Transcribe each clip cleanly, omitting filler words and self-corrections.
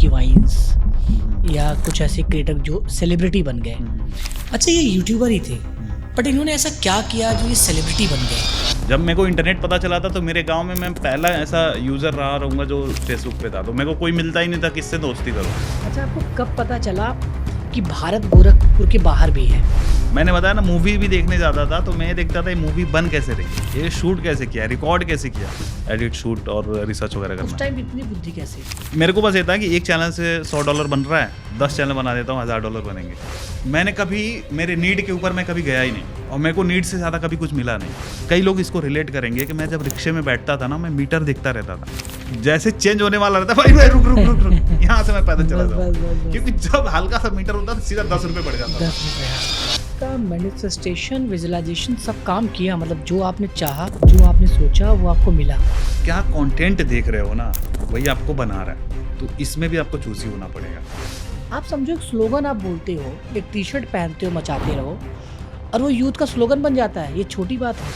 Ricky wines या कुछ ऐसे क्रिएटर जो सेलिब्रिटी बन गए। अच्छा, ये यूट्यूबर ही थे, बट इन्होंने ऐसा क्या किया जो ये सेलिब्रिटी बन गए? जब मेरे को इंटरनेट पता चला था तो मेरे गांव में मैं पहला ऐसा यूज़र रहा रहूँगा जो फेसबुक पे था, तो मेरे को कोई मिलता ही नहीं था किससे दोस्ती करूँ। अच्छा, आपको कब पता चला कि भारत गोरखपुर के बाहर भी है? मैंने बताया ना, मूवी भी देखने जाता था तो मैं देखता था ये मूवी बन कैसे रही, ये शूट कैसे किया, रिकॉर्ड कैसे किया, एडिट शूट और रिसर्च वगैरह उस करना। टाइम इतनी बुद्धि कैसे? मेरे को बस ये था कि एक चैनल से $100 बन रहा है, 10 चैनल बना देता हूँ, $1000 बनेंगे। मैंने कभी मेरे नीड के ऊपर मैं कभी गया ही नहीं और मेरे को नीड से ज़्यादा कभी कुछ मिला नहीं। कई लोग इसको रिलेट करेंगे कि मैं जब रिक्शे में बैठता था ना, मैं मीटर देखता रहता था, जैसे चेंज होने वाला रहता, भाई रुक रुक रुक रुक, यहाँ से मैं पैदल चला जाऊँ, क्योंकि जब हल्का सा मीटर होता था सीधा 10 रुपये पड़ जाता था। का मैनिफेस्टेशन, विजुअलाइजेशन सब काम किया, मतलब जो आपने चाहा, जो आपने सोचा वो आपको मिला। क्या कंटेंट देख रहे हो ना, वही आपको बना रहा है, तो इसमें भी आपको चूजी होना पड़ेगा। आप समझो एक स्लोगन आप बोलते हो, एक टी शर्ट पहनते हो, मचाते रहो, और वो यूथ का स्लोगन बन जाता है, ये छोटी बात है।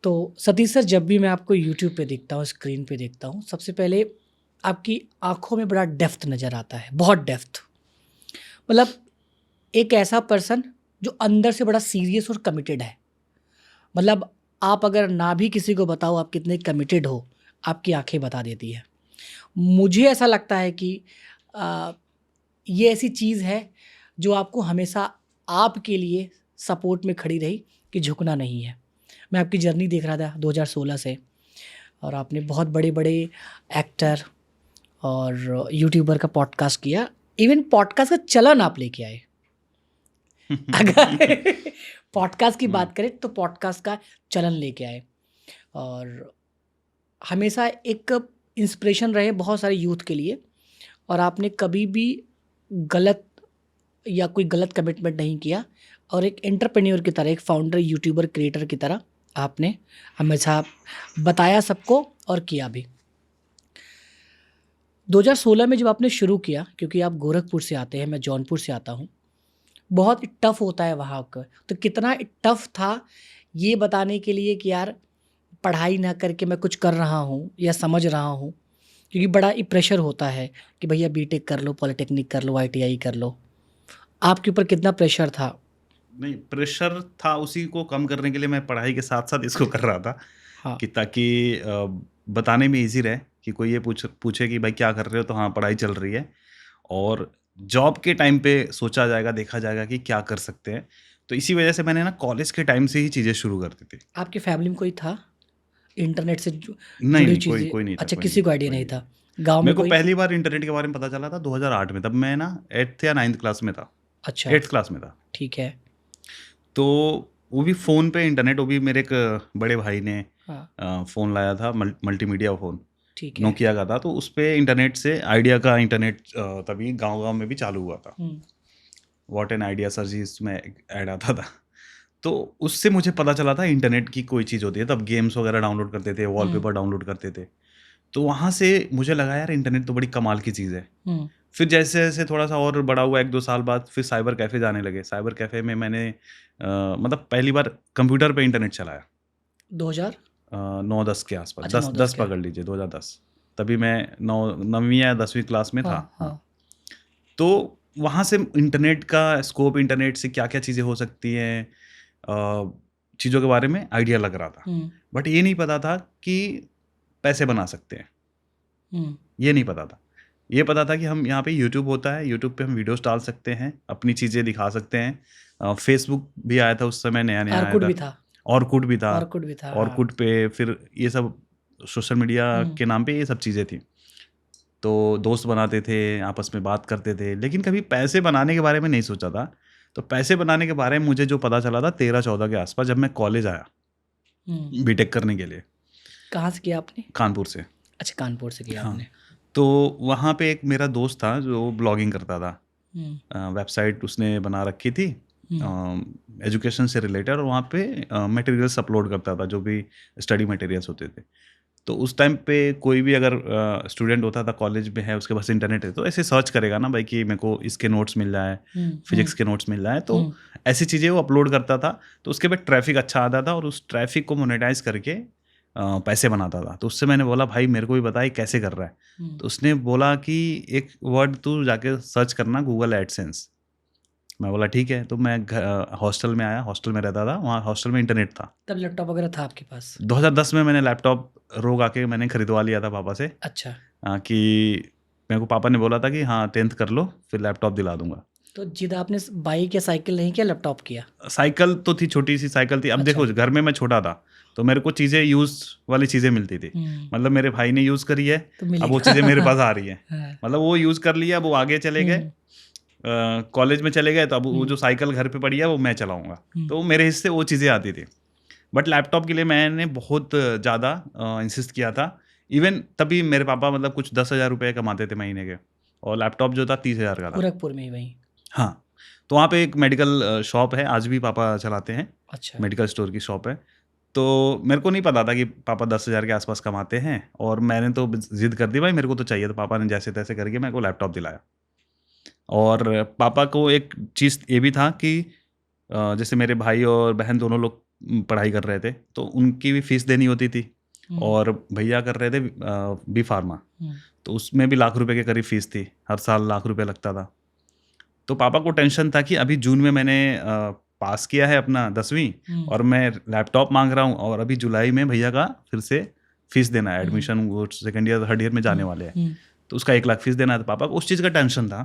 तो सतीश सर, जब भी मैं आपको यूट्यूब पे देखता हूँ, स्क्रीन पे देखता हूँ, सबसे पहले आपकी आंखों में बड़ा डेप्थ नज़र आता है, बहुत डेप्थ। मतलब एक ऐसा पर्सन जो अंदर से बड़ा सीरियस और कमिटेड है। मतलब आप अगर ना भी किसी को बताओ आप कितने कमिटेड हो, आपकी आंखें बता देती है। मुझे ऐसा लगता है कि ये ऐसी चीज़ है जो आपको हमेशा आपके लिए सपोर्ट में खड़ी रही कि झुकना नहीं है। मैं आपकी जर्नी देख रहा था 2016 से, और आपने बहुत बड़े बड़े एक्टर और यूट्यूबर का पॉडकास्ट किया, इवन पॉडकास्ट का चलन आप लेके आए। अगर पॉडकास्ट की बात करें तो पॉडकास्ट का चलन लेके आए, और हमेशा एक इंस्पिरेशन रहे बहुत सारे यूथ के लिए। और आपने कभी भी गलत या कोई गलत कमिटमेंट नहीं किया, और एक एंटरप्रेन्योर की तरह, एक फाउंडर, यूट्यूबर, क्रिएटर की तरह आपने हमेशा बताया सबको और किया भी। 2016 में जब आपने शुरू किया, क्योंकि आप गोरखपुर से आते हैं, मैं जौनपुर से आता हूँ, बहुत टफ होता है वहाँ का, तो कितना टफ था ये बताने के लिए कि यार पढ़ाई ना करके मैं कुछ कर रहा हूँ या समझ रहा हूँ, क्योंकि बड़ा ही प्रेशर होता है कि भैया बीटेक कर लो, पॉलिटेक्निक कर लो, ITI कर लो। आपके ऊपर कितना प्रेशर था? नहीं, प्रेशर था, उसी को कम करने के लिए मैं पढ़ाई के साथ साथ इसको कर रहा था। हाँ, कि ताकि बताने में इजी रहे कि कोई ये पूछे कि भाई क्या कर रहे हो, तो हाँ पढ़ाई चल रही है, और जॉब के टाइम पे सोचा जाएगा, देखा जाएगा कि क्या कर सकते हैं। तो इसी वजह से मैंने ना कॉलेज के टाइम से ही चीज़ें शुरू कर दी थी। आपकी फैमिली में कोई था इंटरनेट से नहीं जुड़ी नहीं, चीज़ें? कोई नहीं था। अच्छा, कोई किसी नहीं को था, आइडिया कोई नहीं नहीं था? था। गांव में मेरे को कोई? पहली बार इंटरनेट के बारे में पता चला था 2008 में, तब मैं ना 8th या 9th क्लास में था। अच्छा, 8th क्लास में था। ठीक है। तो वो भी फ़ोन पे इंटरनेट, वो भी मेरे एक बड़े भाई ने हाँ, फ़ोन लाया था, मल्टीमीडिया फ़ोन, ठीक है। नोकिया का था। तो उस पे इंटरनेट से, आइडिया का इंटरनेट तभी गांव-गांव में भी चालू हुआ था। व्हाट एन आइडिया सर जी, इसमें ऐड आता था। तो उससे मुझे पता चला था इंटरनेट की कोई चीज़ होती है। तब गेम्स वगैरह डाउनलोड करते थे, वॉलपेपर डाउनलोड करते थे। तो वहाँ से मुझे लगा यार इंटरनेट तो बड़ी कमाल की चीज़ है। फिर जैसे-जैसे थोड़ा-सा और बड़ा हुआ, 1-2 साल बाद फिर साइबर कैफ़े जाने लगे। साइबर कैफ़े में मैंने मतलब पहली बार कंप्यूटर पे इंटरनेट चलाया 2000? 9-10 के आसपास, अच्छा, 10 9-10 10 का। पकड़ लीजिए, 2010। तभी मैं 9वीं या 10वीं क्लास में था। हाँ, हाँ। हाँ। तो वहाँ से इंटरनेट का स्कोप, इंटरनेट से क्या-क्या चीज़ें हो सकती हैं, चीज़ों के बारे में आइडिया लग रहा था। बट ये नहीं पता था कि पैसे बना सकते हैं, ये नहीं पता था। ये पता था कि हम यहाँ पे यूट्यूब होता है, यूट्यूब पे हम वीडियोज़ डाल सकते हैं, अपनी चीज़ें दिखा सकते हैं। फेसबुक भी आया था उस समय, नया-नया आया ऑर्कुड था। भी था। ऑरकुट भी था। ऑर्कुड भी था, हाँ। ऑरकुट पे फिर ये सब सोशल मीडिया के नाम पे ये सब चीज़ें थी। तो दोस्त बनाते थे, आपस में बात करते थे, लेकिन कभी पैसे बनाने के बारे में नहीं सोचा था। तो पैसे बनाने के बारे में मुझे जो पता चला था 13-14 के आसपास, जब मैं कॉलेज आया बीटेक करने के लिए, कहाँ से किया आपने? कानपुर से। अच्छा, कानपुर से किया हाँ, आपने। तो वहाँ पे एक मेरा दोस्त था जो ब्लॉगिंग करता था। वेबसाइट उसने बना रखी थी एजुकेशन से रिलेटेड, और वहाँ पे मटेरियल्स अपलोड करता था, जो भी स्टडी मटेरियल्स होते थे। तो उस टाइम पे कोई भी अगर स्टूडेंट होता था, कॉलेज में है, उसके पास इंटरनेट है, तो ऐसे सर्च करेगा ना भाई कि मेरे को इसके नोट्स मिल जाए, फिजिक्स के नोट्स मिल जाए, तो ऐसी चीज़ें वो अपलोड करता था। तो उसके बाद ट्रैफिक अच्छा आता था, और उस ट्रैफिक को मोनेटाइज करके पैसे बनाता था। तो उससे मैंने बोला भाई मेरे को भी बता ये कैसे कर रहा है। तो उसने बोला कि एक वर्ड तू जाके सर्च करना गूगल एडसेंस। मैं बोला ठीक है। तो मैं हॉस्टल में आया, हॉस्टल में रहता था, वहाँ हॉस्टल में इंटरनेट था। तब लैपटॉप वगैरह था आपके पास? 2010 में मैंने लैपटॉप रोग आके मैंने खरीदवा लिया था पापा से। अच्छा। कि मेरे को पापा ने बोला था कि हाँ 10th कर लो फिर लैपटॉप दिला दूंगा। तो जिद आपने बाइक या साइकिल नहीं किया, लैपटॉप किया? साइकिल तो थी, छोटी सी साइकिल थी। अब अच्छा। देखो घर में मैं छोटा था तो मेरे को चीज़ें यूज वाली चीज़ें मिलती थी। मतलब मेरे भाई ने यूज़ करी है, तो अब वो मिलेगा। चीज़ें मेरे पास आ रही है। हाँ। मतलब वो यूज़ कर लिया, अब वो आगे चले गए, कॉलेज में चले गए, तो अब वो जो साइकिल घर पे पड़ी है वो मैं चलाऊंगा। तो मेरे हिस्से वो चीज़ें आती थी। बट लैपटॉप के लिए मैंने बहुत ज़्यादा इंसिस्ट किया था। इवन तभी मेरे पापा मतलब कुछ 10,000 रुपये कमाते थे महीने के, और लैपटॉप जो था 30,000 का था। गोरखपुर में ही वहीं? हाँ, तो वहाँ पे एक मेडिकल शॉप है, आज भी पापा चलाते हैं। अच्छा। मेडिकल स्टोर की शॉप है। तो मेरे को नहीं पता था कि पापा 10,000 के आसपास कमाते हैं, और मैंने तो ज़िद कर दी भाई मेरे को तो चाहिए। तो पापा ने जैसे तैसे करके मेरे को लैपटॉप दिलाया। और पापा को एक चीज़ ये भी था कि जैसे मेरे भाई और बहन दोनों लोग पढ़ाई कर रहे थे, तो उनकी भी फीस देनी होती थी। और भैया कर रहे थे बी फार्मा, तो उसमें भी लाख रुपए के करीब फीस थी, हर साल लाख रुपए लगता था। तो पापा को टेंशन था कि अभी जून में मैंने पास किया है अपना 10वीं, और मैं लैपटॉप मांग रहा हूँ, और अभी जुलाई में भैया का फिर से फीस देना है, एडमिशन वो सेकेंड ईयर थर्ड ईयर में जाने वाले हैं, तो उसका 1 लाख फीस देना है। तो पापा को उस चीज़ का टेंशन था।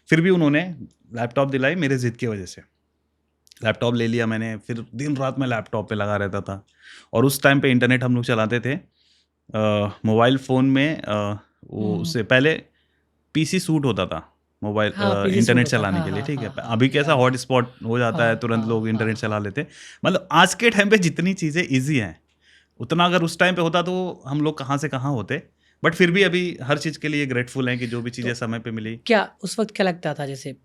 फिर भी उन्होंने लैपटॉप दिलाई मेरे ज़िद की वजह से। लैपटॉप ले लिया मैंने, फिर दिन रात मैं लैपटॉप पे लगा रहता था। और उस टाइम पे इंटरनेट हम लोग चलाते थे मोबाइल फ़ोन में। वो उससे पहले पीसी सूट होता था मोबाइल हाँ, पीसी सूट इंटरनेट होता। चलाने हाँ, के लिए, हाँ, ठीक है। हाँ, हाँ, अभी कैसा याद है। हॉटस्पॉट हो जाता है, हाँ, तुरंत हाँ, लोग इंटरनेट हाँ, चला लेते। मतलब आज के टाइम पे जितनी चीज़ें ईजी हैं, उतना अगर उस टाइम पे होता तो हम लोग कहाँ से कहाँ होते। बट फिर भी अभी हर चीज़ के लिए ग्रेटफुल हैं कि जो भी चीज़ें तो समय पे मिली। क्या उस वक्त क्या लगता था, जैसे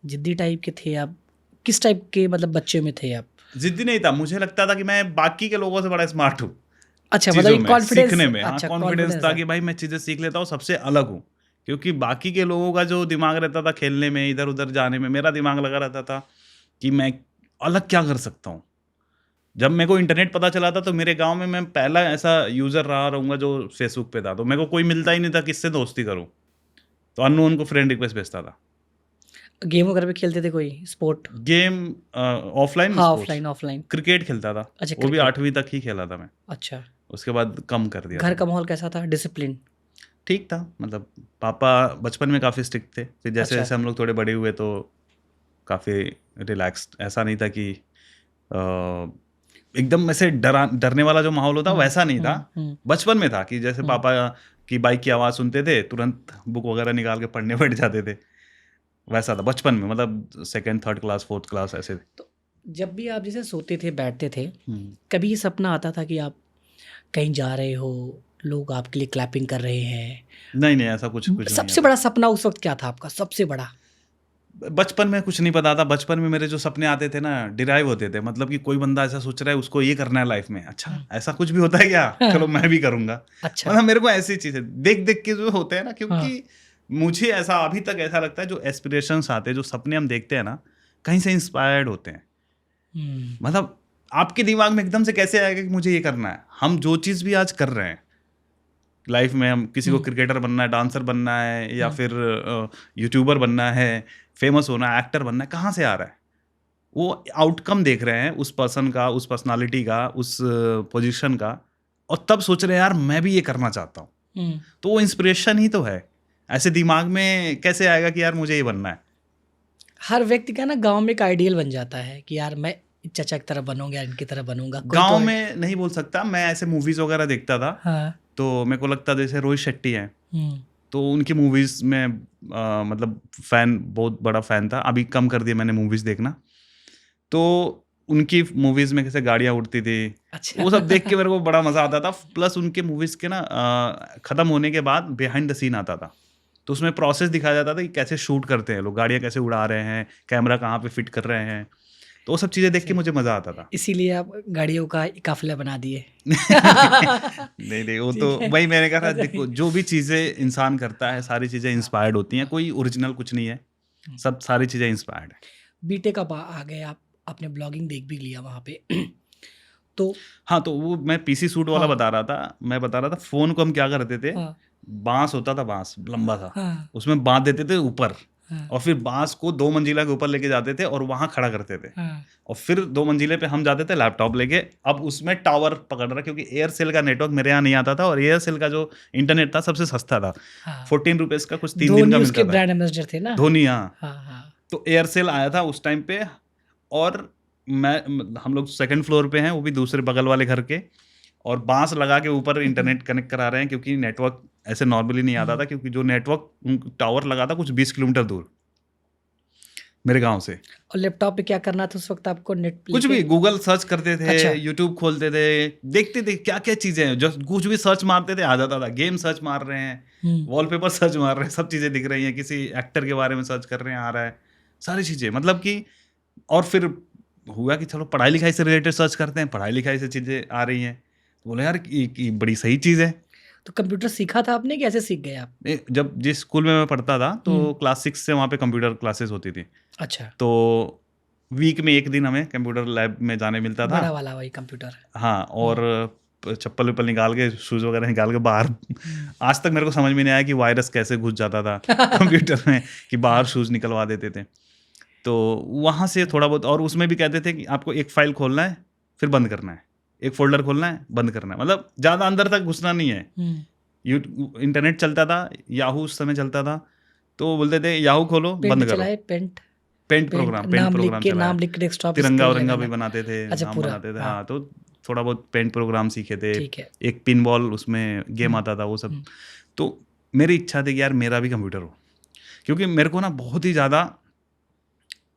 जिद्दी टाइप के थे आप? किस टाइप के मतलब बच्चे में थे आप? जिद्दी नहीं था, मुझे लगता था कि मैं बाकी के लोगों से बड़ा स्मार्ट हूँ अच्छा, मतलब चीज़ों एक में, कॉन्फिडेंस। सीखने में। हाँ, अच्छा, कॉन्फिडेंस कॉन्फिडेंस था है। कि भाई मैं चीज़ें सीख लेता हूँ, सबसे अलग हूँ। क्योंकि बाकी के लोगों का जो दिमाग रहता था खेलने में, इधर-उधर जाने में, मेरा दिमाग लगा रहता था कि मैं अलग क्या कर सकता हूँ। जब मेरे को इंटरनेट पता चला था, तो मेरे गाँव में मैं पहला ऐसा यूज़र रहा रहूँगा जो फेसबुक पे था। तो मेरे को कोई मिलता ही नहीं था, किससे दोस्ती करूँ? तो अननोन को फ्रेंड रिक्वेस्ट भेजता था। गेम वगैरह भी खेलते थे कोई स्पोर्ट? गेम ऑफलाइन हाँ, स्पोर्ट्स, ऑफलाइन ऑफलाइन। क्रिकेट खेलता था। अच्छा, वो भी क्रिकेट। 8वीं तक ही खेला था मैं। अच्छा। उसके बाद कम कर दिया घर था। का माहौल कैसा था, डिसिप्लिन? ठीक था, मतलब पापा बचपन में काफ़ी स्ट्रिक्ट थे। फिर अच्छा। जैसे-जैसे हम लोग थोड़े बड़े हुए तो काफ़ी रिलैक्स्ड। ऐसा नहीं था कि एकदम ऐसे डरने वाला जो माहौल होता वैसा नहीं था। बचपन में था कि जैसे पापा की बाइक की आवाज़ सुनते थे, तुरंत बुक वगैरह निकाल के पढ़ने बैठ जाते थे। वैसा था बचपन में, मतलब second, third class, fourth class ऐसे। तो जब भी आप जैसे सोते थे, बैठते थे, हुँ। कभी ये सपना आता था कि आप कहीं जा रहे हो, लोग आपके लिए क्लैपिंग कर रहे हैं? नहीं, नहीं, ऐसा कुछ नहीं सबसे आता। बड़ा सपना उस वक्त क्या था आपका, सबसे बड़ा? बचपन में कुछ नहीं पता था। बचपन में मेरे जो सपने आते थे ना, डिराइव होते थे। मतलब कि कोई बंदा ऐसा सोच रहा है, उसको ये करना है लाइफ़ में। अच्छा, ऐसा कुछ भी होता है क्या? चलो मैं भी करूँगा। अच्छा। मतलब मेरे को ऐसी चीज़ें देख-देख के जो होते हैं ना, हाँ। क्योंकि मुझे ऐसा अभी तक ऐसा लगता है, जो एस्पिरेशंस आते हैं, जो सपने हम देखते हैं ना, कहीं से इंस्पायर्ड होते हैं। मतलब आपके दिमाग में एकदम से कैसे आएगा कि मुझे ये करना है? हम जो चीज़ भी आज कर रहे हैं लाइफ में, हम किसी को क्रिकेटर बनना है, डांसर बनना है, या फिर यूट्यूबर बनना है, फेमस होना है, एक्टर बनना है, कहाँ से आ रहा है? वो आउटकम देख रहे हैं उस पर्सन का, उस पर्सनालिटी का, उस पोजीशन का, और तब सोच रहे हैं यार मैं भी ये करना चाहता हूँ। तो वो इंस्पिरेशन ही तो है। ऐसे दिमाग में कैसे आएगा कि यार मुझे ये बनना है? हर व्यक्ति का ना गांव में एक आइडियल बन जाता है कि यार मैं चाचा की तरह बनूंगा या इनकी तरह बनूंगा। कोई गाँव तो है। में नहीं बोल सकता, मैं ऐसे मूवीज़ वगैरह देखता था, हाँ। तो मेरे को लगता था जैसे रोहित शेट्टी हैं, तो उनकी मूवीज़ में मतलब फ़ैन, बहुत बड़ा फ़ैन था। अभी कम कर दिया मैंने मूवीज़ देखना। तो उनकी मूवीज़ में कैसे गाड़ियाँ उड़ती थी, अच्छा। वो सब देख के मेरे को बड़ा मज़ा आता था। प्लस उनके मूवीज़ के ना ख़त्म होने के बाद बिहाइंड द सीन आता था। तो उसमें प्रोसेस दिखाया जाता था कि कैसे शूट करते हैं लोग, गाड़ियाँ कैसे उड़ा रहे हैं, कैमरा कहाँ पे फिट कर रहे हैं। तो वो सब चीज़ें देख के मुझे मज़ा आता था। इसीलिए आप गाड़ियों का काफिला बना दिए। नहीं, नहीं, वो तो ठीक है। वही मैंने कहा था, ऐसा देखो ही। जो भी चीज़ें इंसान करता है, सारी चीज़ें इंस्पायर्ड होती हैं, कोई ओरिजिनल कुछ नहीं है, सब सारी चीज़ें इंस्पायर्ड है। बीटेक अब आ गए आप, आपने ब्लॉगिंग देख भी लिया वहाँ पे। तो हाँ, तो वो मैं पीसी सूट वाला हाँ। बता रहा था। मैं बता रहा था फ़ोन को हम क्या करते थे, हाँ, बाँस होता था, बाँस लंबा सा, हाँ, उसमें बाँध देते थे ऊपर हाँ, और फिर बाँस को 2 मंजिला के ऊपर लेके जाते थे और वहाँ खड़ा करते थे हाँ, और फिर 2 मंजिले पे हम जाते थे लैपटॉप लेके। अब उसमें टावर पकड़ रहा, क्योंकि एयरसेल का नेटवर्क मेरे यहाँ नहीं आता था और एयरसेल का जो इंटरनेट था सबसे सस्ता था। हाँ। 14 रुपीज़ का कुछ 3 दिन धोनी का उसके मिलता था। ब्रांड एम्बेसडर थे ना? धोनी, हाँ। हाँ, हाँ। तो एयरसेल आया था उस टाइम पे और हम लोग सेकंड फ्लोर पे हैं, वो भी दूसरे बगल वाले घर के, और बाँस लगा के ऊपर इंटरनेट कनेक्ट करा रहे हैं, क्योंकि नेटवर्क ऐसे नॉर्मली नहीं आता था, क्योंकि जो नेटवर्क टावर लगा था कुछ 20 किलोमीटर दूर मेरे गाँव से। और लैपटॉप पे क्या करना था उस वक़्त आपको नेट कुछ लेके? भी गूगल सर्च करते थे, अच्छा। यूट्यूब खोलते थे, देखते थे क्या-क्या चीज़ें हैं, जस्ट कुछ भी सर्च मारते थे आ जाता था। गेम सर्च मार रहे हैं, हुँ, वॉलपेपर सर्च मार रहे हैं, सब चीज़ें दिख रही हैं, किसी एक्टर के बारे में सर्च कर रहे हैं, आ रहा है, सारी चीज़ें मतलब कि। और फिर हुआ कि चलो पढ़ाई-लिखाई से रिलेटेड सर्च करते हैं, पढ़ाई-लिखाई से चीज़ें आ रही हैं। तो बोले यार ये बड़ी सही चीज़ है। तो कंप्यूटर सीखा था आपने कि ऐसे सीख गए आप? जब जिस स्कूल में मैं पढ़ता था तो हुँ। क्लास 6 से वहाँ पे कंप्यूटर क्लासेस होती थी। अच्छा, तो वीक में 1 दिन हमें कंप्यूटर लैब में जाने मिलता था। बड़ा वाला वही कंप्यूटर। हाँ, और चप्पल-वप्पल निकाल के, शूज़ वगैरह निकाल के बाहर हुँ। आज तक मेरे को समझ में नहीं आया कि वायरस कैसे घुस जाता था कंप्यूटर में, कि बाहर शूज़ निकलवा देते थे। तो वहाँ से थोड़ा बहुत, और उसमें भी कहते थे कि आपको एक फ़ाइल खोलना है, फिर बंद करना है। एक फ़ोल्डर खोलना है, बंद करना है। मतलब ज़्यादा अंदर तक घुसना नहीं है। हुँ। इंटरनेट चलता था, याहू उस समय चलता था, तो वो बोलते थे याहू खोलो, पेंट बंद करो। चलाए पेंट? पेंट नाम लिख प्रोग्राम के चलाया। डेस्कटॉप स्क्रीन तिरंगा-विरंगा भी लगाना। बनाते थे, अच्छा नाम पूरा, बनाते थे। हाँ, हाँ, तो थोड़ा बहुत पेंट प्रोग्राम सीखे थे। ठीक है। एक पिनबॉल उसमें गेम हुँ, आता था, वो सब। हुँ, तो मेरी इच्छा थी कि यार मेरा भी कंप्यूटर हो, क्योंकि मेरे को ना बहुत ही ज़्यादा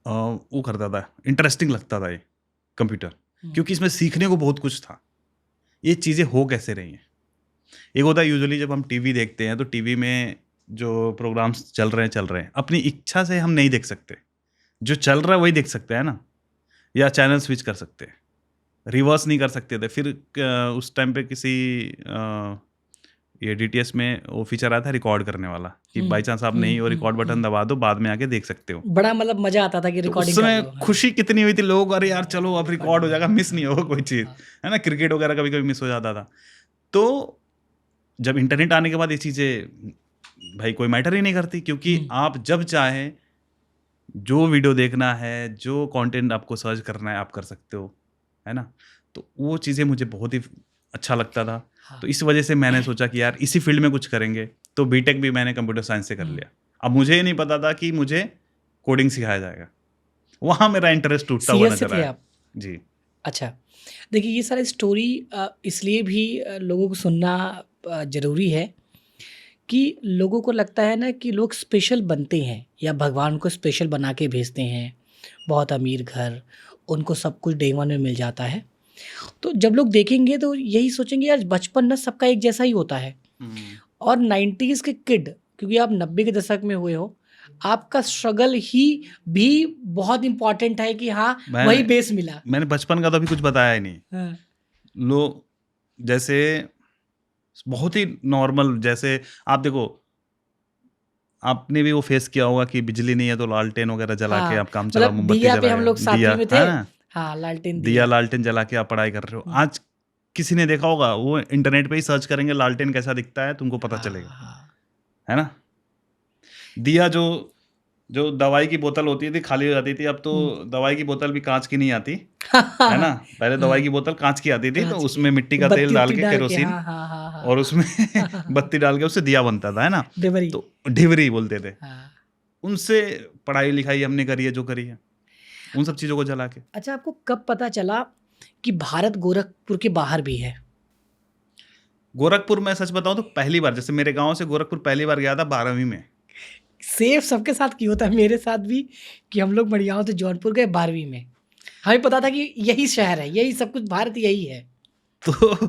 वो करता था, इंटरेस्टिंग लगता था ये कंप्यूटर, हुँ, क्योंकि इसमें सीखने को बहुत कुछ था। ये चीज़ें हो कैसे रही हैं? एक होता है यूजुअली जब हम टीवी देखते हैं, तो टीवी में जो प्रोग्राम्स चल रहे हैं, अपनी इच्छा से हम नहीं देख सकते। जो चल रहा है वही देख सकते हैं ना, या चैनल स्विच कर सकते हैं। रिवर्स नहीं कर सकते थे। फिर उस टाइम पे किसी ये डीटीएच में वो फीचर आया था रिकॉर्ड करने वाला, कि हुँ, बाई चांस आप हुँ, नहीं हो, हुँ, रिकॉर्ड हुँ। बटन दबा दो, बाद में आके देख सकते हो। बड़ा मतलब मज़ा आता था कि तो उस रिकॉर्डिंग कर समय लो। हाँ, खुशी कितनी हुई थी, लोग अरे यार चलो अब रिकॉर्ड हो जाएगा, मिस नहीं होगा कोई चीज़, हाँ, है ना? क्रिकेट वगैरह कभी-कभी मिस हो जाता था। तो जब इंटरनेट आने के बाद ये चीज़ें भाई कोई मैटर ही नहीं करती, क्योंकि हुँ, आप जब चाहें जो वीडियो देखना है, जो कंटेंट आपको सर्च करना है, आप कर सकते हो, है ना? तो वो चीज़ें मुझे बहुत ही अच्छा लगता था। हाँ, तो इस वजह से मैंने सोचा कि यार इसी फील्ड में कुछ करेंगे, तो बीटेक भी मैंने कंप्यूटर साइंस से कर हुँ। लिया। अब मुझे ये नहीं पता था कि मुझे कोडिंग सिखाया जाएगा। वहाँ मेरा इंटरेस्ट टूटता हुआ सीएस से नज़र थे आया। आप? जी। अच्छा। देखिए ये सारी स्टोरी इसलिए भी लोगों को सुनना ज़रूरी है कि लोगों को लगता है ना कि लोग स्पेशल बनते हैं या भगवान को स्पेशल बना के भेजते हैं। बहुत अमीर घर, उनको सब कुछ डे वन में मिल जाता है। तो जब लोग देखेंगे तो यही सोचेंगे यार बचपन ना सबका एक जैसा ही होता है। हुँ। और 90s के किड क्योंकि आप 90 के दशक में हुए हो, आपका स्ट्रगल ही भी बहुत इम्पोर्टेंट है कि हाँ, वही मैंने बेस मिला। मैंने बचपन का तो अभी कुछ बताया ही नहीं। हाँ, लो जैसे बहुत ही नॉर्मल, जैसे आप देखो, आपने भी वो फेस किया होगा कि बिजली नहीं है तो लालटेन वगैरह जला के हाँ, आप काम चलाओ, मतलब मोमबत्ती दिया पे जलाए, हम लोग दिया, 7वीं में थे। है ना? हाँ, लालटेन दिया दिया। लालटेन जला के आप पढ़ाई कर रहे हो। हुँ, आज किसी ने देखा होगा, वो इंटरनेट पे ही सर्च करेंगे लालटेन कैसा दिखता है, तुमको पता हाँ, चलेगा, हाँ। है ना? दिया जो जो दवाई की बोतल होती थी खाली हो जाती थी, अब तो हुँ। दवाई की बोतल भी काँच की नहीं आती, है ना? पहले दवाई हाँ, की बोतल काँच की आती थी, तो काँच की। उसमें मिट्टी का तेल डाल बत्ती-वत्ती के डाल के केरोसिन, हाँ, हाँ, हाँ, हाँ, और उसमें हाँ। बत्ती डाल के उससे दिया बनता था, है ना? डिबरी। तो ढिबरी बोलते थे। हाँ। उनसे पढ़ाई-लिखाई हमने करी है जो करी है, उन सब चीज़ों को जला के। अच्छा आपको कब पता चला कि भारत गोरखपुर के बाहर भी है? गोरखपुर मैं सच बताऊँ तो पहली बार, जैसे मेरे गाँव से गोरखपुर पहली बार गया था 12वीं में। सेम सबके साथ क्यों होता है मेरे साथ भी कि हम लोग मड़ियाओं से जौनपुर गए 12वीं में। हमें पता था कि यही शहर है, यही सब कुछ भारत यही है। तो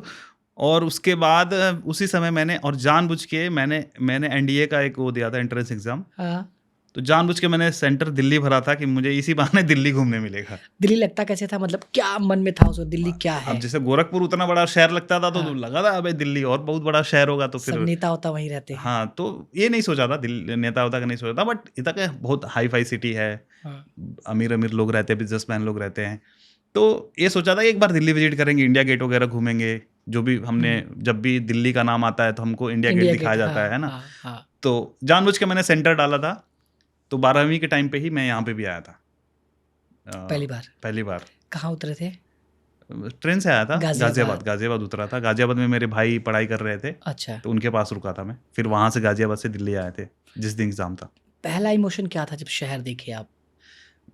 और उसके बाद उसी समय मैंने, और जानबूझ के मैंने एनडीए का एक वो दिया था एंट्रेंस एग्ज़ाम, हाँ, तो जानबूझ के मैंने सेंटर दिल्ली भरा था कि मुझे इसी बहाने दिल्ली घूमने मिलेगा। दिल्ली लगता कैसे था मतलब क्या मन में था उसको दिल्ली क्या अब है? जैसे गोरखपुर उतना बड़ा शहर लगता था, तो हाँ, लगा था अबे दिल्ली और बहुत बड़ा शहर होगा, तो सब फिर नेता-वेता वहीं रहते हैं। हाँ, तो ये नहीं सोचा था, दिल्ली नेता-वेता का नहीं सोचा था, बट इतना क्या बहुत हाई-फाई सिटी है, हाँ, अमीर-अमीर लोग रहते हैं, बिज़नेसमैन लोग रहते हैं। तो ये सोचा था कि एक बार दिल्ली विजिट करेंगे, इंडिया गेट वगैरह घूमेंगे, जो भी हमने जब भी दिल्ली का नाम आता है तो हमको इंडिया गेट दिखाया जाता है ना। तो जानबूझ के मैंने सेंटर डाला था। तो 12वीं के टाइम पे ही मैं यहाँ पे भी आया था पहली बार। कहाँ उतरे थे? ट्रेन से आया था, गाजियाबाद उतरा था। गाजियाबाद में मेरे भाई पढ़ाई कर रहे थे। अच्छा। तो उनके पास रुका था मैं, फिर वहां से गाजियाबाद से दिल्ली आए थे जिस दिन एग्जाम था। पहला इमोशन क्या था जब शहर देखे आप?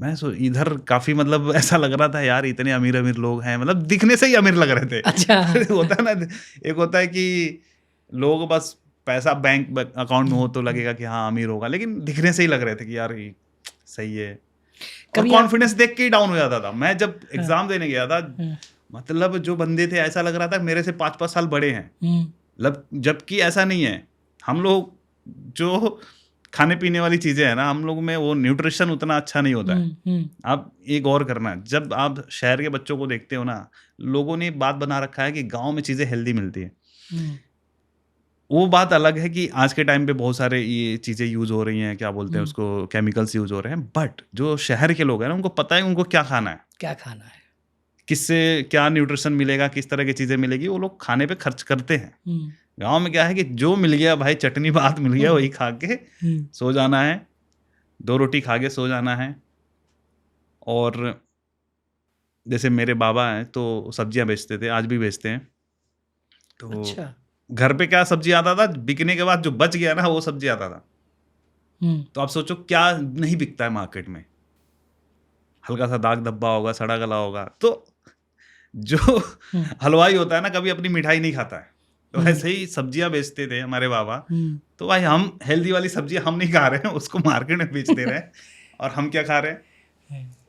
मैं इधर काफी मतलब ऐसा लग रहा था यार, इतने अमीर अमीर लोग हैं, मतलब दिखने से ही अमीर लग रहे थे। अच्छा। होता है ना, एक होता है कि लोग बस पैसा बैंक अकाउंट में हो तो लगेगा कि हाँ अमीर होगा, लेकिन दिखने से ही लग रहे थे कि यार ये सही है। और कॉन्फिडेंस देख के ही डाउन हो जाता था। मैं जब एग्जाम देने गया था, मतलब जो बंदे थे ऐसा लग रहा था मेरे से 5-5 साल बड़े हैं। मतलब जबकि ऐसा नहीं है। हम लोग जो खाने पीने वाली चीजें हैं ना, हम लोग में वो न्यूट्रिशन उतना अच्छा नहीं होता है। आप एक और करना, जब आप शहर के बच्चों को देखते हो ना, लोगों ने बात बना रखा है कि गांव में चीजें हेल्दी मिलती है। वो बात अलग है कि आज के टाइम पे बहुत सारे ये चीजें यूज हो रही हैं, क्या बोलते हैं उसको, केमिकल्स यूज हो रहे हैं। बट जो शहर के लोग हैं ना, उनको पता है उनको क्या खाना है, किससे क्या न्यूट्रिशन मिलेगा, किस तरह की चीजें मिलेगी, वो लोग खाने पे खर्च करते हैं। गांव में क्या है कि जो मिल गया भाई, चटनी भात मिल गया, वही खा के सो जाना है, 2 रोटी खा के सो जाना है। और जैसे मेरे बाबा हैं तो सब्जियां बेचते थे, आज भी बेचते हैं। तो अच्छा। घर पे क्या सब्जी आता था, बिकने के बाद जो बच गया ना वो सब्जी आता था। तो आप सोचो क्या नहीं बिकता है मार्केट में, हल्का सा दाग धब्बा होगा, सड़ा गला होगा। तो जो हलवाई होता है ना, कभी अपनी मिठाई नहीं खाता है, तो ऐसे ही सब्जियां बेचते थे हमारे बाबा। तो भाई हम हेल्दी वाली सब्जियां हम नहीं खा रहे हैं, उसको मार्केट में बेच दे रहे हैं, और हम क्या खा रहे हैं,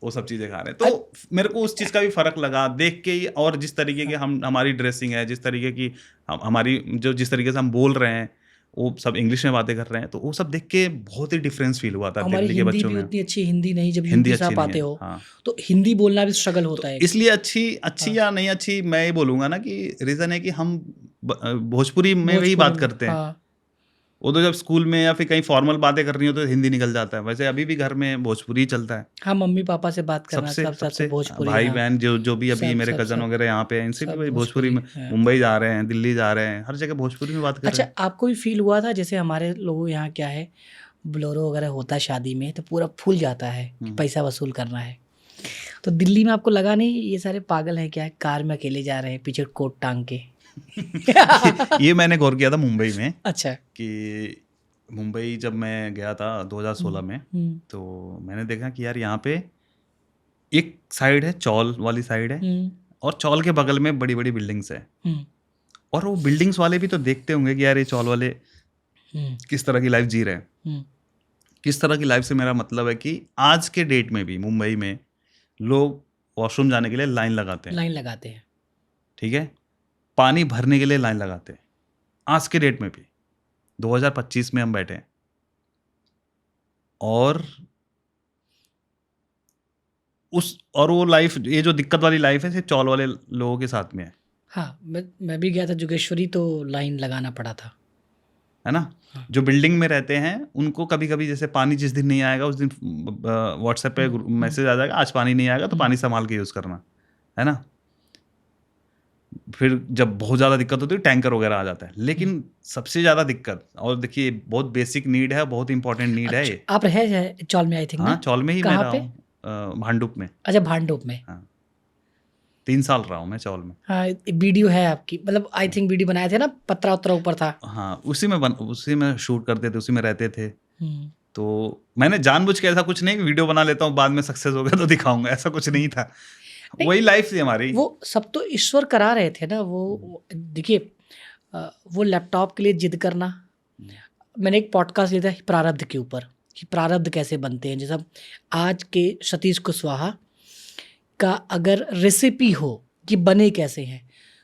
वो सब चीजें खा रहे हैं। तो मेरे को उस चीज का भी फर्क लगा देख के ही। और जिस तरीके के हमारी ड्रेसिंग है, जिस तरीके की हमारी जिस तरीके से हम बोल रहे हैं, वो सब इंग्लिश में बातें कर रहे हैं, तो वो सब देख के बहुत ही डिफरेंस फील हुआ था दिल्ली के बच्चों में। उतनी अच्छी हिंदी नहीं, जब हिंदी से आप आते हो तो हिंदी बोलना भी स्ट्रगल होता है। इसलिए अच्छी या नहीं अच्छी, मैं ये बोलूंगा ना कि रीजन है कि हम भोजपुरी में वही बात करते हैं। वो तो जब स्कूल में या फिर कहीं फॉर्मल बातें कर रही हो तो हिंदी निकल जाता है, वैसे अभी भी घर में भोजपुरी चलता है। हाँ, मम्मी पापा से बात करना सबसे भोजपुरी, भाई बहन जो भी अभी मेरे कजन वगैरह यहाँ पे हैं, इनसे भी भोजपुरी में, मुंबई जा रहे हैं, दिल्ली जा रहे हैं, हर जगह भोजपुरी में बात कर रहे हैं। अच्छा, आपको भी फील हुआ था जैसे हमारे लोगों यहाँ क्या है, बोलेरो वगैरह होता है शादी में तो पूरा फूल जाता है कि पैसा वसूल करना है, तो दिल्ली में आपको लगा नहीं ये सारे पागल हैं क्या, कार में अकेले जा रहे हैं पीछे कोट टांग के? ये मैंने गौर किया था मुंबई में। अच्छा। कि मुंबई जब मैं गया था 2016 में, तो मैंने देखा कि यार यहाँ पे एक साइड है, चौल वाली साइड है, और चौल के बगल में बड़ी बड़ी बिल्डिंग्स है। और वो बिल्डिंग्स वाले भी तो देखते होंगे कि यार ये चौल वाले किस तरह की लाइफ जी रहे हैं। किस तरह की लाइफ से मेरा मतलब है कि आज के डेट में भी मुंबई में लोग वॉशरूम जाने के लिए लाइन लगाते हैं, ठीक है, पानी भरने के लिए लाइन लगाते हैं, आज के डेट में भी 2025 में हम बैठे हैं। और वो लाइफ, ये जो दिक्कत वाली लाइफ है, सिर्फ चौल वाले लोगों के साथ में है। हाँ, मैं भी गया था जोगेश्वरी, तो लाइन लगाना पड़ा था, है ना। हाँ। जो बिल्डिंग में रहते हैं उनको कभी कभी जैसे पानी जिस दिन नहीं आएगा उस दिन व्हाट्सएप पे मैसेज आ जाएगा, आज पानी नहीं आएगा तो पानी संभाल के यूज़ करना, है ना। फिर जब बहुत ज़्यादा दिक्कत होती है टैंकर वगैरह आ जाता है। लेकिन सबसे ज़्यादा दिक्कत, और देखिए बहुत बेसिक नीड है, बहुत इंपॉर्टेंट नीड है ये। आप रहे चौल में आई थिंक? हाँ, चौल में ही मैं रहा हूँ, भांडुप में। अच्छा, भांडुप में। हाँ, 3 साल रहा हूँ मैं चौल में। हाँ, वीडियो है आपकी, मतलब आई थिंक वीडियो बनाए थे ना, पतरा उतरा ऊपर था। हाँ, उसी में शूट करते थे, उसी में रहते थे। तो मैंने जानबूझ के ऐसा कुछ नहीं वीडियो बना लेता हूँ बाद में सक्सेस हो गया तो दिखाऊंगा, ऐसा कुछ नहीं था। वही लाइफ थी हमारी। वो सब तो ईश्वर करा रहे थे ना। वो देखिए, वो लैपटॉप के लिए जिद करना। मैंने एक पॉडकास्ट लिया था प्रारब्ध के ऊपर, कि प्रारब्ध कैसे बनते हैं। जैसा आज के सतीश कुशवाहा का अगर रेसिपी हो कि बने कैसे हैं,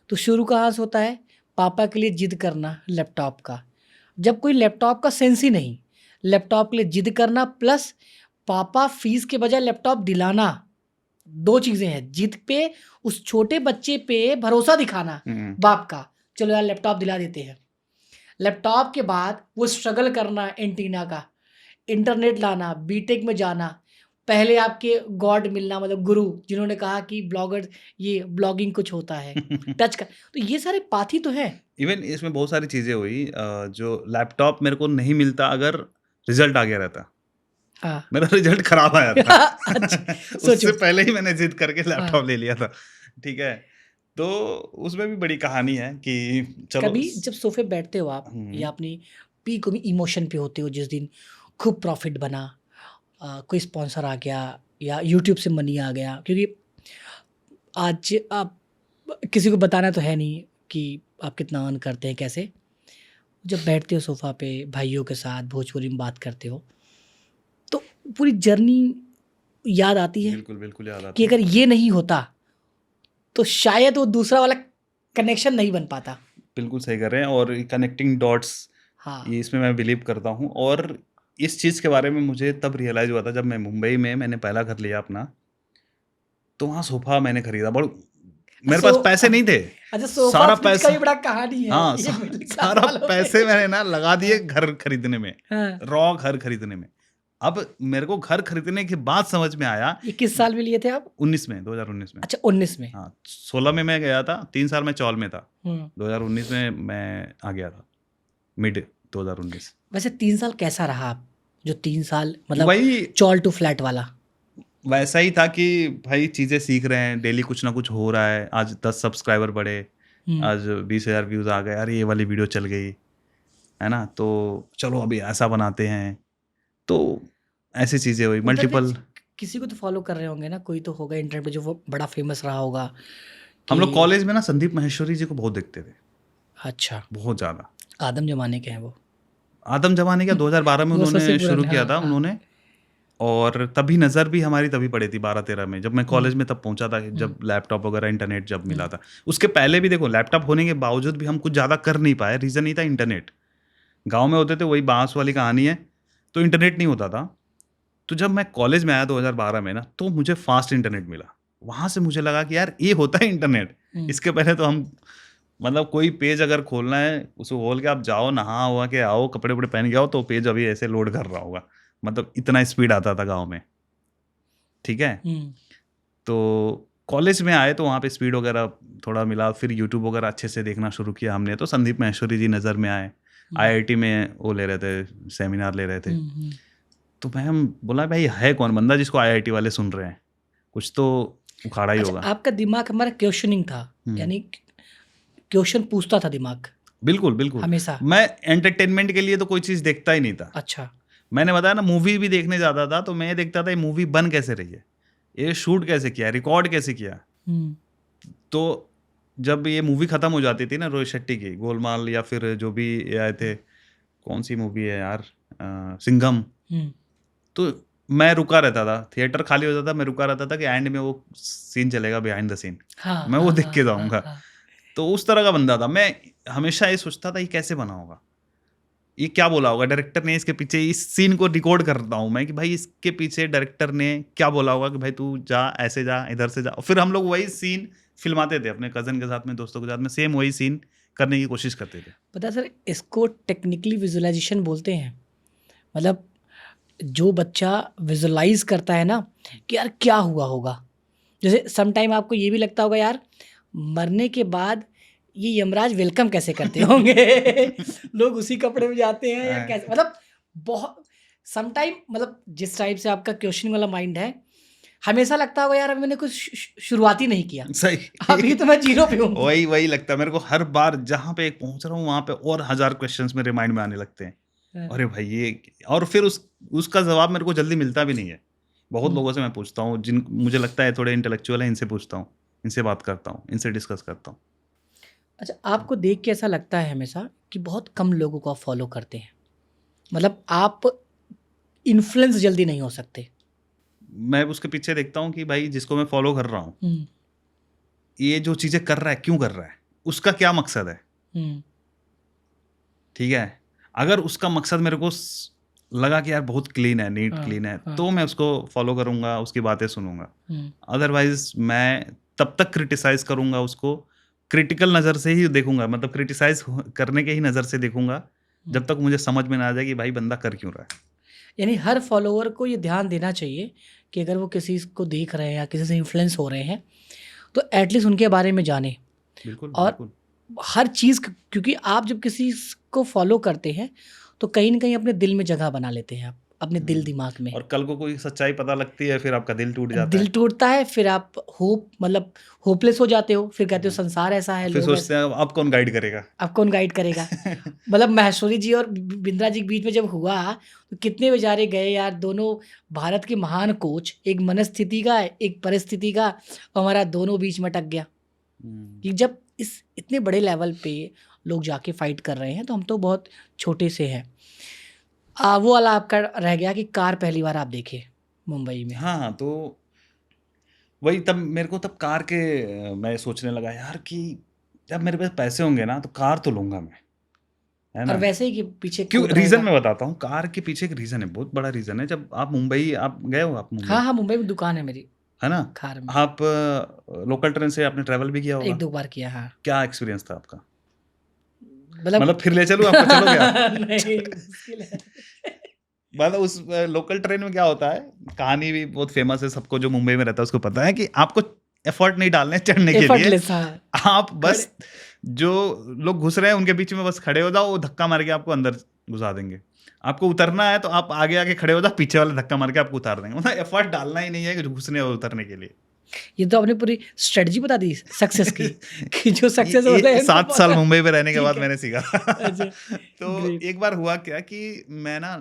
तो शुरू कहाँ से होता है? पापा के लिए जिद करना लैपटॉप का। जब कोई लैपटॉप का सेंस ही नहीं, लैपटॉप के लिए जिद करना प्लस पापा फीस के बजाय लैपटॉप दिलाना, 2 चीज़ें हैं। जिद पे, उस छोटे बच्चे पे भरोसा दिखाना बाप का, चलो यार लैपटॉप दिला देते हैं। लैपटॉप के बाद वो स्ट्रगल करना, एंटीना का, इंटरनेट लाना, बीटेक में जाना, पहले आपके गॉड मिलना, मतलब गुरु जिन्होंने कहा कि ब्लॉगर, ये ब्लॉगिंग कुछ होता है, टच कर, तो ये सारे पाथ ही तो है। इवन इसमें बहुत सारी चीज़ें हुई जो लैपटॉप मेरे को नहीं मिलता अगर रिजल्ट आ गया रहता। हाँ। मेरा रिजल्ट खराब आया था। अच्छा, उससे सोचो। पहले ही मैंने जिद करके हाँ। लैपटॉप ले लिया था। ठीक है? तो उसमें भी बड़ी कहानी है कि चलो कभी जब सोफे बैठते हो आप या अपनी पीक में इमोशन पे होते हो, जिस दिन खूब प्रॉफिट बना, कोई स्पॉन्सर आ गया या यूट्यूब से मनी आ गया, क्योंकि आज आप किसी को बताना तो है नहीं कि आप कितना अर्न करते हैं कैसे, जब बैठते हो सोफ़ा पे भाइयों के साथ भोजपुरी में बात करते हो, तो पूरी जर्नी याद आती है बिल्कुल, बिल्कुल याद कि आती है। अगर ये नहीं होता तो शायद वो दूसरा वाला कनेक्शन नहीं बन पाता। बिल्कुल सही कर रहे हैं और कनेक्टिंग डॉट्स हाँ। ये इसमें मैं बिलीव करता हूँ और इस चीज़ के बारे में मुझे तब रियलाइज़ हुआ था जब मैं मुंबई में मैंने पहला घर लिया अपना, तो वहाँ सोफ़ा मैंने खरीदा मेरे पास पैसे नहीं थे। अच्छा, सोफा सारा फ्रिज का पैसा भी बड़ा कहानी है। हाँ, ये मिडिल क्लास सारा वालों पे। पैसे मैंने ना लगा दिए घर खरीदने में, हाँ। रॉ घर खरीदने में। अब मेरे को घर खरीदने के बाद समझ में आया ये किस साल में लिए थे आप? 19 में 2019 में। अच्छा, 19 में। हाँ, 16 में मैं गया था, 3 साल मैं चौल में था। हम्म। 2019 में मैं आ गया था, मिड 2019। वैसे 3 साल कैसा रहा आप? जो 3 साल मतलब वही चॉल टू फ्लैट वाला। वैसा ही था कि भाई चीज़ें सीख रहे हैं, डेली कुछ ना कुछ हो रहा है। आज 10 सब्सक्राइबर बढ़े, आज 20,000 व्यूज़ आ गए, अरे ये वाली वीडियो चल गई, है ना? तो चलो अभी ऐसा बनाते हैं। तो ऐसी चीज़ें हुई, उधर पे मल्टीपल। किसी को तो फॉलो कर रहे होंगे ना, कोई तो होगा इंटरनेट पे जो वो बड़ा फेमस रहा होगा हम लोग कि- कॉलेज में ना संदीप माहेश्वरी जी को बहुत देखते थे, अच्छा, बहुत ज़्यादा। आदम जमाने के हैं वो। आदम जमाने का 2012 में वो सबसे उन्होंने पुराने, शुरू किया हाँ, था हाँ। उन्होंने, और तभी नज़र भी हमारी तभी पड़ी थी 12-13 में, जब मैं कॉलेज में तब पहुंचा था, जब लैपटॉप वगैरह इंटरनेट जब मिला था। उसके पहले भी देखो लैपटॉप होने के बावजूद भी हम कुछ ज़्यादा कर नहीं पाए, रीज़न नहीं था इंटरनेट। गाँव में होते थे, वही बाँस वाली कहानी है, तो इंटरनेट नहीं होता था। तो जब मैं कॉलेज में आया 2012 में ना, तो मुझे फास्ट इंटरनेट मिला। वहाँ से मुझे लगा कि यार ये होता है इंटरनेट। इसके पहले तो हम मतलब कोई पेज अगर खोलना है, उसको खोल के आप जाओ, नहा वहा के आओ, कपड़े वपड़े पहन के आओ, तो पेज अभी ऐसे लोड कर रहा होगा। मतलब इतना स्पीड आता था गाँव में, ठीक है? तो कॉलेज में आए तो वहाँ पे स्पीड वगैरह थोड़ा मिला, फिर यूट्यूब वगैरह अच्छे से देखना शुरू किया हमने, तो संदीप माहेश्वरी जी नज़र में आए। IIT में वो ले रहे थे, सेमिनार ले रहे थे। तो मैं बोला भाई है कौन बंदा जिसको IIT वाले सुन रहे हैं, कुछ तो उखाड़ा ही अच्छा, होगा। आपका दिमाग हमारा क्वेश्चनिंग था, यानी क्वेश्चन पूछता था दिमाग बिल्कुल, बिल्कुल। हमेशा। मैं एंटरटेनमेंट के लिए तो कोई चीज़ देखता ही नहीं था। अच्छा। मैंने बताया ना, मूवी भी देखने जाता था, तो मैं ये देखता था ये मूवी बन कैसे रही है, ये शूट कैसे किया, रिकॉर्ड कैसे किया। तो जब ये मूवी खत्म हो जाती थी ना रोहित शेट्टी की, गोलमाल या फिर जो भी ये आए थे, कौन सी मूवी है यार, सिंघम, तो मैं रुका रहता था, थिएटर खाली हो जाता, मैं रुका रहता था कि एंड में वो सीन चलेगा बिहाइंड द सीन, हाँ, मैं वो हाँ, देख के हाँ, जाऊंगा। हाँ। तो उस तरह का बंदा था मैं। हमेशा ये सोचता था ये कैसे बना होगा, ये क्या बोला होगा डायरेक्टर ने इसके पीछे, इस सीन को रिकॉर्ड करता हूँ मैं कि भाई इसके पीछे डायरेक्टर ने क्या बोला होगा कि भाई तू जा, ऐसे जा, इधर से जा। फिर हम लोग वही सीन फिल्माते थे अपने कज़न के साथ में, दोस्तों के साथ में, सेम वही सीन करने की कोशिश करते थे। पता सर, इसको टेक्निकली विजुअलाइजेशन बोलते हैं। मतलब जो बच्चा विजुअलाइज करता है ना कि यार क्या हुआ होगा, जैसे सम टाइम आपको ये भी लगता होगा यार मरने के बाद ये यमराज वेलकम कैसे करते होंगे लोग उसी कपड़े में जाते हैं या कैसे, मतलब बहुत सम टाइम, मतलब जिस टाइप से आपका क्वेश्चन वाला माइंड है, हमेशा लगता होगा यार अभी मैंने कुछ शुरुआत ही नहीं किया, सही अभी तो मैं जीरो पे हूँ। वही लगता है मेरे को हर बार, जहाँ पे पहुंच रहा हूँ वहां पे और 1000 क्वेश्चंस मेरे माइंड में आने लगते हैं। अरे भाई ये, और फिर उसका जवाब मेरे को जल्दी मिलता भी नहीं है। बहुत लोगों से मैं पूछता हूँ, जिन मुझे लगता है थोड़े इंटेलेक्चुअल है, इनसे पूछता हूँ, इनसे बात करता हूँ, इनसे डिस्कस करता हूँ। अच्छा, आपको देख के ऐसा लगता है हमेशा कि बहुत कम लोगों को आप फॉलो करते हैं, मतलब आप इन्फ्लुएंस जल्दी नहीं हो सकते। मैं उसके पीछे देखता हूँ कि भाई जिसको मैं फॉलो कर रहा हूँ, ये जो चीज़ें कर रहा है क्यों कर रहा है, उसका क्या मकसद है, ठीक है? अगर उसका मकसद मेरे को लगा कि यार बहुत क्लीन है, नीट क्लीन है, तो मैं उसको फॉलो करूँगा, उसकी बातें सुनूंगा। अदरवाइज मैं तब तक क्रिटिसाइज करूँगा उसको, क्रिटिकल नज़र से ही देखूंगा, मतलब क्रिटिसाइज करने के ही नज़र से देखूंगा, जब तक मुझे समझ में ना आ जाए कि भाई बंदा कर क्यों रहा है। यानी हर फॉलोअर को ये ध्यान देना चाहिए कि अगर वो किसी को देख रहे हैं या किसी से इन्फ्लुएंस हो रहे हैं तो एटलीस्ट उनके बारे में जाने। बिल्कुल और बिल्कुल हर चीज़, क्योंकि आप जब किसी को फॉलो करते हैं तो कहीं ना कहीं अपने दिल में जगह बना लेते हैं आप, अपने दिल दिमाग में। और कल को कोई सच्चाई पता लगती है फिर आपका दिल टूट जाता दिल है। टूटता है, फिर आप होपलेस हो जाते हो, फिर कहते हो संसार ऐसा है, फिर लोग सोचते हैं अब कौन गाइड करेगा। अब कौन गाइड करेगा। मतलब महेश्वरी जी और बिंद्रा जी के बीच में जब हुआ तो कितने बेचारे गए यार, दोनों भारत के महान कोच, एक मनस्थिति का एक परिस्थिति का, हमारा दोनों बीच में अटक गया। कि जब इस इतने बड़े लेवल पे लोग जाके फाइट कर रहे हैं तो हम तो बहुत छोटे से हैं। वो वाला आपका रह गया कि कार पहली बार आप देखे मुंबई में। हाँ, तो वही तब मेरे को तब कार के मैं सोचने लगा यार कि जब मेरे पास पैसे होंगे ना तो कार तो लूंगा मैं, है और ना। वैसे ही कि पीछे क्यों, कोट रीजन रहेगा। मैं बताता हूँ। कार के पीछे एक रीजन है, बहुत बड़ा रीजन है। जब आप मुंबई, आप गए हो आप मुंबई, हाँ हाँ, मुंबई में दुकान है मेरी है ना। कार में। आप लोकल ट्रेन से आपने ट्रैवल भी किया होगा। 1-2 बार किया, हाँ। क्या एक्सपीरियंस था आपका? मतलब मतलब फिर ले चलूं आपको, चलोगे आप? नहीं, मुश्किल है। मतलब उस लोकल ट्रेन में क्या होता है, कहानी भी बहुत फेमस है, सबको जो मुंबई में रहता है उसको पता है कि आपको एफर्ट नहीं डालने हैं चढ़ने के लिए। एफर्टलेस, हाँ। आप बस जो लोग घुस रहे हैं उनके बीच में बस खड़े हो जाओ, वो धक्का मार के आपको अंदर घुसा देंगे। आपको उतरना है तो आप आगे आगे खड़े हो जाओ, पीछे वाले धक्का मार के आपको उतार देंगे। मतलब एफर्ट डालना ही नहीं है कि घुसने और उतरने के लिए। ये तो आपने पूरी स्ट्रेटजी बता दी सक्सेस की कि जो सक्सेस हो रहा है 7 साल मुंबई में रहने के ठीक बाद है। मैंने सीखा। अच्छा, तो ग्रेट। एक बार हुआ क्या कि मैं ना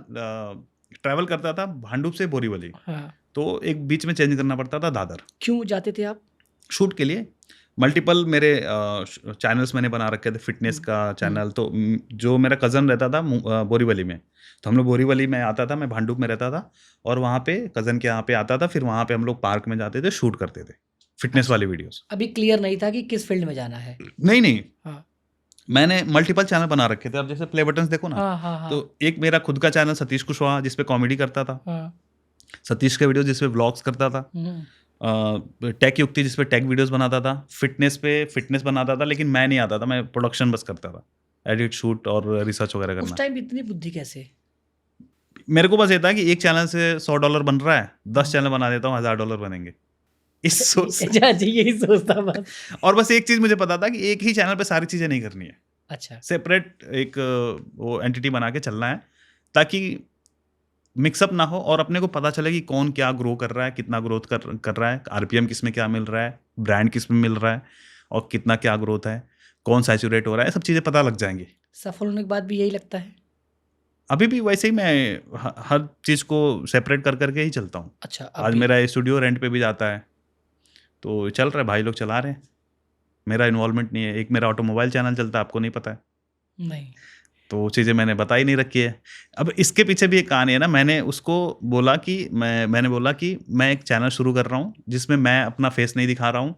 ट्रैवल करता था भांडुप से बोरीवली, हाँ, तो एक बीच में चेंज करना पड़ता था दादर क्यों जाते थे आप? शूट के लिए। मल्टीपल मेरे चैनल्स मैंने बना रखे थे, फिटनेस का चैनल। तो जो मेरा कज़न रहता था बोरीवली में, तो हम लोग बोरीवली में आता था, मैं भांडुप में रहता था, और वहाँ पे कज़न के यहाँ पे आता था। फिर वहाँ पे हम लोग पार्क में जाते थे, शूट करते थे फिटनेस अच्छा। वाली वीडियोस। अभी क्लियर नहीं था कि किस फील्ड में जाना है। नहीं नहीं, हाँ मैंने मल्टीपल चैनल बना रखे थे। अब जैसे प्ले बटन्स देखो ना, हाँ हाँ हाँ तो एक मेरा खुद का चैनल सतीश कुशवाहा जिसपे कॉमेडी करता था, हाँ। सतीश के वीडियो जिसपे व्लॉग्स करता था, टेक युक्ति जिसपे टेक वीडियोस बनाता था, फिटनेस पे फिटनेस बनाता था, लेकिन मैं नहीं आता था, मैं प्रोडक्शन बस करता था, एडिट शूट और रिसर्च वगैरह उस करना। टाइम इतनी बुद्धि कैसे? मेरे को बस ये था कि एक चैनल से $100 बन रहा है, 10 चैनल बना देता हूँ, $1000 बनेंगे, इस सोच से। अच्छा, यही सोचता बस। और बस एक चीज मुझे पता था कि एक ही चैनल पे सारी चीजें नहीं करनी है, अच्छा, सेपरेट एक वो एंटिटी बना के चलना है, ताकि मिक्सअप ना हो और अपने को पता चले कि कौन क्या ग्रो कर रहा है, कितना ग्रोथ कर रहा है, आरपीएम किस में क्या मिल रहा है, ब्रांड किस में मिल रहा है, और कितना क्या ग्रोथ है, कौन सैचुरेट हो रहा है, सब चीज़ें पता लग जाएंगी। सफल होने के बाद भी यही लगता है? अभी भी वैसे ही मैं हर चीज़ को सेपरेट कर करके ही चलता हूँ। अच्छा, आज मेरा स्टूडियो रेंट पे भी जाता है, तो चल रहा है, भाई लोग चला रहे हैं, मेरा इन्वॉल्वमेंट नहीं है। एक मेरा ऑटोमोबाइल चैनल चलता है, आपको नहीं पता है, नहीं। तो वो चीज़ें मैंने बता ही नहीं रखी है। अब इसके पीछे भी एक कहानी है ना, मैंने उसको बोला कि मैंने बोला कि मैं एक चैनल शुरू कर रहा हूँ जिसमें मैं अपना फेस नहीं दिखा रहा हूँ,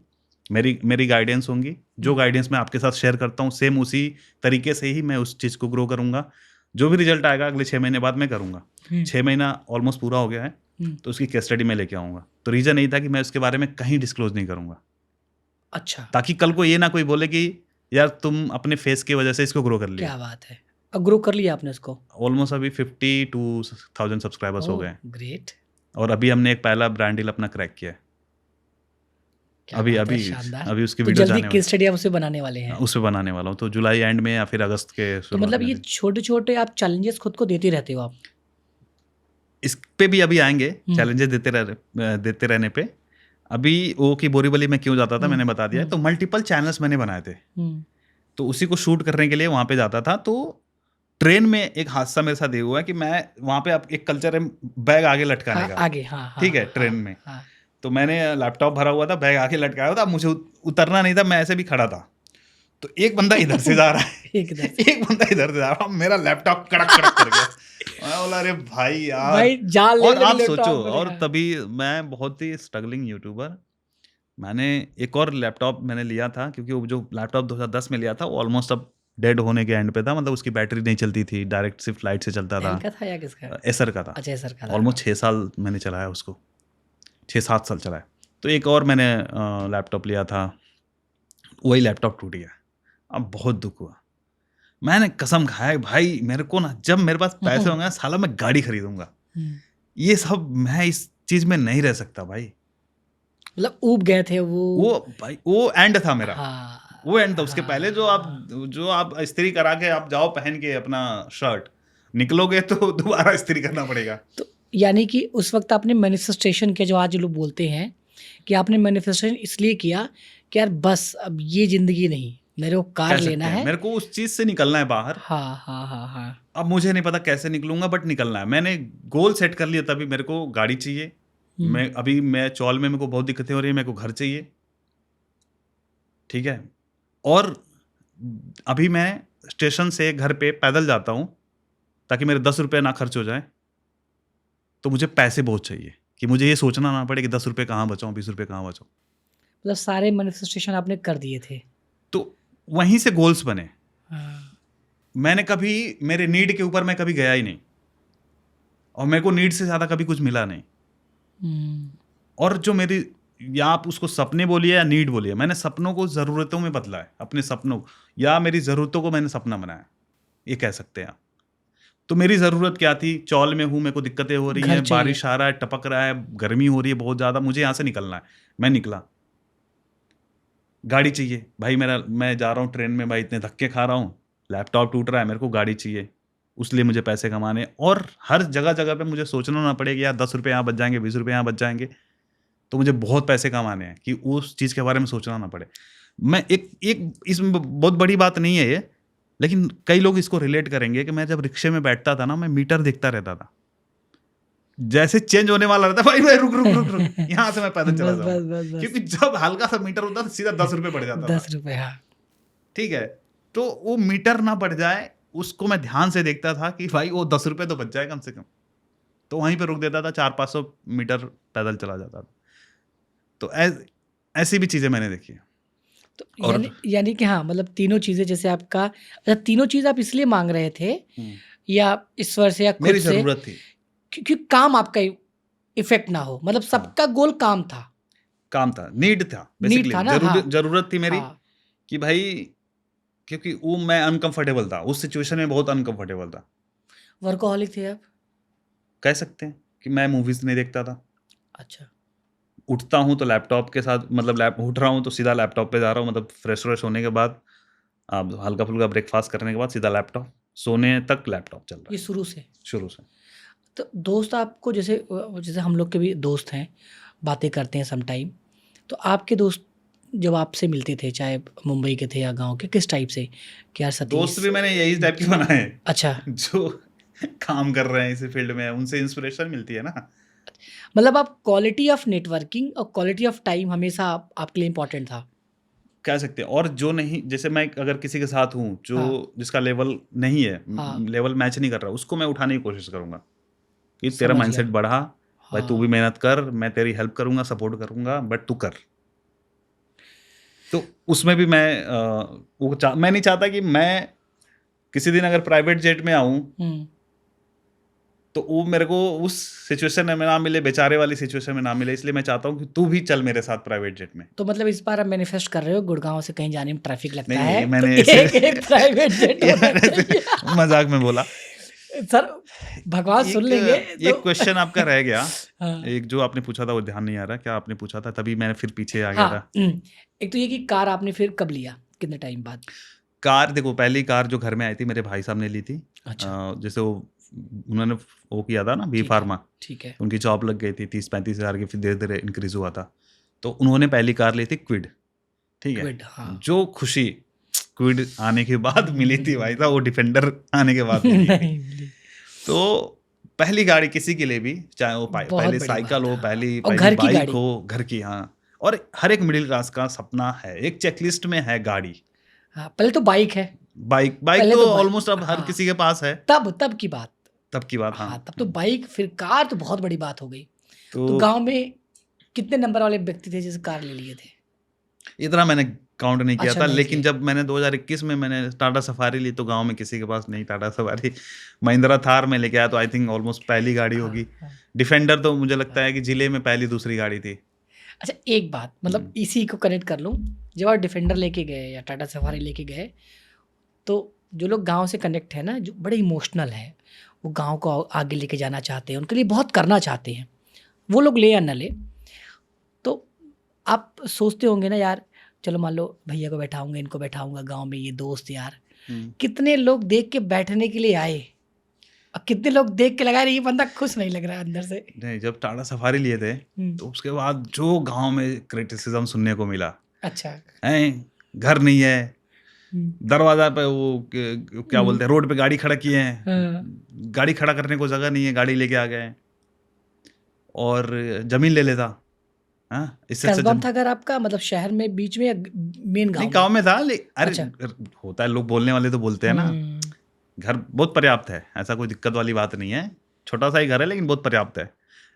मेरी गाइडेंस होंगी, जो गाइडेंस मैं आपके साथ शेयर करता हूँ सेम उसी तरीके से ही मैं उस चीज़ को ग्रो करूँगा। जो भी रिजल्ट आएगा अगले 6 महीने बाद मैं करूँगा। 6 महीना ऑलमोस्ट पूरा हो गया है, तो उसकी केस स्टडी में लेके आऊँगा। तो रीज़न यही था कि मैं उसके बारे में कहीं डिस्क्लोज नहीं करूँगा, अच्छा, ताकि कल को ये ना कोई बोले कि यार तुम अपने फेस की वजह से इसको ग्रो कर लिया। क्या बात है। अब ग्रो कर लिया आपने उसको? ऑलमोस्ट अभी 52,000 सब्सक्राइबर्स हो गए। ग्रेट। और अभी हमने एक पहला ब्रांड डील अपना क्रैक किया है। अभी शानदार। अभी उसकी तो वीडियो जल्दी जाने केस स्टडी आप उसे बनाने वाले हैं? उस पे बनाने वाला हूँ, तो जुलाई एंड में या फिर अगस्त के तो शुरुआत मतलब में ये से। छोटे छोटे आप चैलेंजेस खुद को देते रहते हो आप? इस पे भी अभी आएंगे चैलेंजेस देते रहने पे। अभी वो कि बोरीवली में क्यों जाता था मैंने बता दिया है। तो मल्टीपल चैनल्स मैंने बनाए थे, तो उसी को शूट करने के लिए वहाँ पे जाता था। तो ट्रेन में एक हादसा मेरे साथ ये हुआ है कि मैं वहाँ पे, अब एक कल्चर है बैग आगे लटकाने का, आगे, हाँ, ठीक है, ट्रेन में। तो मैंने लैपटॉप भरा हुआ था, बैग आगे लटकाया हुआ था, मुझे उतरना नहीं था, मैं ऐसे भी खड़ा था। तो एक बंदा इधर से जा रहा है, एक बंदा इधर से जा रहा है, मेरा लैपटॉप कड़क कड़क कर गया। मैं बोला अरे भाई यार, भाई जान ले। और आप सोचो, और तभी मैं बहुत ही स्ट्रगलिंग यूट्यूबर, मैंने एक और लैपटॉप मैंने लिया था, क्योंकि वो जो लैपटॉप 2010 में लिया था वो ऑलमोस्ट अब डेड होने के एंड पे था। मतलब उसकी बैटरी नहीं चलती थी, डायरेक्ट सिर्फ लाइट से चलता था। का था या किसका? एसर का था। अच्छा, एसर का था। ऑलमोस्ट 6 साल मैंने चलाया उसको, 6-7 साल चलाया। तो एक और मैंने लैपटॉप लिया था, वही लैपटॉप टूट गया। अब बहुत दुख हुआ, मैंने कसम खाया भाई मेरे को ना, जब मेरे पास पैसे होंगे साला मैं गाड़ी खरीदूंगा। ये सब मैं इस चीज में नहीं रह सकता भाई। मतलब ऊब गए थे वो भाई वो एंड था मेरा। हाँ वो एंड था। उसके पहले जो आप इस्त्री करा के आप जाओ पहन के अपना शर्ट, निकलोगे तो दोबारा इस्त्री करना पड़ेगा। तो यानी कि उस वक्त आपने मैनिफेस्टेशन किया, जो आज लोग बोलते हैं कि आपने मैनिफेस्टेशन इसलिए किया कि यार बस अब ये जिंदगी नहीं, मेरे को कार कह लेना सकते हैं है। मेरे को उस चीज से निकलना है बाहर। हाँ हाँ हाँ हाँ। अब मुझे नहीं पता कैसे निकलूंगा, बट निकलना है। मैंने गोल सेट कर लिया, तभी मेरे को गाड़ी चाहिए। मैं चौल में मेरे को बहुत दिक्कतें हो रही है, मेरे को घर चाहिए, ठीक है। और अभी मैं स्टेशन से घर पे पैदल जाता हूँ ताकि मेरे 10 रुपये ना खर्च हो जाए। तो मुझे पैसे बहुत चाहिए कि मुझे ये सोचना ना पड़े कि 10 रुपये कहाँ बचाऊँ, 20 रुपये कहाँ बचाऊँ। मतलब सारे मैनिफेस्टेशन आपने कर दिए थे। तो वहीं से गोल्स बने। हाँ। मैंने कभी मेरे नीड के ऊपर मैं कभी गया ही नहीं, और मेरे को नीड से ज़्यादा कभी कुछ मिला नहीं। और जो मेरी, या आप उसको सपने बोलिए या नीड बोलिए, मैंने सपनों को ज़रूरतों में बदला है, अपने सपनों को, या मेरी ज़रूरतों को मैंने सपना बनाया, ये कह सकते हैं आप। तो मेरी ज़रूरत क्या थी? चौल में हूँ, मेरे को दिक्कतें हो रही घर हैं, चाहिए। बारिश आ रहा है, टपक रहा है, गर्मी हो रही है बहुत ज़्यादा, मुझे यहाँ से निकलना है। मैं निकला, गाड़ी चाहिए भाई। मैं जा रहा हूँ ट्रेन में भाई, इतने धक्के खा रहा हूँ, लैपटॉप टूट रहा है, मेरे को गाड़ी चाहिए, उसलिए मुझे पैसे कमाने। और हर जगह जगह पे मुझे सोचना ना पड़े कि यार 10 रुपये यहाँ बच जाएंगे, 20 रुपये यहाँ बच जाएंगे, तो मुझे बहुत पैसे कमाने हैं कि उस चीज़ के बारे में सोचना ना पड़े। मैं एक इसमें बहुत बड़ी बात नहीं है ये, लेकिन कई लोग इसको रिलेट करेंगे कि मैं जब रिक्शे में बैठता था ना, मैं मीटर देखता रहता था, जैसे चेंज होने वाला रहता भाई, मैं रुक रुक रुक रुक, यहाँ से मैं पैदल चला बस जाऊंगा, बस बस बस। क्योंकि जब हल्का सा मीटर होता था सीधा 10 रुपये बढ़ जाता था। 10 रुपये, हाँ। ठीक है, तो वो मीटर ना बढ़ जाए उसको मैं ध्यान से देखता था कि भाई वो 10 रुपये तो बच जाए कम से कम। तो वहीं पे रुक देता था, 400-500 मीटर पैदल चला जाता था। तो ऐसी भी चीज़ें मैंने देखी है। तो और यानी कि हाँ, मतलब तीनों चीज़ें जैसे आपका, अच्छा तीनों चीज़ आप इसलिए मांग रहे थे या ईश्वर से या खुद मेरी से? ज़रूरत थी, क्योंकि काम आपका इफेक्ट ना हो, मतलब सबका गोल काम था। काम था, नीड था, नीड बेसिकली था ना, हाँ। ज़रूरत थी मेरी। हाँ। कि भाई, क्योंकि वो मैं अनकंफर्टेबल था, उस सिचुएशन में बहुत अनकंफर्टेबल था। वर्कोहॉलिक थे आप? कह सकते हैं कि मैं मूवीज़ नहीं देखता था। अच्छा। उठता हूँ तो लैपटॉप के साथ, मतलब उठ रहा हूँ तो सीधा लैपटॉप पे जा रहा हूँ, मतलब फ्रेश होने के बाद, हल्का फुल्का ब्रेकफास्ट करने के बाद सीधा लैपटॉप, सोने तक लैपटॉप चल रहा ये है शुरू से? शुरू से। तो दोस्त आपको, जैसे हम लोग के भी दोस्त हैं, बातें करते हैं सम टाइम, तो आपके दोस्त जब आपसे मिलते थे, चाहे मुंबई के थे या गांव के, किस टाइप से? कि यार सतीश। दोस्त भी मैंने यही टाइप के बनाए हैं। अच्छा। जो काम कर रहे हैं इसी फील्ड में, उनसे इंस्पिरेशन मिलती है ना। मतलब आप क्वालिटी ऑफ नेटवर्किंग और क्वालिटी ऑफ टाइम हमेशा आपके लिए इम्पोर्टेंट था। कह सकते हैं। और जो नहीं, जैसे मैं अगर किसी के साथ हूँ जो हाँ। जिसका लेवल नहीं है, हाँ। लेवल मैच नहीं कर रहा, उसको मैं उठाने की कोशिश करूंगा कि तेरा समझ माइंडसेट गया। बढ़ा भाई, तू हाँ। भी मेहनत कर, मैं तेरी हेल्प करूंगा, सपोर्ट करूंगा, बट तू कर। तो उसमें भी मैं मैं नहीं चाहता कि मैं किसी दिन अगर प्राइवेट जेट में आऊं तो वो मेरे को उस सिचुएशन में ना मिले, बेचारे वाली सिचुएशन में ना मिले, इसलिए मैं चाहता हूँ कि तू भी चल मेरे साथ प्राइवेट जेट में। तो मतलब इस बार आप मैनिफेस्ट कर रहे हो, गुड़गांव से कहीं जाने में ट्रैफिक लगता नहीं, है ये मैंने तो ऐसे एक प्राइवेट जेट ये होना मैंने ऐसे चाहिए। मजाक में बोला। सर भगवान सुन लेंगे एक तो। क्वेश्चन आपका रह गया, हाँ। एक जो आपने पूछा था वो ध्यान नहीं आ रहा, क्या आपने पूछा था? तभी मैंने फिर पीछे आ गया हाँ। था। एक तो ये कि कार आपने फिर कब लिया, कितने टाइम बाद? कार देखो, पहली कार जो घर में आई थी मेरे भाई साहब ने ली थी। अच्छा। जैसे उन्होंने वो किया था ना, बी फार्मा, ठीक है। उनकी जॉब लग गई थी, 30-35 हज़ार की, फिर धीरे धीरे इंक्रीज हुआ था, तो उन्होंने पहली कार ली थी क्विड। ठीक है। क्विड, हाँ। जो खुशी क्विड आने के बाद मिली थी भाई साहब, वो डिफेंडर आने के बाद मिली थी। नहीं मिली। तो पहली गाड़ी किसी के लिए भी, चाहे वो बहुत पहले बड़ी साइकिल बात हो, है। पहली और पहली घर की बाइक गाड़ी। हो, घर की, हाँ। और हर एक मिडिल क्लास का सपना है, एक चेकलिस्ट में है गाड़ी। हाँ, पहले तो बाइक है। बाइक पहले तो तो बाइक, ऑलमोस्ट अब हर हाँ। किसी के पास है। तब की बात। तब की बात, हाँ, हाँ। तब तो बाइक, फिर कार, तो बहुत बड़ी बात हो गई। तो तो गांव में कितने नंबर वाले व्यक्ति थे जिसे कार ले लिए थे? इतना मैंने काउंट नहीं किया अच्छा, था, नहीं लेकिन किया। जब मैंने 2021 में मैंने टाटा सफारी ली तो गांव में किसी के पास नहीं टाटा सफारी। महिंद्रा थार में लेके आया, तो आई थिंक ऑलमोस्ट पहली गाड़ी हाँ, होगी। हाँ। डिफेंडर तो मुझे लगता है कि जिले में पहली दूसरी गाड़ी थी। अच्छा, एक बात, मतलब इसी को कनेक्ट कर लूँ, जब आप डिफेंडर लेके गए या टाटा सफारी लेके गए, तो जो लोग गांव से कनेक्ट है ना, जो बड़े इमोशनल है, वो गांव को आगे लेके जाना चाहते हैं, उनके लिए बहुत करना चाहते हैं, वो लोग ले या ना ले, तो आप सोचते होंगे ना यार, चलो मान लो भैया को बैठाऊंगा, इनको बैठाऊंगा गांव में, ये दोस्त यार, कितने लोग देख के बैठने के लिए आए और कितने लोग देख के लगा रहे ये बंदा खुश नहीं लग रहा है अंदर से। नहीं, जब टाटा सफारी लिए थे तो उसके बाद जो गांव में क्रिटिसिज्म सुनने को मिला, अच्छा। घर नहीं है, दरवाजा पे वो क्या बोलते हैं, रोड पे गाड़ी खड़ा किए हैं, गाड़ी खड़ा करने को जगह नहीं है, गाड़ी लेके आ गए, और जमीन ले लेता। इससे अच्छा कसबा था घर आपका, मतलब शहर में बीच में या मेन गांव नहीं, गांव में था। अरे अच्छा। होता है, लोग बोलने वाले तो बोलते हैं ना। घर बहुत पर्याप्त है, ऐसा कोई दिक्कत वाली बात नहीं है, छोटा सा ही घर है लेकिन बहुत पर्याप्त है।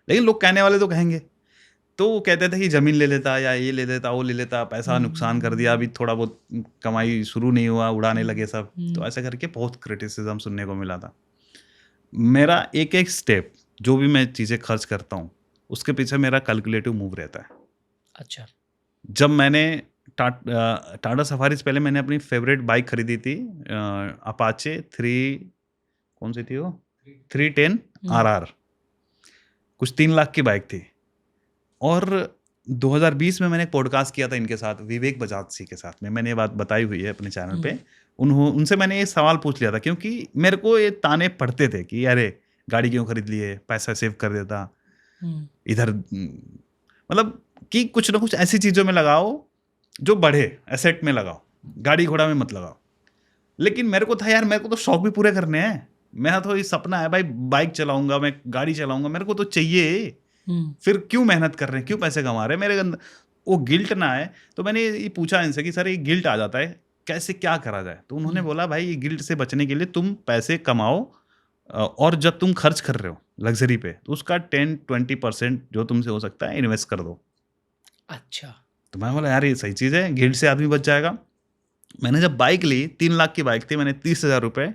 लेकिन लोग कहने वाले तो कहेंगे, तो वो कहते थे कि ज़मीन ले लेता, या ये ले लेता, वो ले लेता, पैसा नुकसान कर दिया, अभी थोड़ा बहुत कमाई शुरू नहीं हुआ, उड़ाने लगे सब। तो ऐसा करके बहुत क्रिटिसिज्म सुनने को मिला था। मेरा एक एक स्टेप, जो भी मैं चीज़ें खर्च करता हूँ, उसके पीछे मेरा कैलकुलेटिव मूव रहता है। अच्छा। जब मैंने टाटा सफारी से पहले मैंने अपनी फेवरेट बाइक खरीदी थी, अपाचे 310 RR, कुछ 3 लाख की बाइक थी। और 2020 में मैंने एक पॉडकास्ट किया था इनके साथ, विवेक बजाज जी के साथ में, मैंने ये बात बताई हुई है अपने चैनल पे। उनसे मैंने ये सवाल पूछ लिया था, क्योंकि मेरे को ये ताने पड़ते थे कि अरे गाड़ी क्यों खरीद लिए, पैसा सेव कर देता, इधर मतलब कि कुछ ना कुछ ऐसी चीज़ों में लगाओ जो बढ़े, एसेट में लगाओ, गाड़ी घोड़ा में मत लगाओ। लेकिन मेरे को था यार, मेरे को तो शौक भी पूरे करने हैं, मेरा तो ये सपना है भाई, बाइक चलाऊंगा, मैं गाड़ी चलाऊंगा, मेरे को तो चाहिए। फिर क्यों मेहनत कर रहे हैं, क्यों पैसे कमा रहे हैं, मेरे अंदर वो गिल्ट ना आए। तो मैंने ये पूछा इनसे कि सर ये गिल्ट आ जाता है, कैसे क्या करा जाए। तो उन्होंने बोला भाई ये गिल्ट से बचने के लिए तुम पैसे कमाओ, और जब तुम खर्च कर रहे हो लग्जरी पे, तो उसका 10-20% जो तुमसे हो सकता है इन्वेस्ट कर दो। अच्छा। तो मैं बोला यार ये सही चीज़ है, गिल्ट से आदमी बच जाएगा। मैंने जब बाइक ली, 3 लाख की बाइक थी, मैंने 30,000 रुपये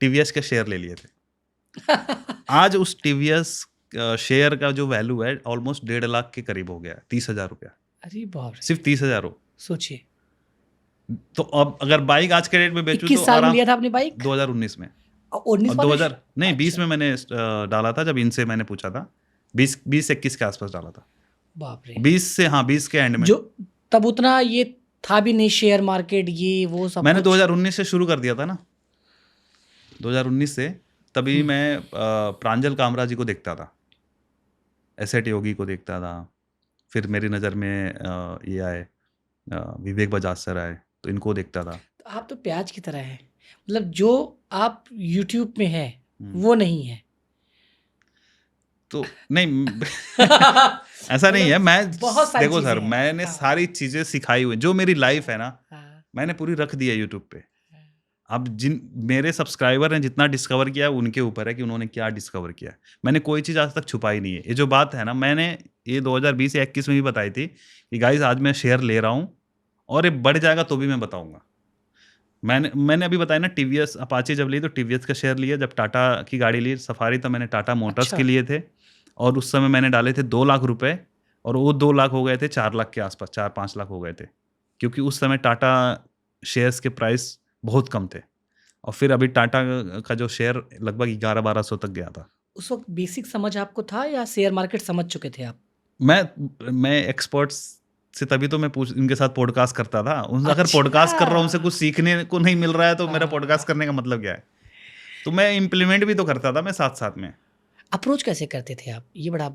TVS के शेयर ले लिए थे। आज उस TVS शेयर का जो वैल्यू है ऑलमोस्ट 1.5 लाख के करीब हो गया, 30,000 रुपया। अरे बाप रे, सिर्फ 30,000 हो, सोचिए। तो अब अगर बाइक आज के रेट में बेचूं तो 21 साल में लिया था आपने बाइक? 2019 में। 19 और 2000 नहीं, 20 में मैंने डाला था, जब इनसे मैंने पूछा था, 20-21 के आसपास डाला था। बाप रे। 20 से, हाँ 20 के एंड में। जो तब उतना ये था भी नहीं, शेयर मार्केट ये वो सब मैंने 2019 से शुरू कर दिया था ना, 2019 से। तभी मैं प्रांजल कामरा जी को देखता था, एसेट योगी को देखता था, फिर मेरी नज़र में ये आए विवेक बजाज सर आए, तो इनको देखता था। तो आप तो प्याज की तरह है, मतलब जो आप यूट्यूब में है वो नहीं है। तो नहीं ऐसा नहीं है, मैं देखो सर, मैंने सारी चीज़ें सिखाई हुई, जो मेरी लाइफ है ना, मैंने पूरी रख दी है यूट्यूब पे। अब जिन मेरे सब्सक्राइबर ने जितना डिस्कवर किया है उनके ऊपर है कि उन्होंने क्या डिस्कवर किया है। मैंने कोई चीज़ आज तक छुपाई नहीं है। ये जो बात है ना, मैंने ये 2020 या 21 में भी बताई थी कि गाइस आज मैं शेयर ले रहा हूँ, और ये बढ़ जाएगा तो भी मैं बताऊँगा। मैंने अभी बताया ना, TVS अपाचे जब ली तो TVS का शेयर लिया, जब टाटा की गाड़ी ली सफारी तो मैंने टाटा मोटर्स के लिए थे, और उस समय मैंने डाले थे 2 लाख रुपए, और वो 2 लाख हो गए थे 4 लाख के आसपास, 4-5 लाख हो गए थे, क्योंकि उस समय टाटा शेयर्स के प्राइस बहुत कम थे। और फिर अभी टाटा का जो शेयर लगभग 1100-1200 तक गया था। उस वक्त बेसिक समझ आपको था या शेयर मार्केट समझ चुके थे आप? मैं एक्सपर्ट्स से तभी तो मैं इनके साथ पॉडकास्ट करता था। उनसे अगर पॉडकास्ट कर रहा हूँ, उनसे कुछ सीखने को नहीं मिल रहा है, तो मेरा पॉडकास्ट करने का मतलब क्या है? तो मैं इम्प्लीमेंट भी तो करता था मैं साथ-साथ में। अप्रोच कैसे करते थे आप? ये बड़ा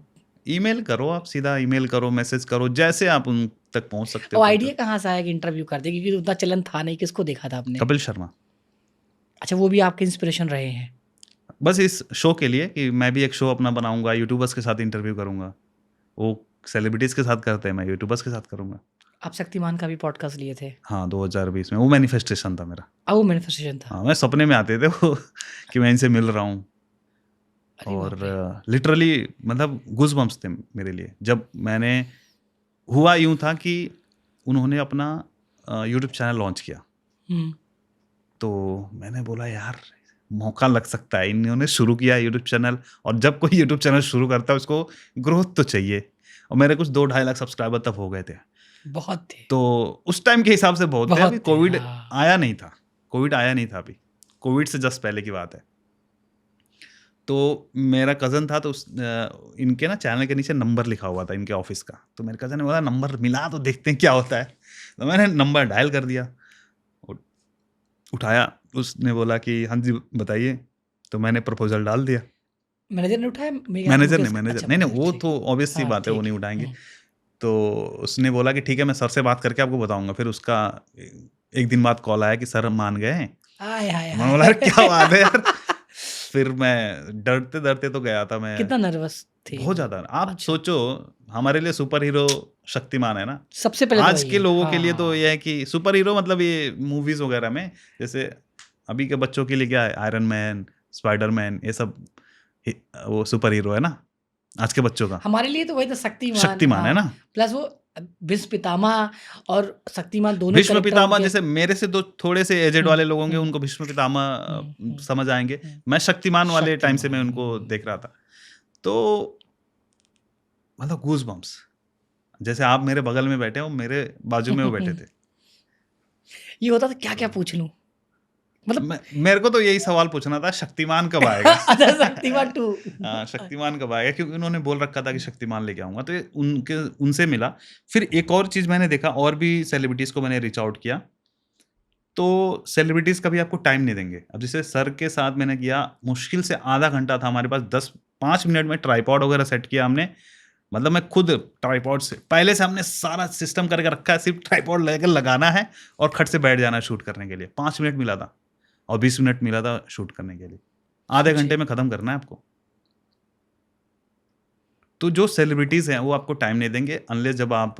ईमेल करो, आप सीधा ईमेल करो, मैसेज करो, जैसे आप उन तक पहुँच सकते हो। और आइडिया कहाँ से आया कि इंटरव्यू कर दे? क्योंकि उतना चलन था नहीं, किसको देखा था आपने? कपिल शर्मा। अच्छा, वो भी आपके इंस्पिरेशन रहे हैं? बस इस शो के लिए कि मैं भी एक शो अपना बनाऊँगा, यूट्यूबर्स के साथ इंटरव्यू करूँगा। वो सेलिब्रिटीज़ के साथ करते हैं, मैं यूट्यूबर्स के साथ करूँगा। आप शक्तिमान का भी पॉडकास्ट लिए थे? हाँ, 2020 में। वो मैनिफेस्टेशन था मेरा। वो मैनिफेस्टेशन था। हाँ, मैं सपने में आते थे वो कि मैं इनसे मिल रहा हूँ, और लिटरली मतलब गूज़बम्प्स थे मेरे लिए। जब मैंने, हुआ यूँ था कि उन्होंने अपना यूट्यूब चैनल लॉन्च किया, तो मैंने बोला यार मौका लग सकता है। इन्होंने शुरू किया यूट्यूब चैनल, और जब कोई यूट्यूब चैनल शुरू करता है उसको ग्रोथ तो चाहिए, और मेरे कुछ 2-2.5 लाख सब्सक्राइबर तब हो गए थे। बहुत थे। तो उस टाइम के हिसाब से बहुत थे। अभी कोविड हाँ। आया नहीं था, कोविड आया नहीं था अभी, कोविड से जस्ट पहले की बात है। तो मेरा कज़न था, तो इनके ना चैनल के नीचे नंबर लिखा हुआ था इनके ऑफिस का। तो मेरे कज़न ने बोला नंबर मिला तो देखते हैं क्या होता है। तो मैंने नंबर डायल कर दिया, उठाया, उसने बोला कि हाँ जी बताइए। तो मैंने प्रपोजल डाल दिया। मैनेजर ने उठाया? मैनेजर अच्छा, नहीं नहीं, वो ठीक तो है। ऑब्वियस सी हाँ, बात है, वो ठीक नहीं है। उठाएंगे। तो उसने बोला कि ठीक है, मैं सर से बात करके आपको बताऊंगा। फिर उसका एक दिन बाद कॉल आया कि सर हम मान गए हैं। हाय हाय मैं बोला यार क्या बात है यार। हाय। फिर मैं डरते डरते तो गया था मैं, कितना नर्वस थे बहुत वो? ज्यादा। आप अच्छा, सोचो, हमारे लिए सुपर हीरो शक्तिमान है ना। सबसे पहले तो आज वही के है। लोगों के हाँ, लिए तो हाँ। ये है कि सुपर हीरो मतलब ये मूवीज वगैरह में, जैसे अभी के बच्चों के लिए क्या है, आयरन मैन, स्पाइडरमैन, ये सब वो सुपर हीरो है ना आज के बच्चों का। हमारे लिए तो वही तो शक्तिमान, शक्तिमान है हाँ। ना। प्लस वो भीष्म पितामह और शक्तिमान दोनों भीष्म कैरेक्टर पितामह, उनके। जैसे मेरे से तो थोड़े से एजेड हुँ, वाले लोग होंगे, हुँ, उनको भीष्म पितामह हुँ, हुँ, समझ आएंगे। हुँ। मैं शक्तिमान वाले टाइम से मैं शक्तिमान, उनको देख रहा था। तो मतलब गूज बम्स, जैसे आप मेरे बगल में बैठे हो, मेरे बाजू में वो बैठे थे। ये होता था क्या-क्या तो पूछ लूँ? मतलब मेरे को तो यही सवाल पूछना था, शक्तिमान कब आएगा। अच्छा, शक्तिमान 2। हाँ, शक्तिमान कब आएगा, क्योंकि उन्होंने बोल रखा था कि शक्तिमान लेके आऊंगा। तो ये उनके उनसे मिला। फिर एक और चीज मैंने देखा, और भी सेलिब्रिटीज को मैंने रीच आउट किया। तो सेलिब्रिटीज कभी आपको टाइम नहीं देंगे। अब जैसे सर के साथ मैंने किया, मुश्किल से आधा घंटा था हमारे पास, 10-5 मिनट में ट्राइपॉड वगैरह सेट किया हमने। मतलब मैं खुद ट्राइपॉड से, पहले से हमने सारा सिस्टम करके रखा है, सिर्फ ट्राइपॉड लेकर लगाना है और खट से बैठ जाना है शूट करने के लिए। 5 मिनट मिला था और 20 मिनट मिला था शूट करने के लिए। आधे सोचिए। घंटे में खत्म करना है आपको। तो जो सेलिब्रिटीज हैं वो आपको टाइम नहीं देंगे, अनलेस जब आप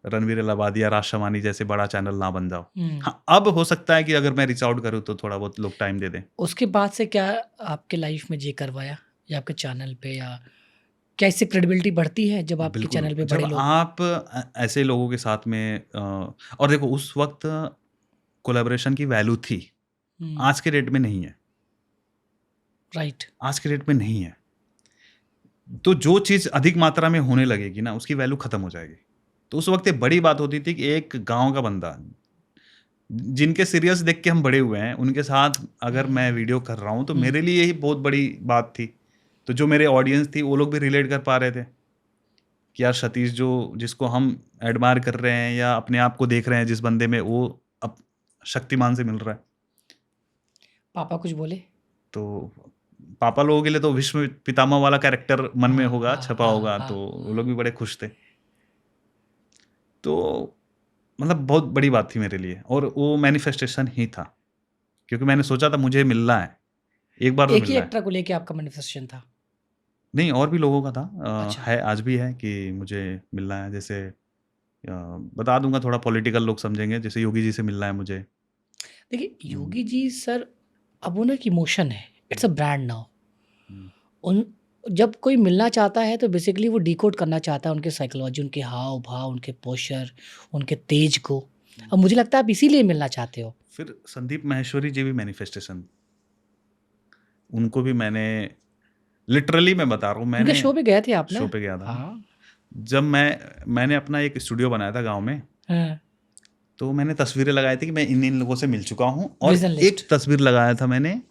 रणवीर इलाहाबादी या राजशवानी जैसे बड़ा चैनल ना बन जाओ। हुँ। हाँ, अब हो सकता है कि अगर मैं रीच आउट करूँ तो थोड़ा बहुत लोग टाइम दे दें। उसके बाद से क्या आपके लाइफ में जे करवाया या आपके चैनल पे, या क्या इससे क्रेडिबिलिटी बढ़ती है जब आपके बिल्कुल, चैनल पे जब बड़े लोग? आप ऐसे लोगों के साथ में और देखो उस वक़्त कोलैबोरेशन की वैल्यू थी, हुँ, आज के डेट में नहीं है। राइट। आज के डेट में नहीं है। तो जो चीज़ अधिक मात्रा में होने लगेगी ना, उसकी वैल्यू खत्म हो जाएगी। तो उस वक़्त ये बड़ी बात होती थी कि एक गाँव का बंदा, जिनके सीरियल्स देख के हम बड़े हुए हैं, उनके साथ अगर मैं वीडियो कर रहा हूँ, तो मेरे लिए ही बहुत बड़ी बात थी। तो जो मेरे ऑडियंस थी, वो लोग भी रिलेट कर पा रहे थे कि यार सतीश, जो जिसको हम एडमायर कर रहे हैं या अपने आप को देख रहे हैं जिस बंदे में, वो अब शक्तिमान से मिल रहा है। पापा कुछ बोले? तो पापा लोगों के लिए तो भीष्म पितामह वाला कैरेक्टर मन में हाँ, होगा, हाँ, छपा हाँ, होगा, तो हाँ। वो लोग भी बड़े खुश थे। तो मतलब बहुत बड़ी बात थी मेरे लिए, और वो मैनिफेस्टेशन ही था, क्योंकि मैंने सोचा था मुझे मिलना है, एक बार तो एक ही मिलना है। एक्टर को लेके आपका मैनिफेस्टेशन था? नहीं, और भी लोगों का था, अच्छा। है, आज भी है कि मुझे मिलना है। जैसे बता दूंगा, थोड़ा पॉलिटिकल लोग समझेंगे, जैसे योगी जी से मिलना है मुझे। देखिए, हम्म, योगी जी सर, अब वो ना एक इमोशन है, इट्स अ ब्रांड नाउ। हम्म, उन जब कोई मिलना चाहता है तो बेसिकली वो डिकोड करना चाहता है उनके साइकोलॉजी, उनके हाव-भाव, उनके पोस्चर, उनके तेज को। अब मुझे लगता है आप इसीलिए मिलना चाहते हो। फिर संदीप माहेश्वरी जी भी मैनिफेस्टेशन, उनको भी मैंने, लिटरली मैं बता रहा हूँ, उनके मैंने शो पे गए थे आप ना? शो पे गया था। हाँ। जब मैंने अपना एक स्टूडियो बनाया था गाँव में, हाँ, तो मैंने तस्वीरें लगाई थी कि मैं इन लोगों से मिल चुका हूँ, और विज़न एक लिस्ट। तस्वीर लगाया था मैंने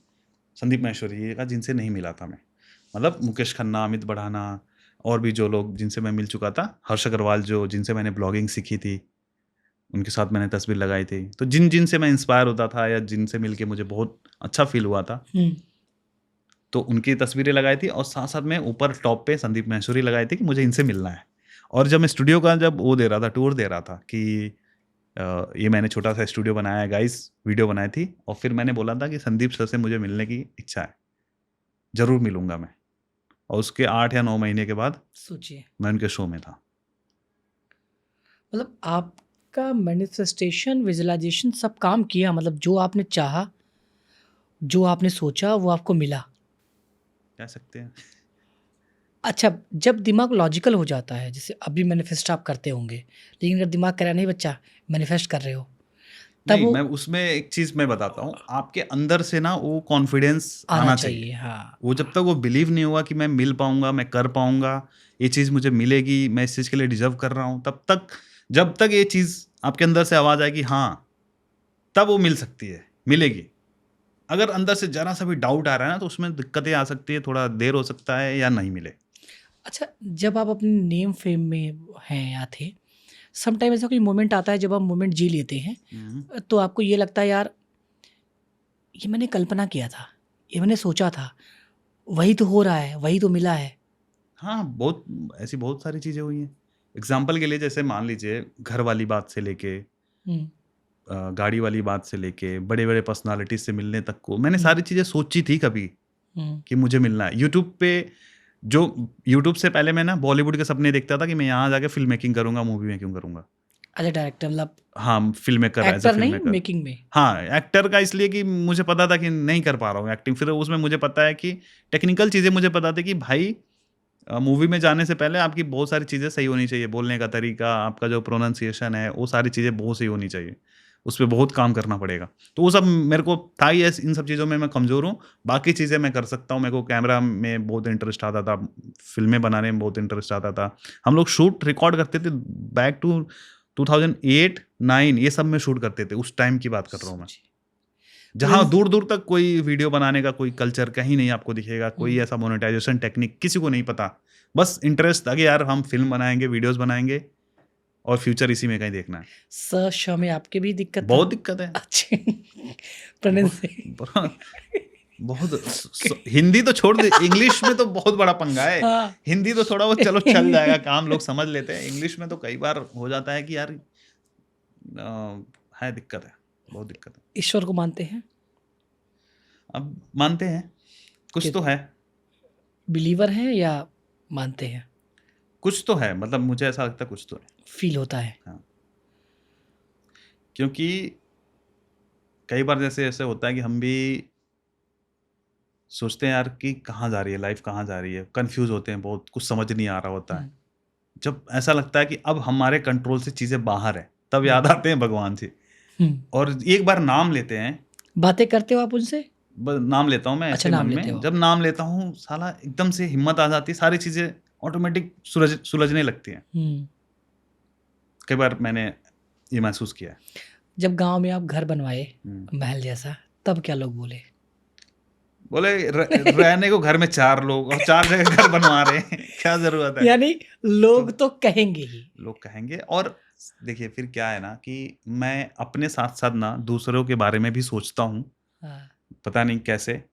संदीप माहेश्वरी जी का, जिनसे नहीं मिला था मैं। मतलब मुकेश खन्ना, अमित बढ़ाना, और भी जो लोग जिनसे मैं मिल चुका था, हर्ष अग्रवाल जो जिनसे मैंने ब्लॉगिंग सीखी थी, उनके साथ मैंने तस्वीर लगाई थी। तो जिन से मैं इंस्पायर होता था या जिनसे मिल के मुझे बहुत अच्छा फ़ील हुआ था, हुँ। तो उनकी तस्वीरें लगाई थी, और साथ-साथ में ऊपर टॉप पे संदीप माहेश्वरी लगाई थी कि मुझे इनसे मिलना है। और जब मैं स्टूडियो का जब वो दे रहा था, टूर दे रहा था कि ये मैंने छोटा-सा स्टूडियो बनाया है गाइस, वीडियो बनाई थी, और फिर मैंने बोला था कि संदीप सर से मुझे मिलने की इच्छा है, ज़रूर मिलूँगा मैं। और उसके 8 या 9 महीने के बाद सोचिए, मैं उनके शो में था। मतलब आपका मैनिफेस्टेशन, विज़ुअलाइज़ेशन सब काम किया, मतलब जो आपने चाहा, जो आपने सोचा वो आपको मिला। कह सकते हैं। अच्छा, जब दिमाग लॉजिकल हो जाता है, जैसे अभी मैनिफेस्ट आप करते होंगे, लेकिन अगर दिमाग कह रहा है नहीं बच्चा मैनिफेस्ट कर रहे हो, तब नहीं, वो मैं उसमें एक चीज़ मैं बताता हूँ, आपके अंदर से ना वो कॉन्फिडेंस आना आना चाहिए। चाहिए। हाँ, वो जब तक वो बिलीव नहीं हुआ कि मैं मिल पाऊँगा, मैं कर पाऊँगा, ये चीज़ मुझे मिलेगी, मैं इस चीज़ के लिए डिज़र्व कर रहा हूँ, तब तक, जब तक ये चीज़ आपके अंदर से आवाज़ आएगी हाँ, तब वो मिल सकती है, मिलेगी। अगर अंदर से जरा सा भी डाउट आ रहा है ना, तो उसमें दिक्कतें आ सकती है, थोड़ा देर हो सकता है या नहीं मिले। अच्छा, जब आप अपने नेम फेम में हैं या थे, सम टाइम ऐसा कोई मोमेंट आता है जब आप मोमेंट जी लेते हैं, तो आपको ये लगता है यार ये मैंने कल्पना किया था, ये मैंने सोचा था, वही तो हो रहा है, वही तो मिला है? हाँ, बहुत ऐसी बहुत सारी चीज़ें हुई हैं। एग्ज़ाम्पल के लिए जैसे मान लीजिए घर वाली बात से लेके हुँ, गाड़ी वाली बात से लेके बड़े-बड़े पर्सनैलिटीज़ से मिलने तक को मैंने हुँ, सारी चीज़ें सोची थी कभी हुँ। कि मुझे मिलना है। यूट्यूब से पहले मैं ना बॉलीवुड के सपने देखता था कि मैं यहाँ जाके फ़िल्म मेकिंग करूँगा, मूवी मेकिंग करूँगा। एज़ अ डायरेक्टर मतलब हाँ, film maker as a actor film नहीं, मेकर। मेकिंग में? हाँ, एक्टर का इसलिए कि मुझे पता था कि नहीं कर पा रहा हूँ एक्टिंग। फिर उसमें मुझे पता है कि टेक्निकल चीज़ें मुझे पता थी कि भाई मूवी में जाने से पहले आपकी बहुत सारी चीज़ें सही होनी चाहिए। बोलने का तरीका, आपका जो प्रोनंसिएशन है, वो सारी चीज़ें बहुत सही होनी चाहिए। उस पे बहुत काम करना पड़ेगा। तो वो सब मेरे को था ही इन सब चीज़ों में मैं कमज़ोर हूँ। बाकी चीज़ें मैं कर सकता हूँ। मेरे को कैमरा में बहुत इंटरेस्ट आता था, फ़िल्में बनाने में बहुत इंटरेस्ट आता था। हम लोग शूट रिकॉर्ड करते थे बैक टू 2008-9 ये सब में शूट करते थे। उस टाइम की बात कर रहा हूँ मैं। जी। जहाँ प्रिंस दूर-दूर तक कोई वीडियो बनाने का कोई कल्चर कहीं नहीं आपको दिखेगा, कोई हुँ, ऐसा मोनेटाइज़ेशन टेक्निक किसी को नहीं पता। बस इंटरेस्ट था कि यार हम फ़िल्म बनाएँगे, वीडियोज़ बनाएँगे और फ्यूचर इसी में कहीं देखना है। स, श में आपके भी दिक्कत था? बहुत दिक्कत है। अच्छे बहुत प्रोनंसी बड़ा बहुत हिंदी तो छोड़ दे, इंग्लिश में तो बहुत बड़ा पंगा है। हाँ। हिंदी तो थोड़ा बहुत चलो चल जाएगा, काम लोग समझ लेते हैं। इंग्लिश में तो कई बार हो जाता है कि यार है दिक्कत है, बहुत दिक्कत है। ईश्वर को मानते हैं? अब मानते हैं, कुछ कि तो है। बिलीवर हैं या मानते हैं? कुछ तो है, मतलब मुझे ऐसा लगता है कुछ तो है। फ़ील होता है? हाँ, क्योंकि कई बार जैसे ऐसे होता है कि हम भी सोचते हैं यार कि कहाँ जा रही है लाइफ, कहाँ जा रही है, कंफ्यूज होते हैं बहुत, कुछ समझ नहीं आ रहा होता है। हुँ, जब ऐसा लगता है कि अब हमारे कंट्रोल से चीज़ें बाहर है, तब हुँ, याद आते हैं भगवान जी। हुँ। और एक बार नाम लेते हैं, बातें करते हो आप उनसे? नाम लेता हूँ मैं अच्छा, ऐसे मन नाम लेते में, हो। जब नाम लेता हूँ साला एकदम से हिम्मत आ जाती है, सारी चीज़ें ऑटोमेटिक सुलझने लगती हैं। हुँ। कई बार मैंने ये महसूस किया है। जब गाँव में आप घर बनवाए, हम्म। महल जैसा, तब क्या लोग बोले? बोले रहने को घर में 4 लोग और 4 जगह घर बनवा रहे हैं क्या ज़रूरत है? यानी तो लोग तो कहेंगे ही। लोग कहेंगे। और देखिए फिर क्या है ना कि मैं अपने साथ-साथ ना दूसरों के बारे में भी सोचता हूँ, हाँ, पता नहीं कैसे।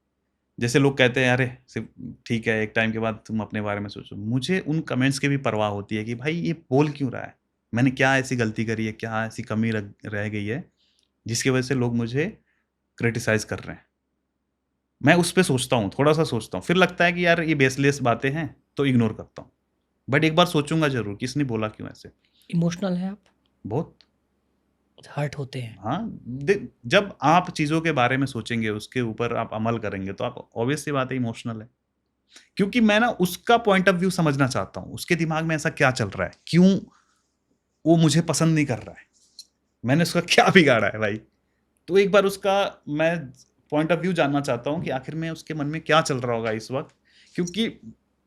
जैसे लोग कहते हैं अरे सिर्फ़ ठीक है, एक टाइम के बाद तुम अपने बारे में सोचो। मुझे उन कमेंट्स की भी परवाह होती है कि भाई ये बोल क्यों रहा है? मैंने क्या ऐसी गलती करी है, क्या ऐसी कमी रह गई है, जिसकी वज़ह से लोग मुझे क्रिटिसाइज़ कर रहे हैं। मैं उस पे सोचता हूँ, थोड़ा-सा सोचता हूँ। फिर लगता है कि यार ये बेसलेस बातें हैं, तो इग्नोर करता हूँ। बट एक बार सोचूँगा ज़रूर कि इसने बोला क्यों ऐसे? इमोशनल हैं आप? बहुत। हर्ट होते हैं? हाँ, जब आप चीज़ों के बारे में सोचेंगे, उसके ऊपर आप अमल करेंगे, तो आप ऑब्वियस सी बात है इमोशनल है। क्योंकि मैं ना उसका पॉइंट ऑफ व्यू समझना चाहता हूँ। उसके दिमाग में ऐसा क्या चल रहा है? क्यों वो मुझे पसंद नहीं कर रहा है? मैंने उसका क्या बिगाड़ा है भाई? तो एक बार उसका मैं पॉइंट ऑफ व्यू जानना चाहता हूँ कि आखिर में उसके मन में क्या चल रहा होगा इस वक़्त? क्योंकि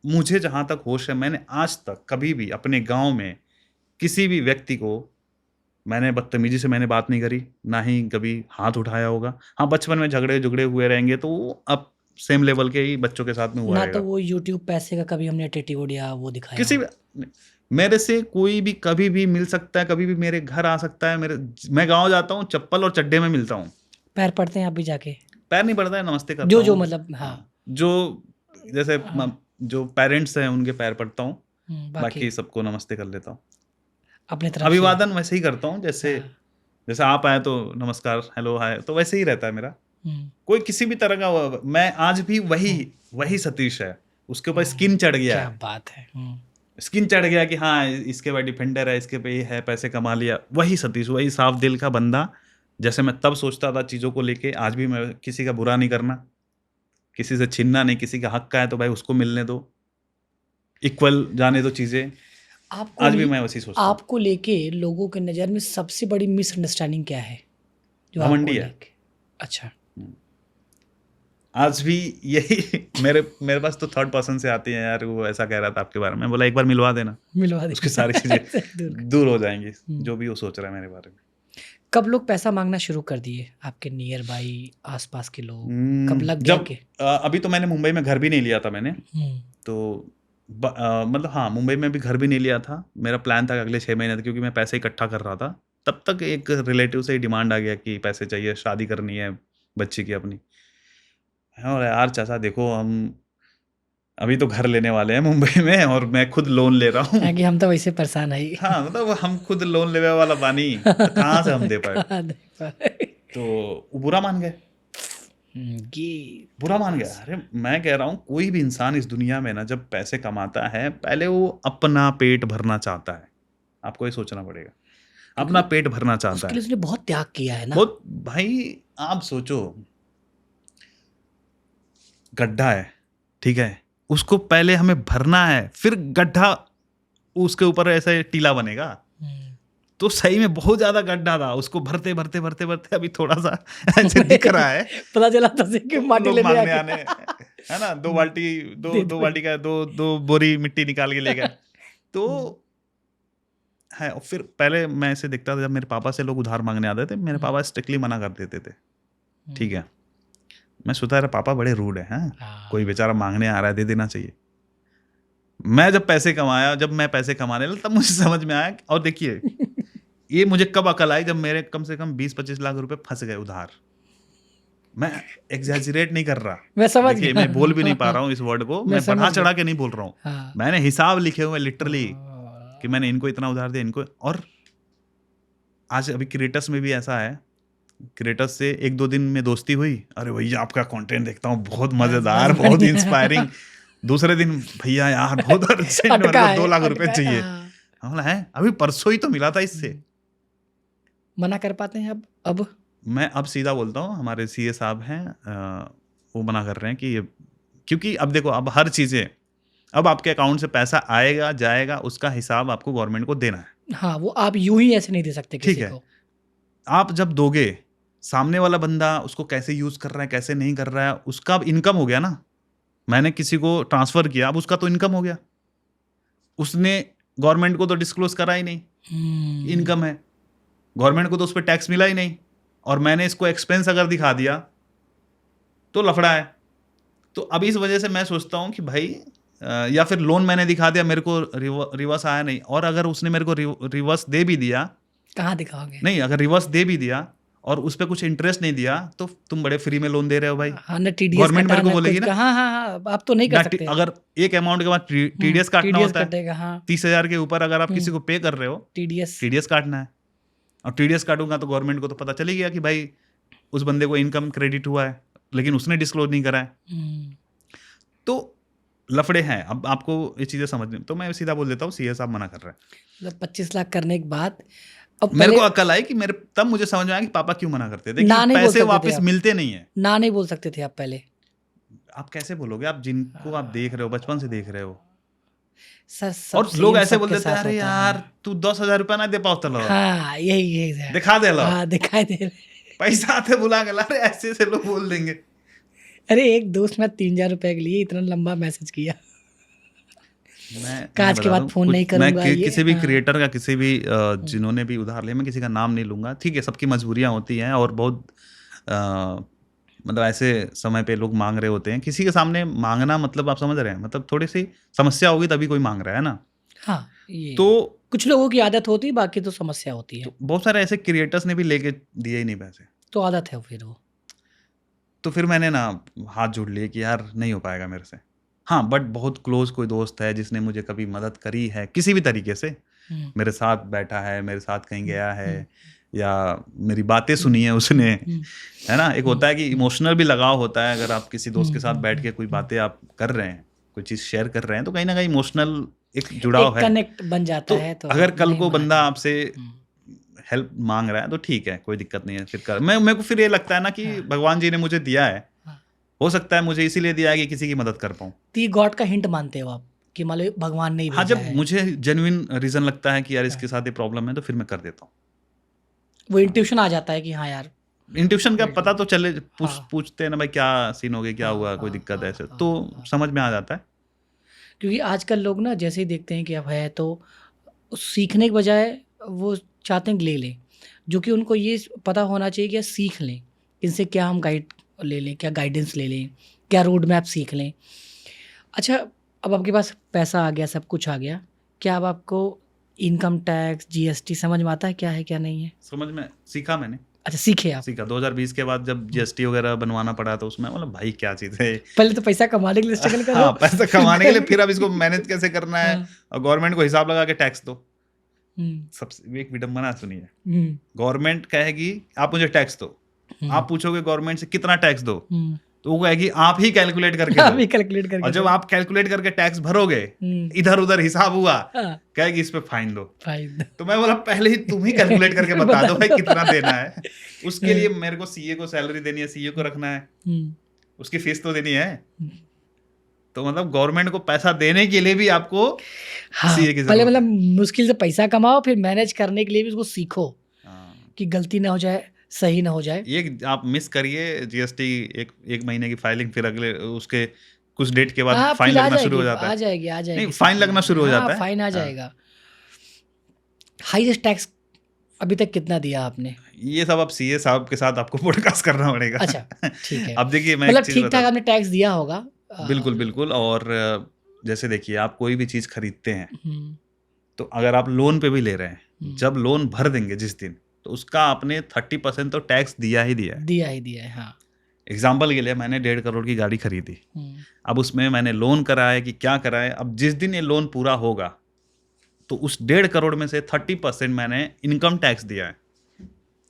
मुझे जहाँ तक होश है, मैंने आज तक कभी भी अपने गाँव में किसी भी व्यक्ति को मैंने बदतमीज़ी से मैंने बात नहीं करी, ना ही कभी हाथ उठाया होगा। हाँ, बचपन में झगड़े-झुगड़े हुए रहेंगे, तो वो अब सेम लेवल के ही बच्चों के साथ में हुआ ना तो रहेगा। वो यूट्यूब पैसे का कभी हमने एटीट्यूड या वो दिखाया किसी हो। भी मेरे से कोई भी कभी भी मिल सकता है, कभी भी मेरे घर आ सकता है। मैं गाँव जाता हूँ, चप्पल और चड्डे में मिलता हूँ। पैर पड़ते हैं आप भी जाके? पैर नहीं पड़ता है, नमस्ते करता जो हूँ। मतलब हाँ, हाँ, जो जैसे हाँ। जो पेरेंट्स हैं, उनके पैर पड़ता हूँ, बाकी बाकी सबको नमस्ते कर लेता हूँ। अपनी तरफ से अभिवादन वैसे ही करता हूँ, जैसे हाँ, जैसे आप आए तो नमस्कार, हेलो, हाय, तो वैसे ही रहता है मेरा। हुँ, कोई किसी भी तरह का मैं आज भी वही हुँ, वही सतीश है। उसके ऊपर हुँ। स्किन चढ़ गया क्या है। बात है! स्किन चढ़ गया कि हाँ, इसके पास डिफेंडर है, इसके पे ये है, पैसे कमा लिया। वही सतीश, वही साफ दिल का बंदा, जैसे मैं तब सोचता था चीज़ों को लेके, आज भी मैं किसी का बुरा नहीं करना, किसी से छीनना नहीं, किसी का हक का है तो भाई उसको मिलने दो, इक्वल जाने दो चीज़ें। आपको आज भी मैं वैसे ही सोचता हूँ। आपको लेके लोगों के नज़र में सबसे बड़ी मिसअंडरस्टैंडिंग क्या है? जो आपको घमंडी है। लेके अच्छा, हुँ। आज भी यही मेरे मेरे पास तो थर्ड पर्सन से आती है, यार वो ऐसा कह रहा था आपके बारे में। बोला एक बार मिलवा देना, मिलवा उसकी देंगे सारी चीज़ें दूर दूर हो जाएँगी, हुँ। जो भी वो सोच रहा है मेरे बारे में। कब लोग पैसा मांगना शुरू कर दिए, आपके नियर बाई आसपास के लोग? कब लग गया जब कि अभी तो मैंने मुंबई में घर भी नहीं लिया था मैंने, तो मतलब हाँ, मुंबई में भी घर भी नहीं लिया था। मेरा प्लान था कि अगले 6 महीने तक, क्योंकि मैं पैसे इकट्ठा कर रहा था। तब तक एक रिलेटिव से ही डिमांड आ गया कि पैसे चाहिए, शादी करनी है बच्ची की अपनी। और यार चाचा देखो, हम अभी तो घर लेने वाले हैं मुंबई में और मैं खुद लोन ले रहा हूँ। कि हम तो वैसे परेशान है ही। हाँ, मतलब हम खुद लोन लेवे वाला बानी, तो कहाँ से हम दे पाए? कहाँ दे पाए? तो वो बुरा मान गए, ये बुरा मान गया। अरे मैं कह रहा हूँ, कोई भी इंसान इस दुनिया में ना जब पैसे कमाता है, पहले वो अपना पेट भरना चाहता है। आपको ये सोचना पड़ेगा, अपना पेट भरना चाहता उसके है। लिए उसने बहुत त्याग किया है ना। बहुत भाई, आप सोचो, गड्ढा है, ठीक है, उसको पहले हमें भरना है, फिर गड्ढा उसके ऊपर ऐसे टीला बनेगा। तो सही में बहुत ज्यादा गड्ढा था, उसको भरते भरते भरते भरते अभी थोड़ा सा ऐसे दिख रहा है। पता चला था कि तो माटी लोग लेने मांगने आके। आने, है ना, दो बाल्टी दे दो दो। बाल्टी का दो बोरी मिट्टी निकाल के ले गए। तो है, और फिर पहले मैं ऐसे देखता था, जब मेरे पापा से लोग उधार मांगने आते थे, मेरे पापा स्ट्रिक्टली मना कर देते थे, ठीक है। मैं सोचता रहा, पापा बड़े रूड है, हाँ। कोई बेचारा मांगने आ रहा है, दे देना चाहिए। मैं जब पैसे कमाया, जब मैं पैसे कमाने लगा, तब मुझे समझ में आया। और देखिए, ये मुझे कब अकल आई, जब मेरे कम से कम 20-25 लाख रुपए फंस गए उधार। मैं एग्जैजरेट नहीं कर रहा, मैं समझ देखिए गया। मैं बोल भी नहीं पा रहा हूँ इस वर्ड को, मैं समझ बढ़ा गया। चढ़ा के नहीं बोल रहा हूँ। हाँ। मैंने हिसाब लिखे हुए लिटरली कि मैंने इनको इतना उधार दिया, इनको। और आज अभी क्रिएटर्स में भी ऐसा है, क्रिएटर्स से 1-2 दिन में दोस्ती हुई, अरे भैया आपका कंटेंट देखता हूँ, बहुत मजेदार, बस बहुत बढ़िया। इंस्पायरिंग। दूसरे दिन, भैया यार बहुत अर्जेंट, मेरे अटका को है, 2 लाख अटका रुपए है, चाहिए। हाँ। हम बोला, है अभी परसों ही तो मिला था इससे। मना कर पाते हैं अब? मैं अब सीधा बोलता हूँ, हमारे सीए साहब हैं, वो मना कर रहे हैं कि ये, क्योंकि अब देखो, अब हर चीजें, अब आपके अकाउंट से पैसा आएगा जाएगा, उसका हिसाब आपको गवर्नमेंट को देना है, हाँ, वो आप यूं ही ऐसे नहीं दे सकते ठीक किसी है। को। आप जब दोगे, सामने वाला बंदा उसको कैसे यूज कर रहा है, कैसे नहीं कर रहा है, उसका अब इनकम हो गया ना। मैंने किसी को ट्रांसफर किया, अब उसका तो इनकम हो गया, उसने गवर्नमेंट को तो डिस्क्लोज करा ही नहीं इनकम है, गवर्नमेंट को तो उस पर टैक्स मिला ही नहीं, और मैंने इसको एक्सपेंस अगर दिखा दिया तो लफड़ा है। तो अब इस वजह से मैं सोचता हूँ कि भाई, या फिर लोन मैंने दिखा दिया, मेरे को रिवर्स आया नहीं, और अगर उसने मेरे को रिवर्स दे भी दिया, कहाँ दिखाओगे? नहीं, अगर रिवर्स दे भी दिया और उस पर कुछ इंटरेस्ट नहीं दिया, तो तुम बड़े फ्री में लोन दे रहे हो भाई। हाँ, ना TDS गवर्नमेंट मेरे को बोलेगी ना, हाँ हाँ हाँ, आप तो नहीं कर सकते। अगर एक अमाउंट के बाद TDS काटना होता है, कटेगा, हाँ। 30,000 के ऊपर अगर आप किसी को पे कर रहे हो, TDS काटना है। और TDS काटूंगा तो गवर्नमेंट को तो पता चली गया कि भाई उस बंदे को इनकम क्रेडिट हुआ है, लेकिन उसने डिस्क्लोज नहीं करा है। तो लफड़े हैं। अब आपको ये चीजें समझ में, तो मैं सीधा बोल देता हूँ, सीए साहब मना कर रहे हैं। मतलब 25 लाख करने के बाद अब मेरे को अकल आई कि तब मुझे समझ में आया कि पापा क्यों मना करते थे, ना कि नहीं बोल पैसे सकते थे वापस आप। मिलते नहीं है। ना नहीं बोल सकते थे आप पहले। आप कैसे बोलोगे, आप जिनको आप देख रहे हो, बचपन से देख रहे हो, सर और लोग ऐसे बोल देते हैं, अरे यार तू 10,000 रुपया ना दे पाओ, तो हाँ, यही दिखा दे लो, हाँ, दिखाई दे रहे, पैसा आते बुला के ला रहे, ऐसे से लोग बोल देंगे। अरे एक दोस्त ने 3,000 रुपए के लिए इतना लंबा मैसेज किया, आज के बाद फोन नहीं करूंगा। किसी भी क्रिएटर का, किसी भी जिन्होंने भी उधार लिया, मैं किसी का नाम नहीं लूंगा, ठीक है, सबकी मजबूरियां होती हैं, और बहुत मतलब ऐसे समय पे लोग मांग रहे होते हैं। किसी के सामने मांगना मतलब, आप समझ रहे हैं, मतलब थोड़ी सी समस्या होगी तभी कोई मांग रहा है ना। हाँ, ये तो कुछ लोगों की आदत होती है, बाकी तो समस्या होती है। तो बहुत सारे ऐसे क्रिएटर्स ने भी लेके दिए ही नहीं पैसे, तो आदत है फिर वो। तो फिर मैंने ना हाथ जोड़ लिए कि यार नहीं हो पाएगा मेरे से। हाँ, बट बहुत क्लोज कोई दोस्त है जिसने मुझे कभी मदद करी है किसी भी तरीके से, मेरे साथ बैठा है, मेरे साथ कहीं गया है, या मेरी बातें सुनी है उसने, है ना। एक होता है कि इमोशनल भी लगाव होता है, अगर आप किसी दोस्त के साथ बैठ के कोई बातें आप कर रहे हैं, कोई चीज़ शेयर कर रहे हैं, तो कहीं ना कहीं इमोशनल एक जुड़ाव है, कनेक्ट बन जाता है। तो अगर कल को बंदा आपसे हेल्प मांग रहा है तो ठीक है, कोई दिक्कत नहीं है, फिर कर। मेरे को फिर ये लगता है ना कि भगवान जी ने मुझे दिया है, हो सकता है मुझे इसीलिए दिया है कि किसी की मदद कर पाऊँ। तो ये गॉड का हिंट मानते हो आप कि मान लो भगवान ने भेजा हाँ, जब है। मुझे जेन्युइन रीजन लगता है कि यार इसके साथ ये प्रॉब्लम है, तो फिर मैं कर देता हूँ। वो इंट्यूशन आ जाता है कि हाँ यार, इंट्यूशन का पता तो चले, पूछते हैं ना भाई क्या सीन हो गया, क्या हुआ, कोई दिक्कत है, ऐसे तो समझ में आ जाता है। क्योंकि आजकल लोग ना जैसे ही देखते हैं कि अब है, तो सीखने के बजाय वो चाहते हैं कि ले लें। जो कि उनको ये पता होना चाहिए कि सीख लें, इनसे क्या हम गाइड ले लें, क्या गाइडेंस ले लें, क्या रोड मैप सीख लें। अच्छा, अब आपके पास पैसा आ गया, सब कुछ आ गया, क्या अब आपको इनकम टैक्स, जीएसटी समझ में आता है क्या है क्या नहीं है? समझ में सीखा मैंने, अच्छा, सीखे आप। सीखा 2020 के बाद जब जीएसटी वगैरह बनवाना पड़ा तो उसमें मतलब भाई क्या चीज़ है। पहले तो पैसा कमाने के लिए स्ट्रगल करो। हाँ, पैसा कमाने के लिए, फिर अब इसको मैनेज कैसे करना है, हाँ। और गवर्नमेंट को हिसाब लगा के टैक्स दो। हम्म, सबसे एक विडम्बना सुनिए, हम्म, गवर्नमेंट कहेगी आप मुझे टैक्स दो, आप पूछोगे गवर्नमेंट से कितना टैक्स दो, हम्म, तो वो कहेगी आप ही कैलकुलेट करके आप ही दो। कैलकुलेट और करके जब दो। आप कैलकुलेट करके टैक्स भरोगे, हम्म, इधर उधर हिसाब हुआ, हाँ, कहेगी इस पे फाइन दो। फाइन। तो मैं बोला पहले ही तुम ही कैलकुलेट करके बता दो भाई कितना देना है। उसके लिए हम्म, मेरे को सीए को सैलरी देनी है, सीए को रखना है, हम्म, उसकी फीस तो देनी है। तो मतलब गवर्नमेंट को पैसा देने के लिए भी आपको हाँ, सीए की पहले जरूरत मतलब है। मुश्किल से पैसा कमाओ, फिर मैनेज करने के लिए भी उसको सीखो हाँ। कि गलती ना हो जाए, सही ना हो जाए। एक आप मिस करिए जीएसटी, एक महीने की फाइलिंग, फिर अगले उसके कुछ डेट के बाद हाँ, फाइन फिर आ लगना शुरू हो जाएगी, जाता आ है। जाएगी, आ नहीं, जाएगी फाइन सब लगना चीज़ें। शुरू हो हाँ, जाता है। फाइन आ हाँ। जाएगा। हाईएस्ट टैक्स अभी तक कितना दिया आपने? ये सब अब सीए साहब के साथ आपको पॉडकास्ट करना पड़ेगा। अच्छा, ठीक है। अब देखिए मैं एक मतलब चीज ठीक बता, ठाक आपने टैक्स दिया होगा। बिल्कुल बिल्कुल। और जैसे देखिए आप कोई भी चीज खरीदते हैं, हम्म, तो अगर आप लोन पे भी ले रहे हैं, हम्म, जब लोन भर देंगे जिस दिन, तो उसका आपने 30% तो टैक्स दिया ही दिया है। दिया ही दिया है, हाँ। एग्जाम्पल के लिए मैंने 1.5 करोड़ की गाड़ी खरीदी, हम्म, अब उसमें मैंने लोन कराया कि क्या कराया, अब जिस दिन ये लोन पूरा होगा तो उस 1.5 करोड़ में से 30% मैंने इनकम टैक्स दिया है।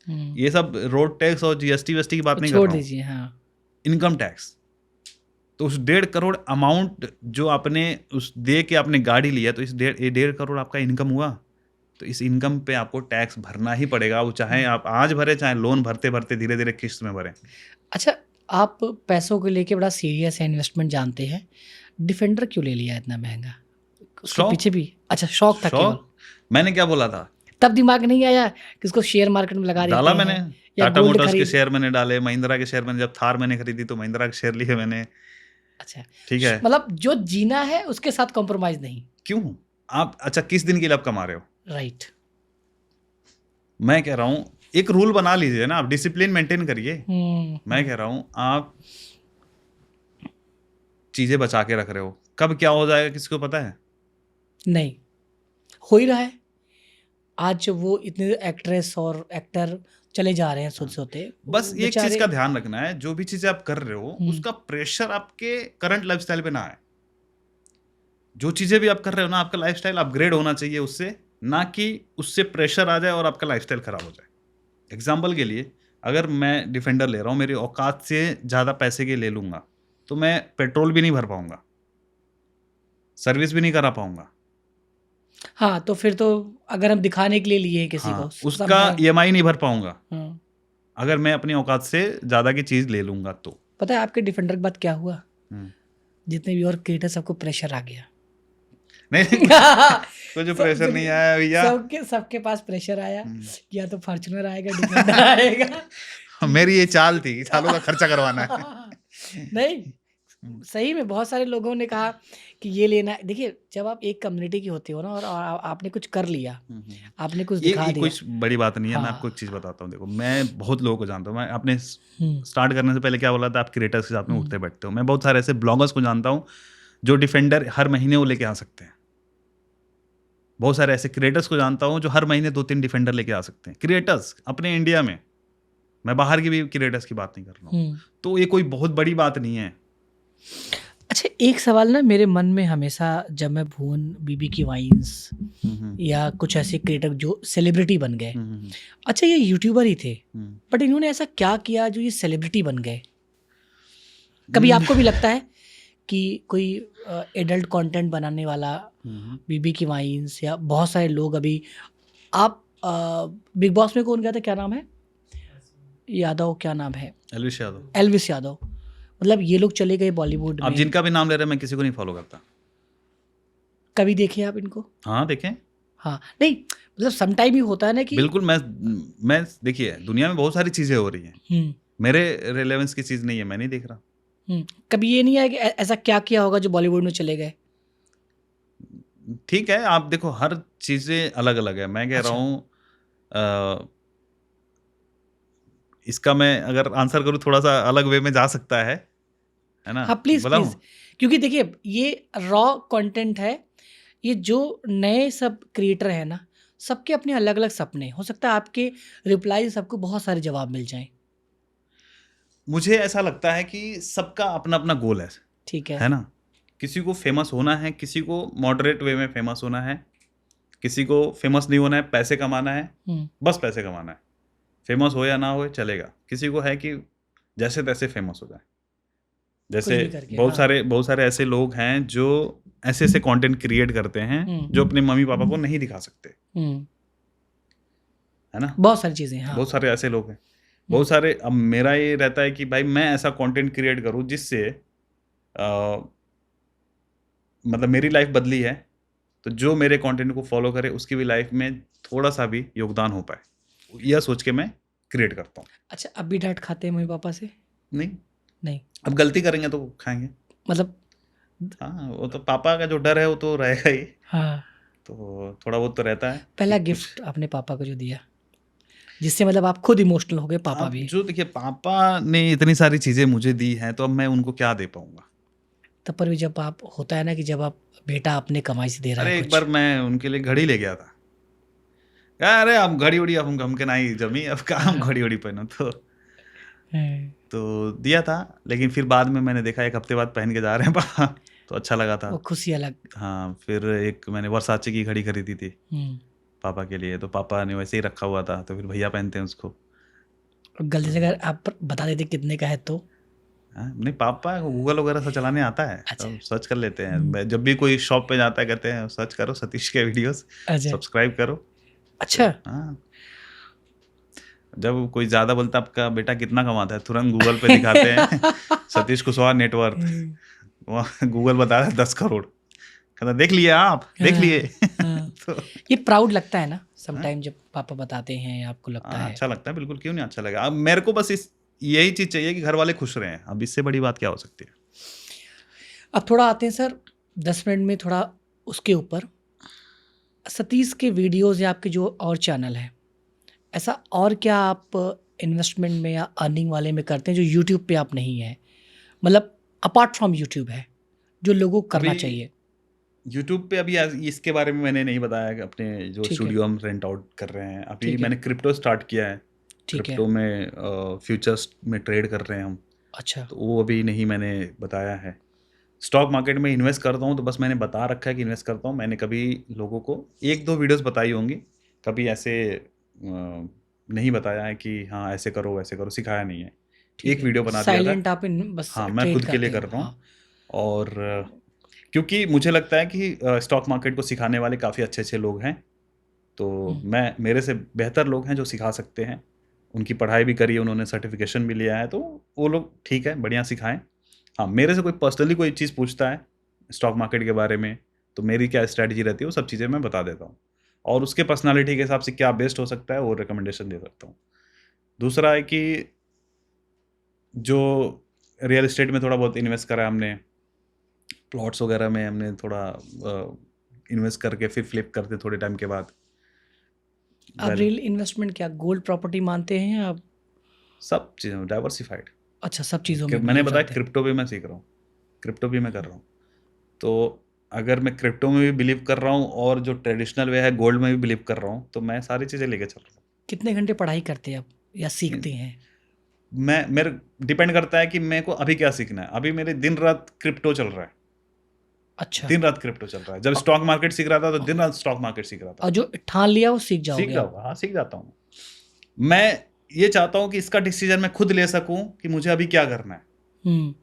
हम्म, ये सब रोड टैक्स और जीएसटी वेस्टी की बात नहीं कर छोड़ रहा हूँ, दीजिए, हाँ। Income tax. तो उस 1.5 करोड़ अमाउंट जो आपने उस दे के आपने गाड़ी लिया, तो इस 1.5 करोड़ आपका इनकम हुआ, तो इस इनकम पे आपको टैक्स भरना ही पड़ेगा, वो चाहे आप आज भरे चाहे लोन भरते भरते धीरे धीरे किस्त में भरें। अच्छा, आप पैसों को लेके बड़ा सीरियस है, इन्वेस्टमेट जानते हैं, डिफेंडर क्यों ले लिया इतना महंगा? उसके शौक, पीछे भी अच्छा शौक था केवल? शौक। मैंने क्या बोला था, तब दिमाग नहीं आया कि इसको शेयर मार्केट में लगा डाला देते मैंने, हैं या टाटा गोल्ड मोटर्स के खरीद? शेयर मैंने डाले, महिंद्रा के शेयर मैंने, जब थार मैंने खरीदी तो महिंद्रा के शेयर लिए मैंने। अच्छा, ठीक है, मतलब जो जीना है उसके साथ कॉम्प्रोमाइज नहीं। क्यों आप, अच्छा किस दिन के लिए आप कमा रहे हो? राइट। मैं कह रहा हूँ एक रूल बना लीजिए ना, आप डिसिप्लिन मेंटेन करिए। हम्म, मैं कह रहा हूँ आप चीजें बचा के रख रहे हो, कब क्या हो जाएगा किसी को पता है? नहीं, हो ही रहा है। आज वो इतने एक्ट्रेस और एक्टर चले जा रहे हैं सोते सोते, बस एक चीज बेचारे। का ध्यान रखना है, जो भी चीजें आप कर रहे हो उसका प्रेशर आपके करंट लाइफस्टाइल पे ना आए। जो चीजें भी आप कर रहे हो ना, आपका लाइफस्टाइल अपग्रेड होना चाहिए उससे, ना कि उससे प्रेशर आ जाए और आपका लाइफस्टाइल खराब हो जाए। एग्जाम्पल के लिए, अगर मैं डिफेंडर ले रहा हूँ, मेरी औकात से ज़्यादा पैसे के ले लूँगा, तो मैं पेट्रोल भी नहीं भर पाऊँगा, सर्विस भी नहीं करा पाऊँगा। हाँ, तो फिर तो अगर हम दिखाने के लिए लिए हैं किसी को, हाँ, उसका समटाइम। ईएमआई नहीं भर पाऊँगा हाँ, अगर मैं अपनी औकात से ज़्यादा की चीज़ ले लूँगा तो। पता है आपके डिफेंडर के बाद क्या हुआ? हम्म। जितने भी और क्रिएटर, सबको प्रेशर आ गया। नहीं कुछ प्रेशर नहीं आया भैया। सबके सबके पास प्रेशर आया, हम्म। या तो फॉर्च्यूनर आएगा, डिफेंडर आएगा। मेरी ये चाल थी, सालों का खर्चा करवाना है। नहीं, सही में बहुत सारे लोगों ने कहा कि ये लेना है। देखिए, जब आप एक कम्युनिटी की होते हो ना, और आपने कुछ कर लिया, आपने कुछ दिखा ये दिया। कुछ बड़ी बात नहीं है। मैं आपको एक चीज़ बताता हूँ, देखो मैं बहुत लोगों को जानता हूँ। मैं अपने स्टार्ट करने से पहले क्या बोला था, आप क्रिएटर्स के साथ में उठते बैठते हो। मैं बहुत सारे ऐसे ब्लॉगर्स को जानता हूँ जो डिफेंडर हर महीने वो लेके आ सकते हैं। बहुत सारे ऐसे क्रिएटर्स को जानता हूँ जो हर महीने 2-3 डिफेंडर लेके आ सकते हैं। क्रिएटर्स अपने इंडिया में, मैं बाहर की भी क्रिएटर्स की बात नहीं कर रहा हूँ। तो ये कोई बहुत बड़ी बात नहीं है। अच्छा, एक सवाल ना मेरे मन में हमेशा, जब मैं भुवन बीबी की वाइन्स या कुछ ऐसे क्रिएटर जो सेलिब्रिटी बन गए, अच्छा ये यूट्यूबर ही थे, बट इन्होंने ऐसा क्या किया जो ये सेलिब्रिटी बन गए? कभी आपको भी लगता है कि कोई एडल्ट कंटेंट बनाने वाला, बीबी की वाइन्स या बहुत सारे लोग, अभी आप बिग बॉस में कौन गया था, क्या नाम है, यादव, क्या नाम है, एल्विश यादव, एल्विस यादव, मतलब ये लोग चले गए बॉलीवुड आप में। जिनका भी नाम ले रहे हैं, मैं किसी को नहीं फॉलो करता। कभी देखे आप इनको? हाँ देखें। हाँ, नहीं मतलब समटाइम ही होता है ना कि बिल्कुल। मैं देखिए, दुनिया में बहुत सारी चीज़ें हो रही हैं, मेरे रिलेवेंस की चीज़ नहीं है, मैं नहीं देख रहा। कभी ये नहीं है कि ऐसा क्या किया होगा जो बॉलीवुड में चले गए? ठीक है, आप देखो हर चीज़ें अलग अलग है। मैं कह रहा हूँ इसका मैं अगर आंसर करूँ थोड़ा सा अलग वे में जा सकता है ना? हाँ प्लीज़ बताऊँ? प्लीज़, क्योंकि देखिए ये रॉ कंटेंट है, ये जो नए सब क्रिएटर हैं ना, सबके अपने अलग-अलग सपने, हो सकता है आपके रिप्लाई से सबको बहुत सारे जवाब मिल जाएँ। मुझे ऐसा लगता है कि सबका अपना-अपना गोल ठीक है। है ना? किसी को फेमस होना है, किसी को मॉडरेट वे में फेमस होना है, किसी को फेमस नहीं होना है, पैसे कमाना है, हुँ, बस पैसे कमाना है। फेमस हो या ना हो चलेगा। किसी को है कि जैसे-तैसे फेमस हो जाए। कुछ जैसे भी करके, हाँ। बहुत सारे ऐसे लोग हैं जो ऐसे-ऐसे कंटेंट क्रिएट करते हैं, हुँ, जो अपने मम्मी-पापा को नहीं दिखा सकते, हुँ, है ना? बहुत सारी चीज़ें, हाँ। बहुत सारे ऐसे लोग हैं। हुँ, बहुत सारे अब मेरा ये रहता है कि भाई मैं ऐसा कंटेंट क्रिएट करूँ जिससे अ, मतलब मेरी लाइफ बदली है, तो जो मेरे कंटेंट को फॉलो करे उसकी भी लाइफ में थोड़ा-सा भी योगदान हो पाए। यह सोच के मैं क्रिएट करता हूँ। अच्छा अब भी डाँट खाते हैं मम्मी-पापा से? नहीं, नहीं, अब गलती करेंगे तो खाएँगे। मतलब हाँ, वो तो पापा का जो डर है वो तो रहेगा ही, हाँ, तो थोड़ा बहुत तो रहता है कि पहला कुछ गिफ्ट आपने पापा को जो दिया, जिससे मतलब आप खुद इमोशनल हो गए, पापा अब भी। जो देखिए पापा ने इतनी सारी चीज़ें मुझे दी हैं, तो अब मैं उनको क्या दे पाऊँगा? तब पर भी जब आप होता है ना कि जब आप बेटा अपने कमाई से दे रहा है अरे एक कुछ। बार मैं उनके लिए घड़ी ले गया था। अरे अब घड़ी-वड़ी अब हमके नाही जमी, अब कहाँ हम हाँ, घड़ी-वड़ी पहनो हुँ, तो दिया था, लेकिन फिर बाद में मैंने देखा 1 हफ्ते बाद पहन के जा रहे हैं पापा, तो अच्छा लगा था। वो खुशी अलग। हाँ, फिर एक मैंने वर्साचे की घड़ी खरीदी थी हुँ, पापा के लिए, तो पापा ने वैसे ही रखा हुआ था, तो फिर भैया पहनते हैं उसको। और गलती से तो अगर आप बता देते कितने का है तो? हाँ, नहीं पापा को गूगल वगैरह सब चलाने आता है, अच्छा, सब सर्च कर लेते हैं। मैं जब भी कोई शॉप पे जाता है कहते हैं सर्च करो सतीश के वीडियोज़, अच्छा, सब्सक्राइब करो। तो अच्छा। हाँ, जब कोई ज़्यादा बोलता है आपका बेटा कितना कमाता है, तुरंत गूगल पे दिखाते हैं सतीश कुशवाहा नेटवर्थ, हुँ, वहाँ गूगल बता रहा है 10 करोड़। कहता देख लिए आप? देख लिए? हाँ, हाँ। तो ये प्राउड लगता है ना हाँ, समटाइम जब पापा बताते हैं या आपको लगता हाँ, है? अच्छा लगता है बिल्कुल, क्यों नहीं अच्छा लगेगा। अब मेरे को बस इस यही चीज़ चाहिए कि घर वाले खुश रहें, अब इससे बड़ी बात क्या हो सकती है? अब थोड़ा आते हैं सर 10 मिनट में थोड़ा उसके ऊपर, सतीश के वीडियोज़ या आपके जो और चैनल हैं, ऐसा और क्या आप इन्वेस्टमेंट में या अर्निंग वाले में करते हैं जो यूट्यूब पे आप नहीं हैं? मतलब अपार्ट फ्रॉम यूट्यूब है, जो लोगों को करना अभी चाहिए? यूट्यूब पे अभी इसके बारे में मैंने नहीं बताया कि अपने जो ठीक है, स्टूडियो हम रेंट आउट कर रहे हैं। अभी ठीक है, मैंने क्रिप्टो स्टार्ट किया है। ठीक है। क्रिप्टो में फ्यूचर्स में ट्रेड कर रहे हैं हम, अच्छा, तो वो अभी नहीं मैंने बताया है। स्टॉक मार्केट में इन्वेस्ट करता हूँ, तो बस मैंने बता रखा है कि इन्वेस्ट करता हूँ। मैंने कभी लोगों को 1-2 वीडियोज़ बताई होंगी, कभी ऐसे नहीं बताया है कि हाँ, ऐसे करो, वैसे करो, सिखाया नहीं है। ठीक एक है। वीडियो बना दिया था। साइलेंट आप इन बस हाँ, मैं ट्रेड खुद के लिए करते कर हो। रहा हूँ हाँ। और क्योंकि मुझे लगता है कि स्टॉक मार्केट को सिखाने वाले काफ़ी अच्छे-अच्छे लोग हैं। तो हुँ, मैं मेरे से बेहतर लोग हैं जो सिखा सकते हैं। उनकी पढ़ाई भी करी है, उन्होंने सर्टिफ़िकेशन भी लिया है, तो वो लोग ठीक है, बढ़िया सिखाएँ। हाँ, मेरे से कोई पर्सनली कोई चीज़ पूछता है स्टॉक मार्केट के बारे में, तो मेरी क्या स्ट्रैटेजी रहती है, वो सब चीज़ें मैं बता देता हूँ। और उसके पर्सनैलिटी के हिसाब से क्या बेस्ट हो सकता है, वो रिकमेंडेशन दे सकता हूँ। दूसरा है कि जो रियल एस्टेट में थोड़ा बहुत इन्वेस्ट करा है हमने, प्लॉट्स वगैरह में हमने थोड़ा इन्वेस्ट करके फिर फ्लिप करते थोड़े टाइम के बाद। आप वेल रियल इन्वेस्टमेंट क्या गोल्ड प्रॉपर्टी मानते हैं या सब चीज़ें डाइवर्सिफ़ाइड। अच्छा सब चीज़ों में मैंने बिलीव बताया रखते हैं? क्रिप्टो भी मैं सीख रहा हूँ, क्रिप्टो भी मैं कर रहा हूँ। तो अगर मैं क्रिप्टो में भी बिलीव कर रहा हूँ और जो ट्रेडिशनल वे है गोल्ड में भी बिलीव कर रहा हूँ, तो मैं सारी चीज़ें लेके चल रहा कितने घंटे पढ़ाई करते हैं आप या हूँ। सीखते हैं? मैं मेरे डिपेंड करता है कि मेरे को अभी क्या सीखना है। अभी मेरे दिन-रात क्रिप्टो चल रहा है, अच्छा दिन-रात क्रिप्टो चल रहा है। जब अ, स्टॉक मार्केट सीख रहा था, तो दिन-रात स्टॉक मार्केट सीख रहा था। और जो ठान लिया वो सीख सीख जाओगे आप? जाऊँगा, हाँ, सीख जाता हूँ। मैं ये चाहता हूँ कि इसका डिसीज़न मैं खुद ले सकूँ कि मुझे अभी क्या करना है। हुँ,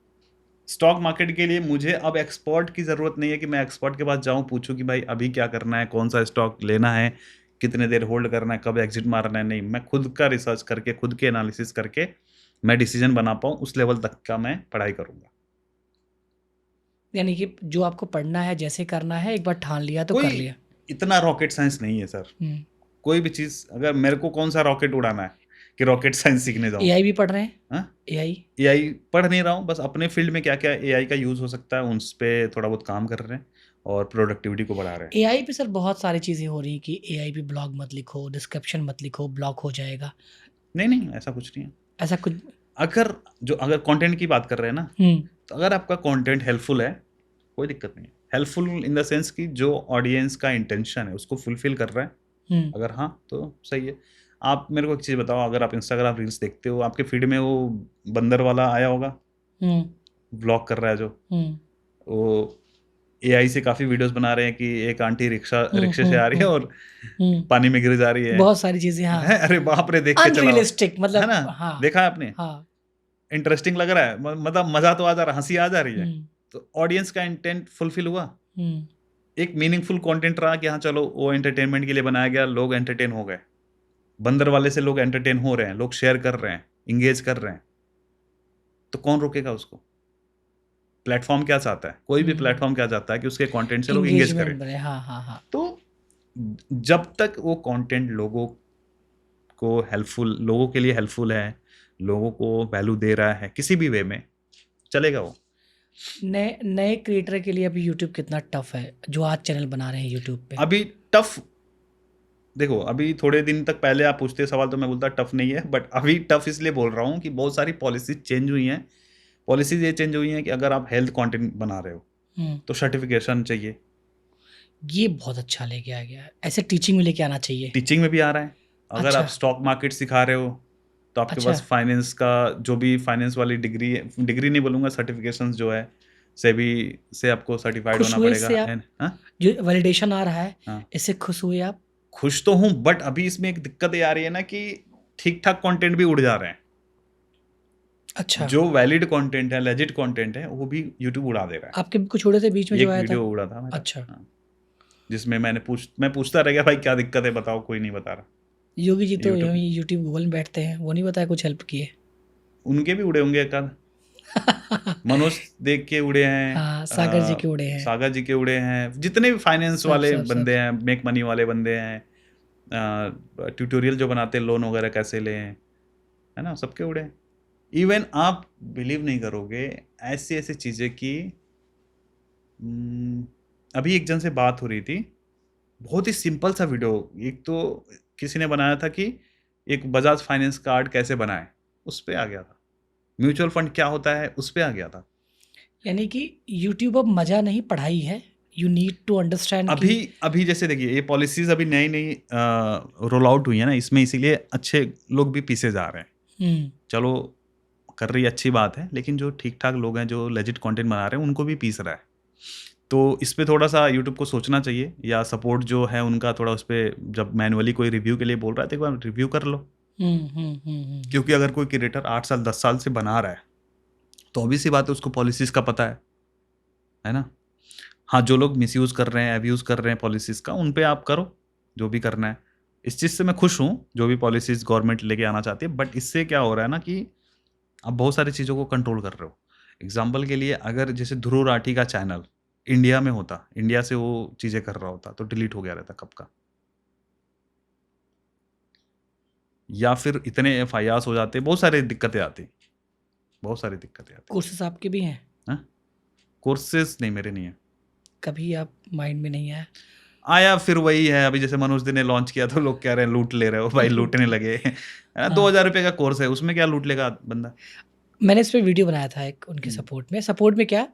स्टॉक मार्केट के लिए मुझे अब एक्सपर्ट की ज़रूरत नहीं है कि मैं एक्सपर्ट के पास जाऊँ, पूछूँ कि भाई अभी क्या करना है, कौन-सा स्टॉक लेना है, कितने देर होल्ड करना है, कब एग्ज़िट मारना है, नहीं। मैं खुद का रिसर्च करके, खुद के एनालिसिस करके मैं डिसीज़न बना पाऊँ, उस लेवल तक का मैं पढ़ाई करूँगा। यानी कि जो आपको पढ़ना है, जैसे करना है, एक बार ठान लिया तो कोई कर लिया। इतना रॉकेट साइंस नहीं है सर। हुँ, कोई भी चीज़ अगर मेरे को कौन-सा रॉकेट उड़ाना है कि रॉकेट साइंस सीखने जाऊँ। एआई भी पढ़ रहे हैं? हाँ? एआई? एआई पढ़ नहीं रहा हूँ, बस अपने फ़ील्ड में क्या-क्या एआई का यूज़ हो सकता है, उस पे थोड़ा बहुत काम कर रहे हैं और प्रोडक्टिविटी को बढ़ा रहे हैं। एआई पे सर बहुत सारी चीज़ें हो रही हैं कि एआई पे ब्लॉग मत लिखो, डिस्क्रिप्शन मत लिखो, ब्लॉक हो जाएगा। नहीं, नहीं, ऐसा कुछ नहीं है। ऐसा कुछ? अगर कंटेंट की बात कर रहे हैं ना, तो अगर आपका कंटेंट हेल्पफुल है, कोई दिक्कत नहीं है। हेल्पफुल इन द सेंस कि जो ऑडियंस का इंटेंशन है उसको फुलफिल कर रहा है, अगर हाँ तो सही है। आप मेरे को एक चीज़ बताओ, अगर आप इंस्टाग्राम रील्स देखते हो, आपके फीड में वो बंदर वाला आया होगा, व्लॉग कर रहा है जो, वो एआई से काफ़ी वीडियोस बना रहे हैं कि एक आंटी रिक्शे से आ रही है और पानी में गिर जा रही है। बहुत सारी चीजें, हाँ। है, अरे बाप रे, देख के चलाओ, अनरियलिस्टिक, है मतलब ना? हाँ देखा है आपने? हाँ। इंटरेस्टिंग लग रहा है, मतलब मजा तो आ जा रहा, हंसी आ जा रही है, हम्म, तो ऑडियंस का इंटेंट फुलफिल हुआ। हम्म, एक मीनिंगफुल कंटेंट रहा कि हाँ चलो वो एंटरटेनमेंट के लिए बनाया गया, लोग एंटरटेन हो गए। बंदर वाले से लोग एंटरटेन हो रहे हैं, लोग शेयर कर रहे हैं, इंगेज कर रहे हैं, तो कौन रोकेगा उसको? प्लेटफॉर्म क्या चाहता है? कोई भी प्लेटफॉर्म क्या चाहता है कि उसके कंटेंट से लोग इंगेज करें। एंगेजमेंट बने, हाँ हाँ हाँ। तो जब तक वो कंटेंट लोगों को हेल्पफुल, लोगों के लिए हेल्पफुल है, लोगों को वैल्यू दे रहा है किसी भी वे में, चलेगा वो। नए नए क्रिएटर के लिए अभी यूट्यूब कितना टफ है, जो आज चैनल बना रहे हैं यूट्यूब पे? अभी टफ, देखो अभी थोड़े दिन तक पहले आप पूछते सवाल तो मैं बोलता टफ नहीं है, बट अभी टफ इसलिए बोल रहा हूँ कि बहुत सारी पॉलिसीज चेंज हुई हैं। पॉलिसीज ये चेंज हुई हैं कि अगर आप हेल्थ कंटेंट बना रहे हो तो सर्टिफिकेशन चाहिए। ये बहुत अच्छा लेके आ गया है, ऐसे टीचिंग में लेके आना चाहिए। टीचिंग में भी आ रहा है। अगर अच्छा। आप स्टॉक मार्केट सिखा रहे हो तो आपके अच्छा। पास फाइनेंस का जो भी फाइनेंस वाली डिग्री नहीं बोलूँगा, सर्टिफिकेशन जो है सेबी से आपको सर्टिफाइड खुश होना हुए पड़ेगा। इससे आप? हाँ, जो वैलिडेशन आ रहा है, हाँ, इससे खुश हुए आप? खुश तो हूँ, बट अभी इसमें एक दिक्कत ये आ रही है ना कि ठीक ठाक कंटेंट भी उड़ जा रहे हैं। अच्छा। जो वैलिड कंटेंट है, लेजिट कंटेंट है, वो भी यूट्यूब उड़ा दे रहा है। आपके भी कुछ उड़े थे बीच में जो एक आया था? वीडियो उड़ा था मेरा, अच्छा। हाँ, जिसमें मैं पूछता रह गया भाई क्या दिक्कत है बताओ, कोई नहीं बता रहा। योगी जी तो यूट्यूब, यूट्यूब गूगल में बैठते हैं, वो नहीं बताया कुछ हेल्प किए? उनके भी उड़े होंगे एक आध। मनोज देख के उड़े हैं, हाँ, सागर जी के उड़े हैं। सागर जी के उड़े हैं, जितने भी फाइनेंस सब वाले सब सब। बंदे हैं, मेक मनी वाले बंदे हैं, ट्यूटोरियल जो बनाते हैं लोन वगैरह कैसे लें, है ना, सबके उड़े हैं। इवन आप बिलीव नहीं करोगे, ऐसी ऐसी चीज़ें कि अभी एक जन से बात हो रही थी, बहुत ही सिंपल सा वीडियो। एक तो किसी ने बनाया था कि एक बजाज फाइनेंस कार्ड कैसे बनाए, उस पे आ गया था। म्यूचुअल फंड क्या होता है, उस पे आ गया था। यानी कि यूट्यूब अब मजा नहीं, पढ़ाई है। यू नीड टू अंडरस्टैंड कि अभी जैसे देखिए, ये पॉलिसीज अभी नई नई रोल आउट हुई है ना, इसमें इसीलिए अच्छे लोग भी पीछे जा रहे हैं। चलो कर रही अच्छी बात है, लेकिन जो ठीक ठाक लोग हैं जो लेजिट कंटेंट बना रहे हैं उनको भी पीस रहा है। तो इस पे थोड़ा सा यूट्यूब को सोचना चाहिए, या सपोर्ट जो है उनका थोड़ा उस पर, जब मैनुअली कोई रिव्यू के लिए बोल रहा है तो एक बार रिव्यू कर लो। क्योंकि अगर कोई क्रिएटर 8 साल 10 साल से बना रहा है तो ऑब्वियस सी बात है उसको पॉलिसीज का पता है ना। हाँ, जो लोग मिसयूज़ कर रहे हैं, अब्यूज़ कर रहे हैं पॉलिसीज़ का, उन पे आप करो जो भी करना है। इस चीज़ से मैं खुश हूँ, जो भी पॉलिसीज़ गवर्नमेंट लेके आना चाहती है, बट इससे क्या हो रहा है ना कि आप बहुत सारी चीज़ों को कंट्रोल कर रहे हो। एग्ज़ाम्पल के लिए, अगर जैसे ध्रुव राठी का चैनल इंडिया में होता, इंडिया से वो चीज़ें कर रहा होता, तो डिलीट हो गया रहता कब का। या फिर इतने एफआईआर्स हो जाते, बहुत सारी दिक्कतें आती, बहुत सारी दिक्कतें आती। कोर्सेस आपके भी हैं? हाँ? कोर्सेज़ नहीं, मेरे नहीं है। कभी आप माइंड में नहीं आया? आया फिर वही है, अभी जैसे मनोज दी ने लॉन्च किया तो लोग कह रहे हैं लूट ले रहे हो भाई, लूटने लगे। हाँ। 2000 रुपये का कोर्स है, उसमें क्या लूट लेगा बंदा। मैंने इस पे वीडियो बनाया था एक उनके सपोर्ट में क्या,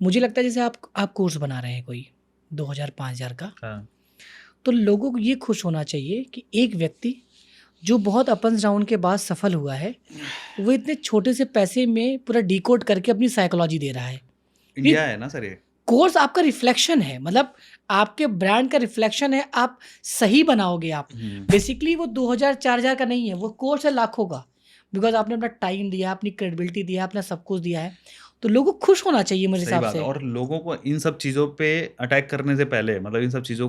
मुझे लगता है जैसे आप कोर्स बना रहे हैं कोई 2000-5000 का, हाँ, तो लोगों को ये खुश होना चाहिए कि एक व्यक्ति जो बहुत अप्स डाउन के बाद सफल हुआ है, वो इतने छोटे से पैसे में पूरा डिकोड करके अपनी साइकोलॉजी दे रहा है। इंडिया है ना सर ये। कोर्स आपका रिफ्लेक्शन है, मतलब आपके ब्रांड का रिफ्लेक्शन है, आप सही बनाओगे आप। बेसिकली वो 2000-4000 का नहीं है, वो कोर्स है लाखों का, बिकॉज आपने अपना टाइम दिया, अपनी क्रेडिबिलिटी दिया, अपना सब कुछ दिया है, तो लोगों को खुश होना चाहिए मेरे सही हिसाब बात से। है, और लोगों को इन सब चीज़ों पे अटैक करने से पहले, मतलब इन सब चीज़ों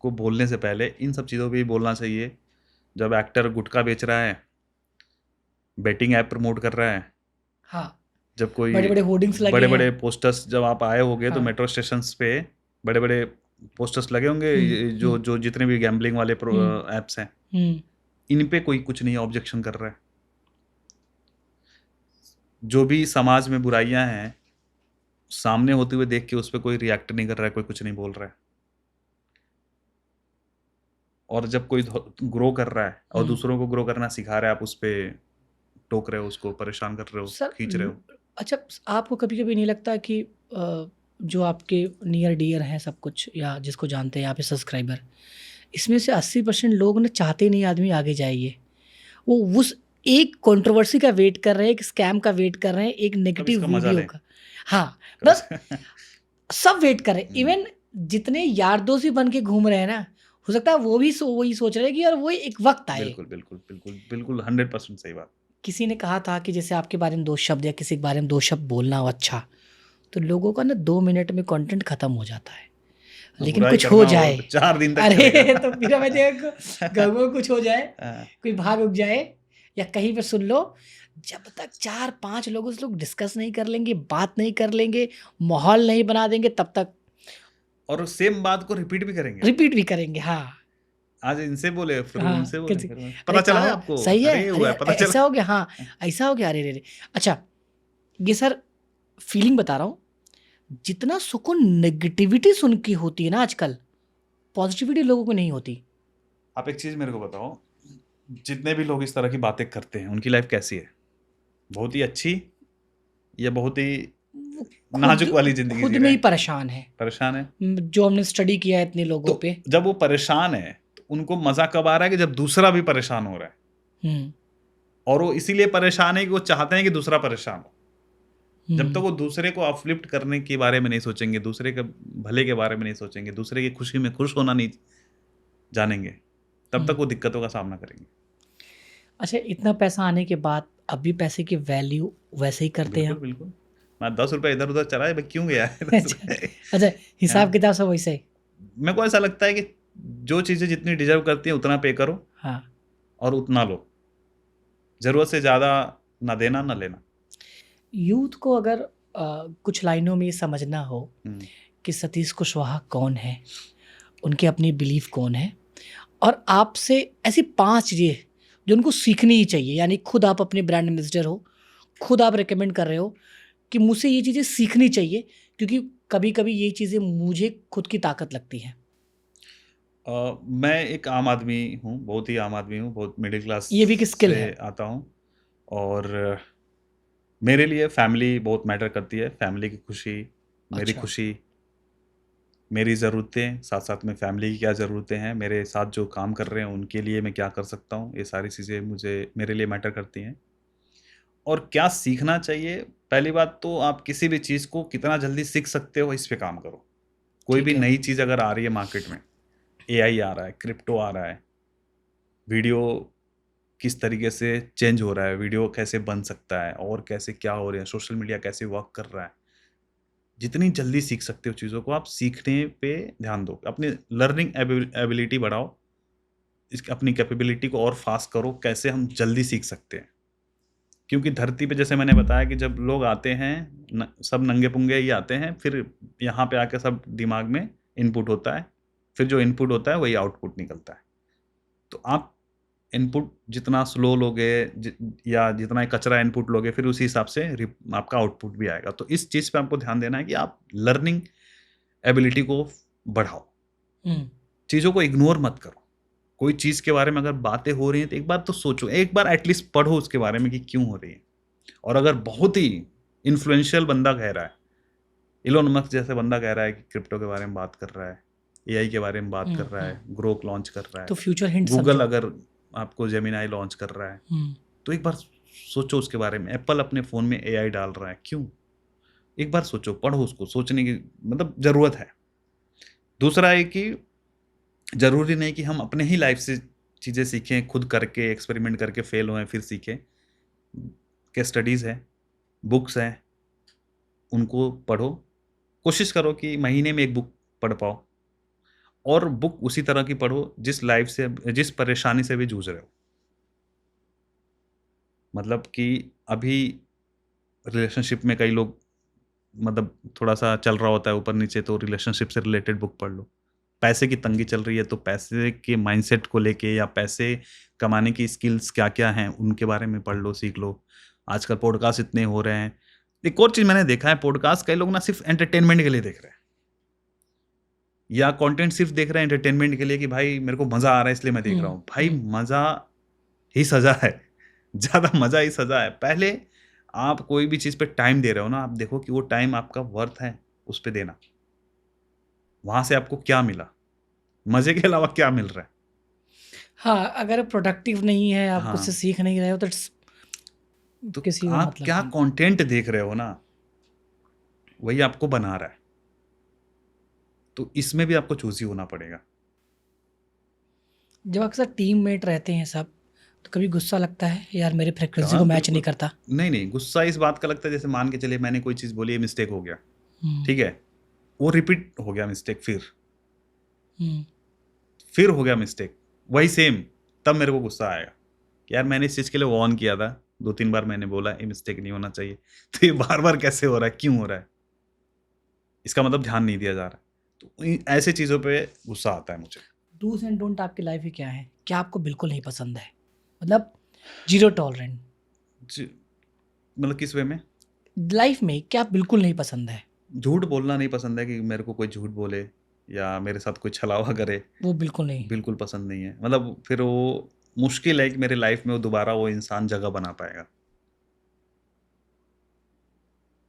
को बोलने से पहले, इन सब चीज़ों पे ही बोलना चाहिए। जब एक्टर गुटखा बेच रहा है, बेटिंग ऐप प्रमोट कर रहा है, हाँ, जब कोई बड़े बड़े होर्डिंग्स लगे बड़े हैं। बड़े पोस्टर्स, जब आप आए होगे तो हाँ। मेट्रो स्टेशंस पे बड़े बड़े पोस्टर्स लगे होंगे, जो जितने भी गैम्बलिंग वाले ऐप्स हैं, इन पे कोई कुछ नहीं ऑब्जेक्शन कर रहा है। जो भी समाज में बुराइयां हैं सामने होते हुए देख के उस पर कोई रिएक्ट नहीं कर रहा है, कोई कुछ नहीं बोल रहा है। और जब कोई ग्रो कर रहा है और दूसरों को ग्रो करना सिखा रहा है, आप उस पर टोक रहे हो उसको, परेशान कर रहे हो, सर खींच रहे हो। अच्छा, आपको कभी-कभी नहीं लगता कि जो आपके नियर डियर हैं सब कुछ, या जिसको जानते हैं यहाँ पे सब्सक्राइबर, इसमें से 80% लोग ना चाहते नहीं आदमी आगे जाए ये। वो उस एक कंट्रोवर्सी का वेट कर रहे हैं, एक स्कैम का वेट कर रहे हैं, एक नेगेटिव इसका मजा वीडियो लें। का। हाँ, बस सब वेट कर रहे हैं। इवन जितने यार दोस्त भी बन के घूम रहे हैं ना, हो सकता है वो भी वही सोच रहे हैं कि यार वो एक वक्त आए। बिल्कुल बिल्कुल बिल्कुल बिल्कुल 100% सही बात। किसी ने कहा था कि जैसे आपके बारे में 2 शब्द या किसी के बारे में 2 शब्द बोलना हो अच्छा, तो लोगों का ना 2 मिनट में कंटेंट खत्म हो जाता है। लेकिन बुराई कुछ करना हो हो जाए, तो 4 दिन तक अरे चलेगा। तो फिर मैं देखो गाँव में कुछ हो जाए, हाँ, कोई भाग उग जाए या कहीं पे सुन लो, जब तक 4-5 लोगों से लोग डिस्कस नहीं कर लेंगे, बात नहीं कर लेंगे, माहौल नहीं बना देंगे, तब तक और सेम बात को रिपीट भी करेंगे। रिपीट भी करेंगे। हाँ, आज इनसे बोले, फिर हाँ, उनसे बोले, कैसे फिर अरे पता चला है कहाँ आपको? सही है, अरे अरे हुआ है, पता ऐसा चला। हो गया, हाँ, ऐसा हो गया, अरे रे रे। अच्छा, ये सर फीलिंग बता रहा हूँ, जितना सुकून नेगेटिविटी सुन की होती है ना आजकल, पॉजिटिविटी लोगों को नहीं होती। आप एक चीज मेरे को बताओ, जितने भी लोग इस तरह की बातें करते हैं उनकी लाइफ कैसी है? बहुत ही अच्छी या बहुत ही वो नाजुक वाली जिंदगी खुद जी में रहे ही हैं? परेशान है। परेशान है। जो हमने स्टडी किया है इतने लोगों तो पे। जब वो परेशान है तो उनको मजा कब आ रहा है कि जब दूसरा भी परेशान हो रहा है, हम्म, और वो इसीलिए परेशान है कि वो चाहते हैं कि दूसरा परेशान हो। जब तक हम्म, वो दूसरे को अपलिफ्ट करने के बारे में नहीं सोचेंगे, दूसरे के भले के बारे में नहीं सोचेंगे, दूसरे की खुशी में खुश होना नहीं जानेंगे, तब तक वो दिक्कतों का सामना करेंगे। अच्छा, इतना पैसा आने के बाद अब भी पैसे की वैल्यू वैसे ही करते हैं बिल्कुल आप? बिल्कुल। मैं 10 रुपए इधर उधर चला है, भाई क्यों गया है 10 अच्छा, रुपए? अच्छा, हाँ, हिसाब किताब सब वैसे ही। मेरे को ऐसा लगता है कि जो चीजें जितनी डिजर्व करती हैं उतना पे करो हाँ, और उतना लो। जरूरत से ज्यादा ना देना ना लेना। यूथ को अगर कुछ लाइनों में ये समझना हो हम्म, कि सतीश कुशवाहा कौन है, उनके अपनी बिलीफ कौन है, और आपसे ऐसी 5 चीज़ें जो उनको सीखनी ही चाहिए, यानी खुद आप अपने ब्रांड एम्बेसडर हो, खुद आप रिकमेंड कर रहे हो कि मुझसे ये चीज़ें सीखनी चाहिए, क्योंकि कभी-कभी ये चीज़ें मुझे खुद की ताकत लगती हैं। मैं एक आम आदमी हूँ, बहुत ही आम आदमी हूँ, बहुत मिडिल क्लास ये भी एक स्किल से है। आता हूँ। और मेरे लिए फैमिली बहुत मैटर करती है। फैमिली की खुशी, मेरी अच्छा, खुशी, मेरी ज़रूरतें, साथ साथ में फैमिली की क्या ज़रूरतें हैं, मेरे साथ जो काम कर रहे हैं उनके लिए मैं क्या कर सकता हूँ, ये सारी चीज़ें मेरे लिए मैटर करती हैं। और क्या सीखना चाहिए? पहली बात तो आप किसी भी चीज़ को कितना जल्दी सीख सकते हो, इस पे काम करो। कोई ठीक भी है। नई चीज़ अगर आ रही है मार्केट में, एआई आ रहा है, क्रिप्टो आ रहा है, वीडियो किस तरीके से चेंज हो रहा है, वीडियो कैसे बन सकता है और कैसे क्या हो रहा है, सोशल मीडिया कैसे वर्क कर रहा है। जितनी जल्दी सीख सकते हो चीज़ों को, आप सीखने पे ध्यान दो। अपनी लर्निंग एबिलिटी बढ़ाओ, अपनी कैपेबिलिटी को और फास्ट करो, कैसे हम जल्दी सीख सकते हैं। क्योंकि धरती पे जैसे मैंने बताया कि जब लोग आते हैं सब नंगे पुंगे ही आते हैं, फिर यहाँ पे आके सब दिमाग में इनपुट होता है, फिर जो इनपुट होता है वही आउटपुट निकलता है। तो आप इनपुट जितना स्लो लोगे या जितना कचरा इनपुट लोगे, फिर उसी हिसाब से आपका आउटपुट भी आएगा। तो इस चीज़ पे आपको ध्यान देना है कि आप लर्निंग एबिलिटी को बढ़ाओ, चीज़ों को इग्नोर मत करो। कोई चीज़ के बारे में अगर बातें हो रही हैं तो एक बार तो सोचो, एक बार एटलीस्ट पढ़ो उसके बारे में कि क्यों हो रही है। और अगर बहुत ही इन्फ्लुएंशियल बंदा कह रहा है, इलोन मस्क जैसे बंदा कह रहा है कि क्रिप्टो के बारे में बात कर रहा है, एआई के बारे में बात कर रहा है, ग्रोक लॉन्च कर रहा तो है, फ्यूचर हिंट गूगल समझो। अगर आपको जेमिनाई लॉन्च कर रहा है, तो एक बार सोचो उसके बारे में। एप्पल अपने फ़ोन में एआई डाल रहा है, क्यों? एक बार सोचो, पढ़ो उसको, सोचने की मतलब ज़रूरत है। दूसरा है कि ज़रूरी नहीं कि हम अपने ही लाइफ से चीज़ें सीखें, खुद करके एक्सपेरिमेंट करके फेल होएँ फिर सीखें। केस स्टडीज़ है, बुक्स हैं, उनको पढ़ो। कोशिश करो कि महीने में 1 बुक पढ़ पाओ, और बुक उसी तरह की पढ़ो जिस परेशानी से भी जूझ रहे हो। मतलब कि अभी रिलेशनशिप में कई लोग, मतलब थोड़ा-सा चल रहा होता है ऊपर-नीचे, तो रिलेशनशिप से रिलेटेड बुक पढ़ लो। पैसे की तंगी चल रही है तो पैसे के माइंडसेट को लेके या पैसे कमाने की स्किल्स क्या-क्या हैं उनके बारे में पढ़ लो, सीख लो। आजकल पॉडकास्ट इतने हो रहे हैं। एक और चीज़ मैंने देखा है, पॉडकास्ट कई लोग ना सिर्फ़ एंटरटेनमेंट के लिए देख रहे हैं, या कंटेंट सिर्फ़ देख रहे हैं एंटरटेनमेंट के लिए कि भाई मेरे को मज़ा आ रहा है इसलिए मैं देख रहा हूँ। भाई मज़ा ही सज़ा है। ज़्यादा मज़ा ही सज़ा है। पहले आप कोई भी चीज़ पे टाइम दे रहे हो ना, आप देखो कि वो टाइम आपका वर्थ है, उस पे देना। वहाँ से आपको क्या मिला? मज़े के अलावा क्या मिल रहा है? हाँ, अगर प्रोडक्टिव नहीं है, आप कुछ से हाँ, सीख नहीं रहे हो तो इट्स तो किसी को आप मतलब क्या नहीं। कंटेंट देख रहे हो ना, वही आपको बना रहा है। तो इसमें भी आपको चूज़ी होना पड़ेगा। जब अक्सर टीममेट रहते हैं सब, तो कभी गुस्सा लगता है, यार मेरी फ्रीक्वेंसी को हाँ, मैच नहीं बिल्कुल। करता? नहीं, नहीं, गुस्सा इस बात का लगता है जैसे मान के चलिए मैंने कोई चीज़ बोली, ये मिस्टेक हो गया, हुँ, ठीक है? वो रिपीट हो गया मिस्टेक हुँ, फिर हो गया मिस्टेक, वही सेम, तब मेरे को गुस्सा आएगा कि यार मैंने इस चीज़ के लिए वार्न किया था, 2-3 बार मैंने बोला ये मिस्टेक नहीं होना चाहिए, तो ये बार-बार कैसे हो रहा है, क्यों हो रहा है? इसका मतलब ध्यान नहीं दिया जा रहा है। तो ऐसे चीज़ों पे गुस्सा आता है मुझे। डूज़ एंड डोंट आपकी लाइफ में क्या है? क्या आपको बिल्कुल नहीं पसंद है? मतलब ज़ीरो टॉलरेंट, जी, मतलब किस वे में? लाइफ में क्या बिल्कुल नहीं पसंद है? झूठ बोलना नहीं पसंद है कि मेरे को कोई झूठ बोले या मेरे साथ कोई छलावा करे, वो बिल्कुल नहीं। बिल्कुल पसंद नहीं है। मतलब फिर वो मुश्किल है कि मेरे लाइफ में वो दोबारा वो इंसान जगह बना पाएगा।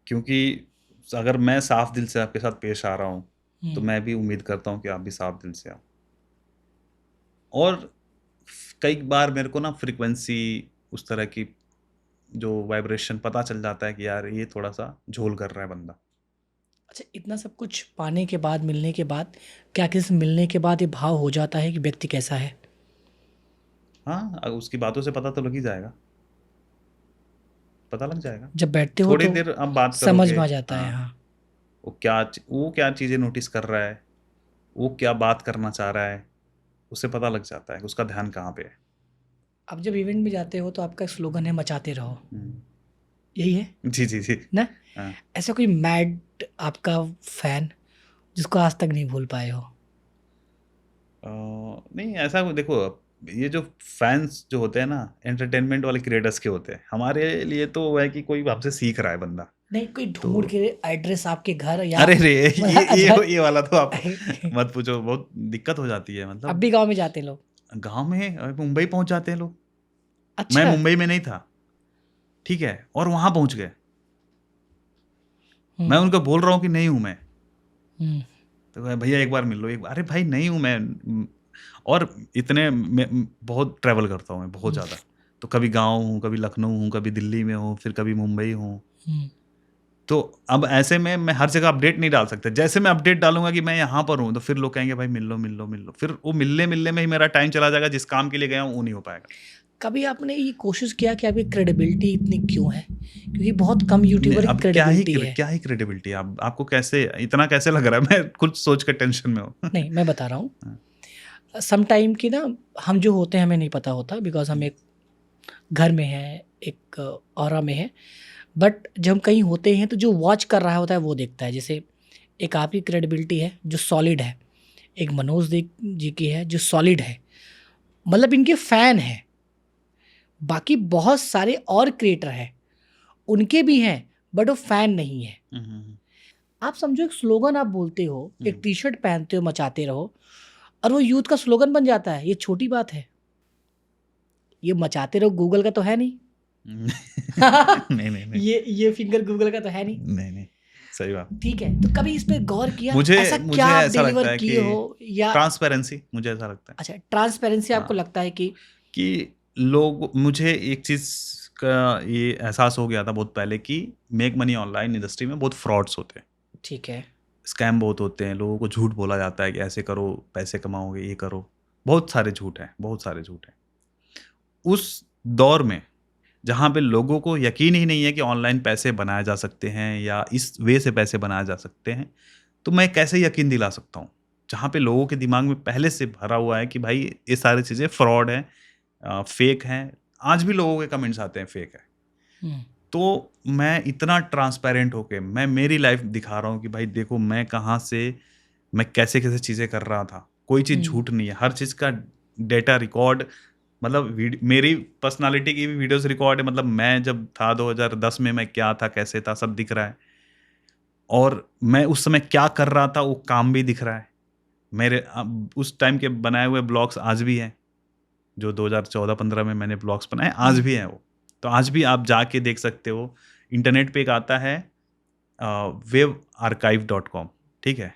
क्योंकि अगर मैं साफ दिल से आपके साथ पेश आ रहा हूँ, तो हुँ, मैं भी उम्मीद करता हूँ कि आप भी साफ दिल से आओ। और कई बार मेरे को ना फ्रीक्वेंसी उस तरह की जो वाइब्रेशन पता चल जाता है कि यार ये थोड़ा-सा झोल कर रहा है बंदा। अच्छा, इतना सब कुछ पाने के बाद, मिलने के बाद, क्या किसी से मिलने के बाद ये भाव हो जाता है कि व्यक्ति कैसा है? हाँ, उसकी बातों से पता तो लग ही जाएगा, पता लग जाएगा। जब बैठते हो थोड़ी तो देर आप बात समझ करोगे, में आ जाता है, हाँ, हाँ। वो क्या चीज़ें नोटिस कर रहा है, वो क्या बात करना चाह रहा है, उसे पता लग जाता है कि उसका ध्यान कहाँ पे है। आप जब इवेंट में जाते हो तो आपका स्लोगन है मचाते रहो, हुँ। यही है जी, जी, जी। ना? हाँ। ऐसा कोई मैड आपका फैन जिसको आज तक नहीं भूल पाए हो? नहीं ऐसा देखो, ये जो फैन्स जो होते हैं ना, एंटरटेनमेंट वाले क्रिएटर्स के होते हैं। हमारे लिए तो वो है कि कोई हमसे सीख रहा है बंदा। नहीं, कोई तो ढूँढ के एड्रेस आपके घर या अरे रे! मतलब अच्छा ये वाला तो आप मत पूछो, बहुत दिक्कत हो जाती है। अब मतलब भी गाँव में जाते हैं लोग? गाँव में मुंबई पहुँच जाते हैं लोग। मैं अच्छा। मुंबई में नहीं था, ठीक है? और वहाँ पहुँच गए। मैं हुँ, उनको बोल रहा हूँ कि नहीं हूँ मैं। हुँ, तो कहे, भैया एक बार मिल लो, एक बार। अरे भाई नहीं हूँ मैं। और इतने बहुत ट्रैवल करता हूँ मैं, बहुत हुँ, ज़्यादा। तो कभी गाँव हूँ, कभी लखनऊ हूँ, कभी दिल्ली में हूँ, फिर कभी मुंबई हूँ। हुँ। तो अब ऐसे में मैं हर जगह अपडेट नहीं डाल सकता। जैसे मैं अपडेट डालूँगा कि मैं यहाँ पर हूँ, तो फिर लोग कहेंगे भाई मिल लो, मिल लो, मिल लो। फिर वो मिलने-मिलने में ही मेरा टाइम चला जाएगा, जिस काम के लिए गया हूँ वो नहीं हो पाएगा। कभी आपने ये कोशिश किया कि आपकी क्रेडिबिलिटी इतनी क्यों है? क्योंकि बहुत कम नहीं, यूट्यूबर की अब क्रेडिबिलिटी है। क्या ही क्रेडिबिलिटी आप आपको कैसे इतना कैसे लग रहा है? मैं खुद सोच के टेंशन में हूँ। नहीं, मैं बता रहा हूँ। हाँ, सम टाइम की ना हम जो होते हैं हमें नहीं पता होता बिकॉज़ हम हुँ, एक घर में हैं, एक ऑरा में हैं। बट जब हम कहीं होते हैं तो जो वॉच कर रहा होता है वो देखता है। जैसे एक आपकी क्रेडिबिलिटी है जो सॉलिड है, एक मनोज जी की है जो सॉलिड है। मतलब इनके फैन हैं। बाकी बहुत सारे और क्रिएटर हैं, उनके भी हैं बट वो फैन नहीं है। हुँ, हुँ, आप समझो एक स्लोगन आप बोलते हो, एक हुँ, टी-शर्ट पहनते हो मचाते रहो और वो यूथ का स्लोगन बन जाता है, ये छोटी बात है। ये मचाते रहो गूगल का तो है नहीं। हुँ। नहीं, नहीं, नहीं। ये फिंगर गूगल का तो है नहीं। नहीं, नहीं, सही बात। ठीक है, तो कभी इस पे गौर किया? मुझे ऐसा क्या मुझे आप ऐसा लगता डिलीवर है किए कि हो या ट्रांसपेरेंसी, मुझे ऐसा लगता है। अच्छा ट्रांसपेरेंसी आपको हाँ, लगता है कि कि लोग मुझे एक चीज़ का ये एहसास हो गया था बहुत पहले कि मेक मनी ऑनलाइन इंडस्ट्री में बहुत फ्रॉड्स होते हैं। ठीक है। स्कैम बहुत होते हैं, लोगों को झूठ बोला जाता है कि ऐसे करो, पैसे कमाओगे, ये करो। बहुत सारे झूठ हैं, बहुत सारे झूठ हैं। उस दौर में जहाँ पे लोगों को यकीन ही नहीं है कि ऑनलाइन पैसे बनाए जा सकते हैं या इस वे से पैसे बनाए जा सकते हैं, तो मैं कैसे यकीन दिला सकता हूँ? जहाँ पे लोगों के दिमाग में पहले से भरा हुआ है कि भाई ये सारी चीज़ें फ्रॉड हैं, फेक हैं। आज भी लोगों के कमेंट्स आते हैं फेक है। हुँ, तो मैं इतना ट्रांसपेरेंट होके मैं मेरी लाइफ़ दिखा रहा हूँ कि भाई देखो मैं कहाँ से मैं कैसे-कैसे चीज़ें कर रहा था। कोई चीज़ हुँ, झूठ नहीं है, हर चीज़ का डेटा रिकॉर्ड, मतलब मेरी पर्सनैलिटी की भी वीडियोज़ रिकॉर्ड है, मतलब मैं जब था 2010 में मैं क्या था, कैसे था, सब दिख रहा है। और मैं उस समय क्या कर रहा था, वो काम भी दिख रहा है। मेरे उस टाइम के बनाए हुए ब्लॉग्स आज भी हैं, जो 2014-15 में मैंने ब्लॉग्स बनाए, आज हुँ, भी हैं वो। तो आज भी आप जाके देख सकते हो, इंटरनेट पे एक आता है webarchive.com, ठीक है,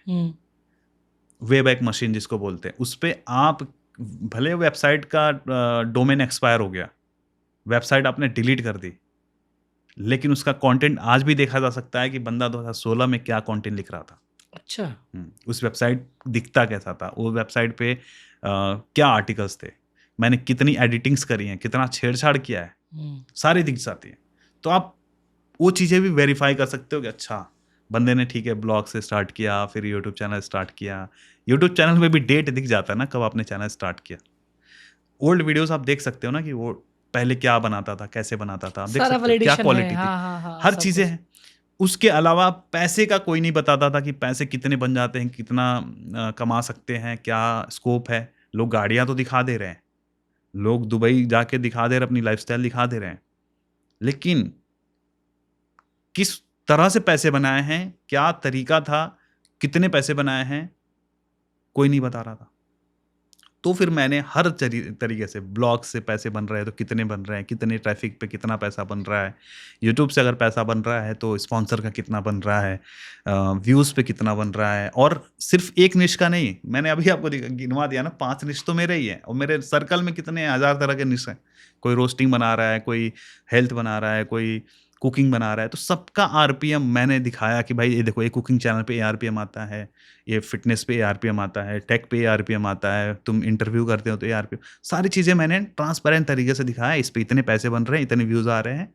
वेब एक मशीन जिसको बोलते हैं, उस पे आप भले वेबसाइट का डोमेन एक्सपायर हो गया, वेबसाइट आपने डिलीट कर दी, लेकिन उसका कंटेंट आज भी देखा जा सकता है कि बंदा 2016 में क्या कंटेंट लिख रहा था। अच्छा। उस वेबसाइट दिखता कैसा था, वो वेबसाइट पे क्या आर्टिकल्स थे, मैंने कितनी एडिटिंग्स करी हैं, कितना छेड़छाड़ किया है, सारी दिख जाती है। तो आप वो चीज़ें भी वेरीफाई कर सकते हो कि अच्छा बंदे ने ठीक है ब्लॉग से स्टार्ट किया, फिर यूट्यूब चैनल स्टार्ट किया, यूट्यूब चैनल में भी डेट दिख जाता है ना कब आपने चैनल स्टार्ट किया। ओल्ड वीडियोस आप देख सकते हो ना कि वो पहले क्या बनाता था, कैसे बनाता था, आप देख सारा सकते हो क्या वैलिडेशन है, क्वालिटी थी, हाँ हाँ, हर सब चीज़ें कुछ। हैं। उसके अलावा पैसे का कोई नहीं बताता था कि पैसे कितने बन जाते हैं, कितना कमा सकते हैं, क्या स्कोप है। लोग गाड़ियां तो दिखा दे रहे हैं, लोग दुबई जाके दिखा दे रहे, अपनी लाइफस्टाइल दिखा दे रहे हैं, लेकिन किस तरह से पैसे बनाए हैं, क्या तरीका था, कितने पैसे बनाए हैं, कोई नहीं बता रहा था। तो फिर मैंने हर तरीके से, ब्लॉग से पैसे बन रहे हैं तो कितने बन रहे हैं, कितने ट्रैफिक पे कितना पैसा बन रहा है, यूट्यूब से अगर पैसा बन रहा है तो स्पॉन्सर का कितना बन रहा है, व्यूज़ पे कितना बन रहा है। और सिर्फ एक निश का नहीं, मैंने अभी आपको गिनवा दिया ना, 5 निश तो मेरे ही हैं, और मेरे सर्कल में कितने हज़ार तरह के निश हैं। कोई रोस्टिंग बना रहा है, कोई हेल्थ बना रहा है, कोई कुकिंग बना रहा है, तो सबका आरपीएम मैंने दिखाया कि भाई ये देखो, ये कुकिंग चैनल पे आरपीएम आता है, ये फिटनेस पे आरपीएम आता है, टेक पे आरपीएम आता है, तुम इंटरव्यू करते हो तो आरपीएम, सारी चीज़ें मैंने ट्रांसपेरेंट तरीके से दिखाया। इस पे इतने पैसे बन रहे हैं, इतने व्यूज़ आ रहे हैं,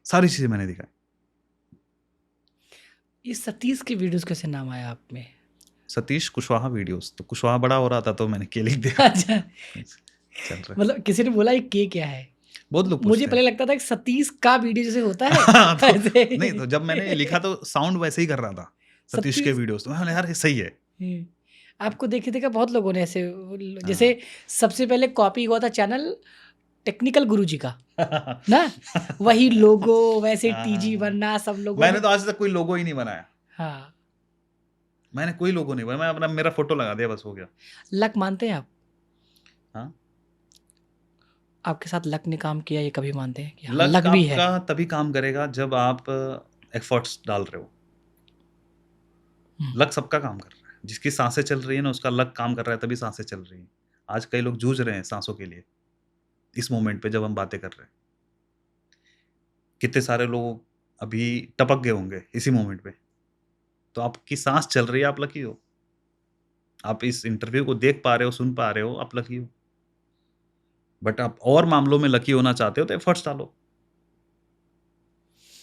सारी चीज़ें मैंने दिखाई। इस सतीश के वीडियोस कैसे नाम आया आप में? सतीश कुशवाहा वीडियोस, तो कुशवाहा बड़ा हो रहा था तो मैंने के लिख दिया। अच्छा, चल रहा है। मतलब किसी ने बोला ये के क्या है? बहुत लोग मुझे पूछते पहले हैं। लगता था कि सतीश का वीडियो जैसे होता है तो ऐसे। नहीं, तो जब मैंने लिखा तो साउंड वैसे ही कर रहा था, सतीश के सतीश। वीडियोस, तो मैंने यार ये सही है। आपको देखे देखा बहुत लोगों ने ऐसे, जैसे सबसे पहले कॉपी हुआ था चैनल टेक्निकल गुरुजी का ना, वही लोगो वैसे टीजी बनना सब लोगों मैंने ने। तो आज तक कोई लोगो ही नहीं बनाया, हाँ, मैंने कोई लोगो नहीं बनाया, मैं अपना मेरा फोटो लगा दिया, बस हो गया। लक मानते हैं आप? हाँ, आपके साथ लक ने काम किया, ये कभी मानते हैं कि हाँ, लक लक भी है? आपका तभी काम करेगा जब आप एफर्ट्स डाल रहे हो। लक सबका काम कर रहा है, जिसकी सांसें चल रही है ना, उसका लक काम कर रहा है, तभी सांसें चल रही हैं। आज कई लोग जूझ रहे हैं सांसों के लिए, इस मोमेंट पे जब हम बातें कर रहे हैं। कितने सारे लोग अभी टपक गए होंगे इसी मोमेंट पे, तो आपकी सांस चल रही है, आप लकी हो। आप इस इंटरव्यू को देख पा रहे हो, सुन पा रहे हो, आप लकी हो। बट आप और मामलों में लकी होना चाहते हो तो एफर्ट्स डालो,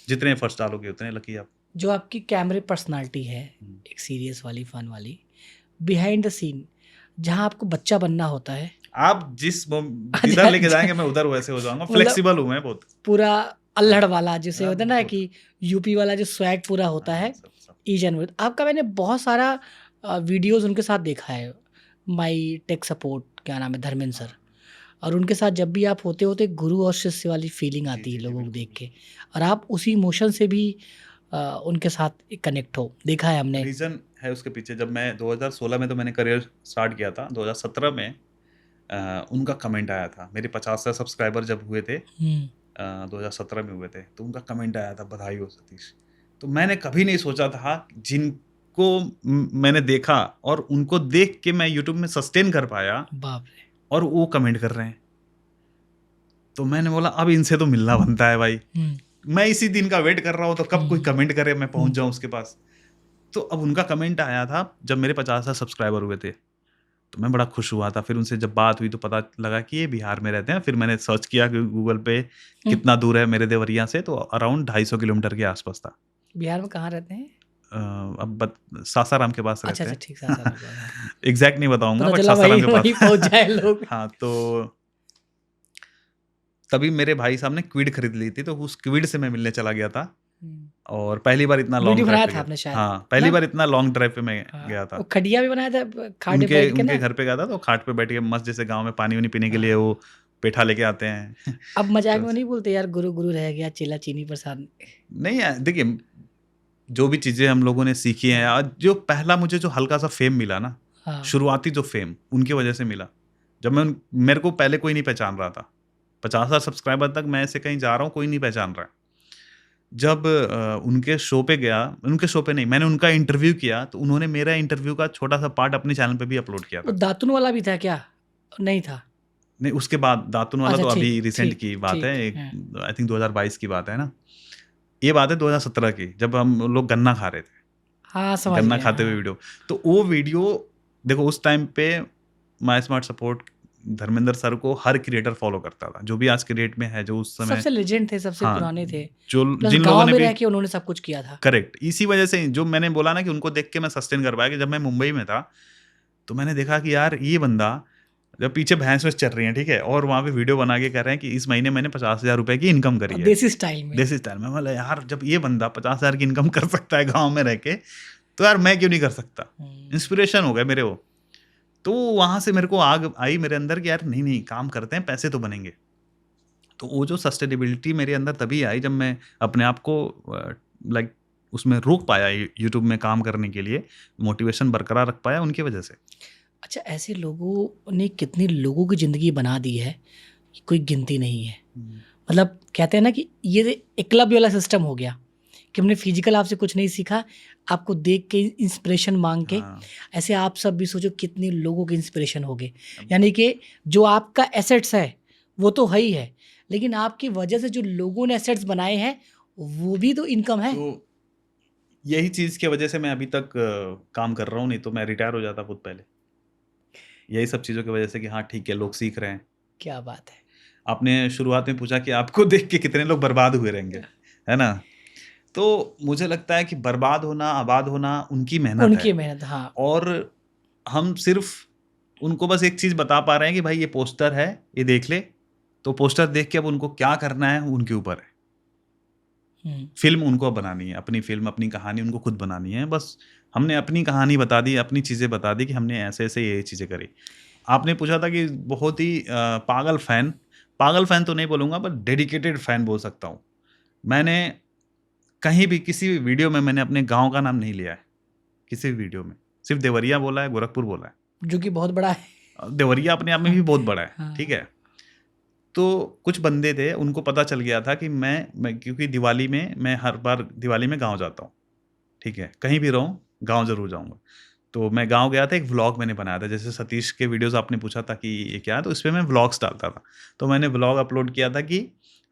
जितने एफर्ट्स डालोगे उतने लकी आप। जो आपकी कैमरे पर्सनालिटी है, एक सीरियस वाली, फन वाली, बिहाइंड द सीन, जहाँ आपको बच्चा बनना होता है, आप जिधर लेके जाएंगे मैं उधर वैसे हो जाऊंगा। फ्लेक्सिबल हूं मैं बहुत। पूरा अल्हड़ वाला जिसे हाँ, होता है ना बहुत। कि यूपी वाला जो स्वैग पूरा होता है, सब। ईज एंड विद आपका। मैंने बहुत सारा वीडियोस उनके साथ देखा है, माई टेक सपोर्ट, क्या नाम है, धर्मेंद्र सर, और उनके साथ जब भी आप होते होते गुरु और शिष्य वाली फीलिंग जी, आती है जी, लोगों को बिल्कुल, देख के, और आप उसी इमोशन से भी उनके साथ कनेक्ट हो, देखा है हमने। रीजन है उसके पीछे। जब मैं 2016 में तो मैंने करियर स्टार्ट किया था, 2017 में उनका कमेंट आया था। मेरे 50 सब्सक्राइबर जब हुए थे, 2017 में हुए थे, तो उनका कमेंट आया था, बधाई हो सतीश। तो मैंने कभी नहीं सोचा था जिनको मैंने देखा और उनको देख के मैं यूट्यूब में सस्टेन कर पाया, बाप रे। और वो कमेंट कर रहे हैं। तो मैंने बोला अब इनसे तो मिलना बनता है भाई। मैं इसी दिन का वेट कर रहा हूँ, तो कब कोई कमेंट करे, मैं पहुंच जाऊं उसके पास। तो अब उनका कमेंट आया था जब मेरे 50 सब्सक्राइबर हुए थे, तो मैं बड़ा खुश हुआ था। फिर उनसे जब बात हुई तो पता लगा कि ये बिहार में रहते हैं। फिर मैंने सर्च किया कि गूगल पे कितना दूर है मेरे देवरिया से, तो अराउंड 250 किलोमीटर के आसपास था। बिहार में कहाँ रहते हैं? अब सासाराम के पास अच्छा रहते अच्छा, हैं। ठीक, सासाराम के पास। एग्जैक्ट नहीं बताऊंगा, पता बट चला सासाराम वहीं के वहीं पास। पहुंच जाए लोग। हाँ, तो तभी मेरे भाई साहब ने क्विड खरीद ली थी, तो उस क्विड से मैं मिलने चला गया था। और पहली बार इतना लॉन्ग वीडियो ड्राइव बनाया पे था गया। आपने शायद हाँ, पहली ना? बार इतना लॉन्ग ड्राइव पे मैं हाँ, गया था। वो खड़िया भी बनाया था, खाट पे उनके बैठ के उनके ना। घर पे गया था, तो खाट पे बैठ के मस्त, जैसे गांव में पानी वानी पीने के लिए वो पेठा लेके आते हैं। अब मजाक तो में नहीं बोलते यार, गुरु गुरु रह गया, चेला चीनी प्रसाद। नहीं यार, देखिए, जो भी चीजें हम लोगों ने सीखी हैं, आज जो पहला मुझे जो हल्का सा फेम मिला ना, हाँ, शुरुआती जो फेम उनकी वजह से मिला। जब मेरे को पहले कोई नहीं पहचान रहा था, 50,000 सब्सक्राइबर तक मैं ऐसे कहीं जा रहा हूँ, कोई नहीं पहचान रहा है। जब उनके शो पे गया, उनके शो पे नहीं, मैंने उनका इंटरव्यू किया, तो उन्होंने मेरा इंटरव्यू का छोटा-सा पार्ट अपने चैनल पे भी अपलोड किया वो था। दातुन वाला भी था क्या? नहीं था? नहीं, उसके बाद दातुन वाला अच्छा, तो अभी ठीक, रिसेंट ठीक, की बात है, ठीक, एक हाँ। आई थिंक 2022 की बात है ना? ये बात है 2017 की, जब हम लोग गन्ना खा रहे थे। हाँ, समझ गन्ना गए, खाते हुए हाँ। वीडियो। तो वो वीडियो देखो, उस टाइम पे my smart support Dharmendra sir को हर क्रिएटर फॉलो करता था, जो भी आज के डेट में है, जो उस समय सबसे लेजेंड थे, सबसे हाँ, पुराने थे। जो प्लस जिन लोगों गाँव ने में भी रह के उन्होंने सब कुछ किया था। करेक्ट, इसी वजह से जो मैंने बोला ना कि उनको देख के मैं सस्टेन कर पाया, कि जब मैं मुंबई में था, तो मैंने देखा कि यार ये बंदा, जब पीछे भैंस-वैंस चल रही हैं, ठीक है? और वहाँ पे वीडियो बना के कह रहे हैं कि इस महीने मैंने 50,000 रुपए की इनकम करी और है, देसी स्टाइल में। देसी स्टाइल में। बोला यार, जब ये बंदा 50,000 की इनकम कर सकता है गाँव में रह के, तो यार मैं क्यों नहीं कर सकता? हुँ। इंस्पिरेशन हो गए मेरे वो। तो वहाँ से मेरे को आग आई मेरे अंदर कि यार नहीं, काम करते हैं, पैसे तो बनेंगे। तो वो जो सस्टेनेबिलिटी मेरे अंदर तभी आई जब मैं अपने आप को लाइक उसमें रोक पाया, यूट्यूब में काम करने के लिए, मोटिवेशन बरकरार रख पाया उनकी वजह से। अच्छा, ऐसे लोगों ने कितने लोगों की ज़िंदगी बना दी है, कि कोई गिनती नहीं है। मतलब कहते हैं ना कि ये एकलव्य वाला सिस्टम हो गया, कि हमने फिजिकल आपसे कुछ नहीं सीखा, आपको देख के इंस्पिरेशन मांग के। हाँ, ऐसे आप सब भी सोचो कितने लोगों के इंस्पिरेशन हो गए। यानी कि जो आपका एसेट्स है वो तो है ही है, लेकिन आपकी वजह से जो लोगों ने एसेट्स बनाए हैं वो भी तो इनकम है। तो यही चीज़ की वजह से मैं अभी तक काम कर रहा हूँ, नहीं तो मैं रिटायर हो जाता बहुत पहले। यही सब चीज़ों की वजह से कि हाँ, ठीक है, लोग सीख रहे हैं। क्या बात है। आपने शुरुआत में पूछा कि आपको देख के कितने लोग बर्बाद हुए रहेंगे, है ना? तो मुझे लगता है कि बर्बाद होना, आबाद होना उनकी मेहनत है, उनकी मेहनत, हाँ। और हम सिर्फ़ उनको बस एक चीज़ बता पा रहे हैं कि भाई ये पोस्टर है, ये देख ले। तो पोस्टर देख के अब उनको क्या करना है, उनके ऊपर है। हुँ। फ़िल्म उनको अब बनानी है, अपनी फ़िल्म, अपनी कहानी उनको खुद बनानी है। बस हमने अपनी कहानी बता दी, अपनी चीज़ें बता दी कि हमने ऐसे-ऐसे ये चीज़ें करी। आपने पूछा था कि बहुत ही पागल फ़ैन तो नहीं बोलूँगा, बट डेडिकेटेड फ़ैन बोल सकता हूँ। मैंने कहीं भी किसी भी वीडियो में मैंने अपने गाँव का नाम नहीं लिया है, किसी भी वीडियो में। सिर्फ़ देवरिया बोला है, गोरखपुर बोला है। जो कि बहुत बड़ा है। देवरिया अपने आप में भी बहुत बड़ा है, हाँ। ठीक है? तो कुछ बंदे थे, उनको पता चल गया था कि मैं क्योंकि दिवाली में मैं हर बार दिवाली में गाँव जाता हूँ, ठीक है? कहीं भी रहूँ, गाँव ज़रूर जाऊँगा। तो मैं गाँव गया था, एक व्लॉग मैंने बनाया था। जैसे सतीश के वीडियोज़ आपने पूछा था कि ये क्या है? तो इसपे मैं व्लॉग्स डालता था। तो मैंने व्लॉग अपलोड किया था कि